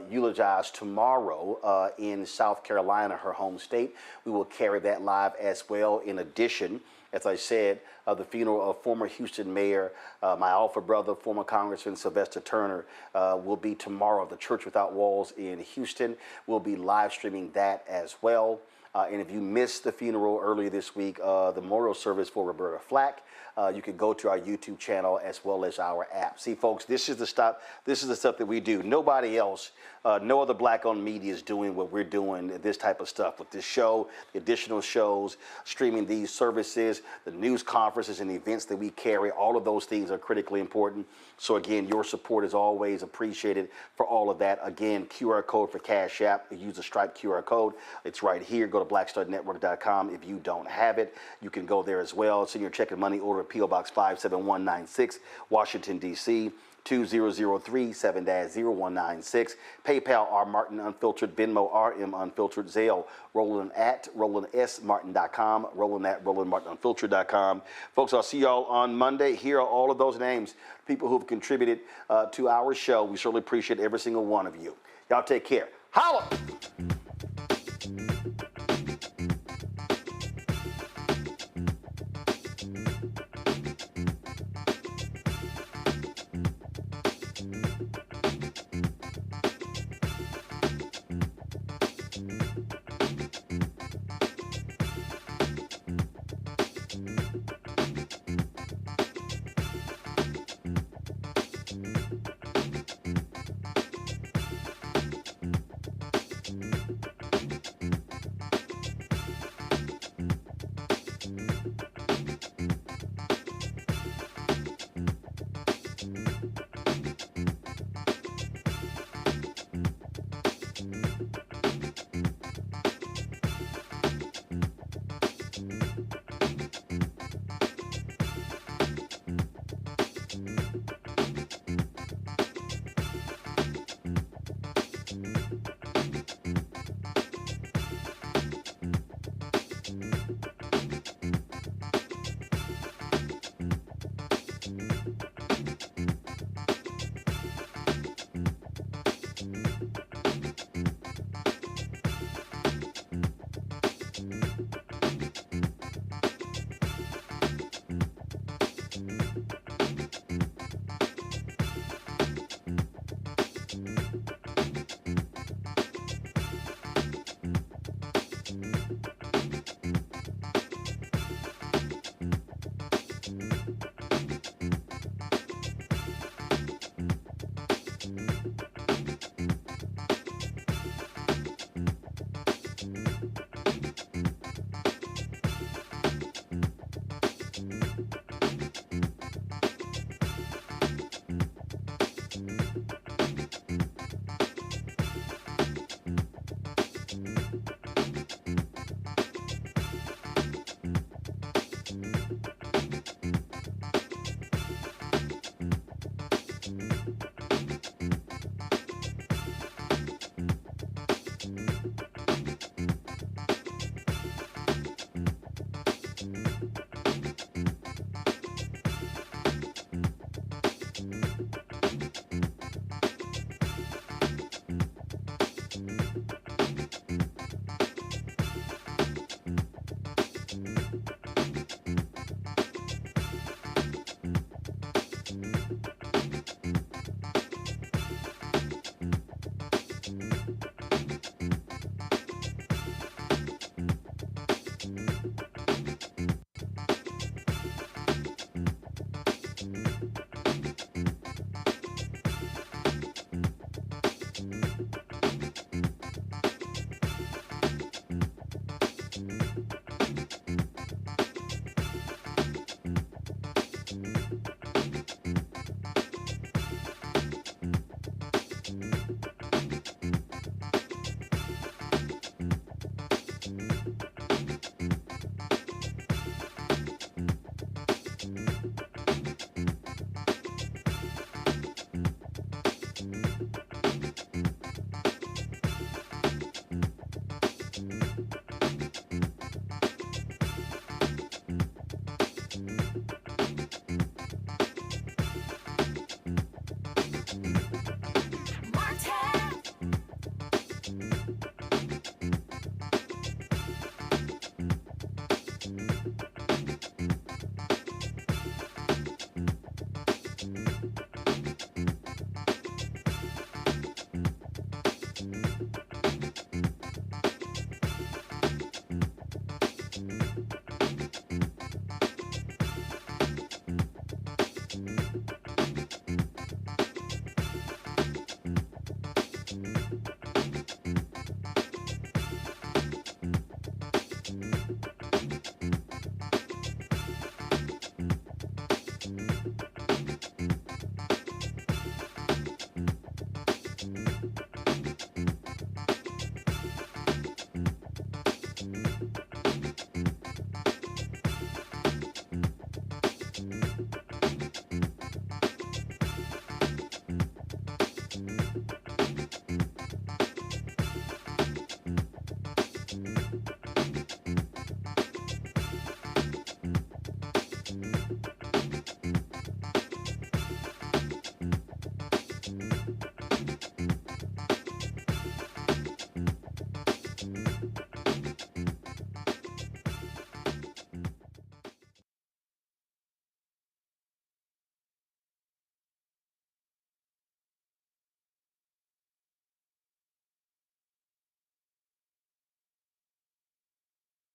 eulogized tomorrow in South Carolina, her home state. We will carry that live as well. In addition, as I said, the funeral of former Houston Mayor, my alpha brother, former Congressman Sylvester Turner, will be tomorrow. The Church Without Walls in Houston will be live streaming that as well. And if you missed the funeral earlier this week, the memorial service for Roberta Flack, you can go to our YouTube channel as well as our app. See, folks, this is the stuff that we do. Nobody else, no other black-owned media is doing what we're doing, this type of stuff with this show, the additional shows, streaming these services, the news conferences and events that we carry. All of those things are critically important. So again, your support is always appreciated for all of that. Again, QR code for Cash App. Use the Stripe QR code. It's right here. Go to blackstarnetwork.com. If you don't have it, you can go there as well. Send your check and money order at P.O. Box 57196, Washington, D.C. 2003 7-0196. PayPal R Martin Unfiltered, Venmo RM Unfiltered, Zelle Roland at RolandSMartin.com, Roland at RolandMartinUnfiltered.com. Folks, I'll see y'all on Monday. Here are all of those names, people who've contributed to our show. We certainly appreciate every single one of you. Y'all take care. Holla!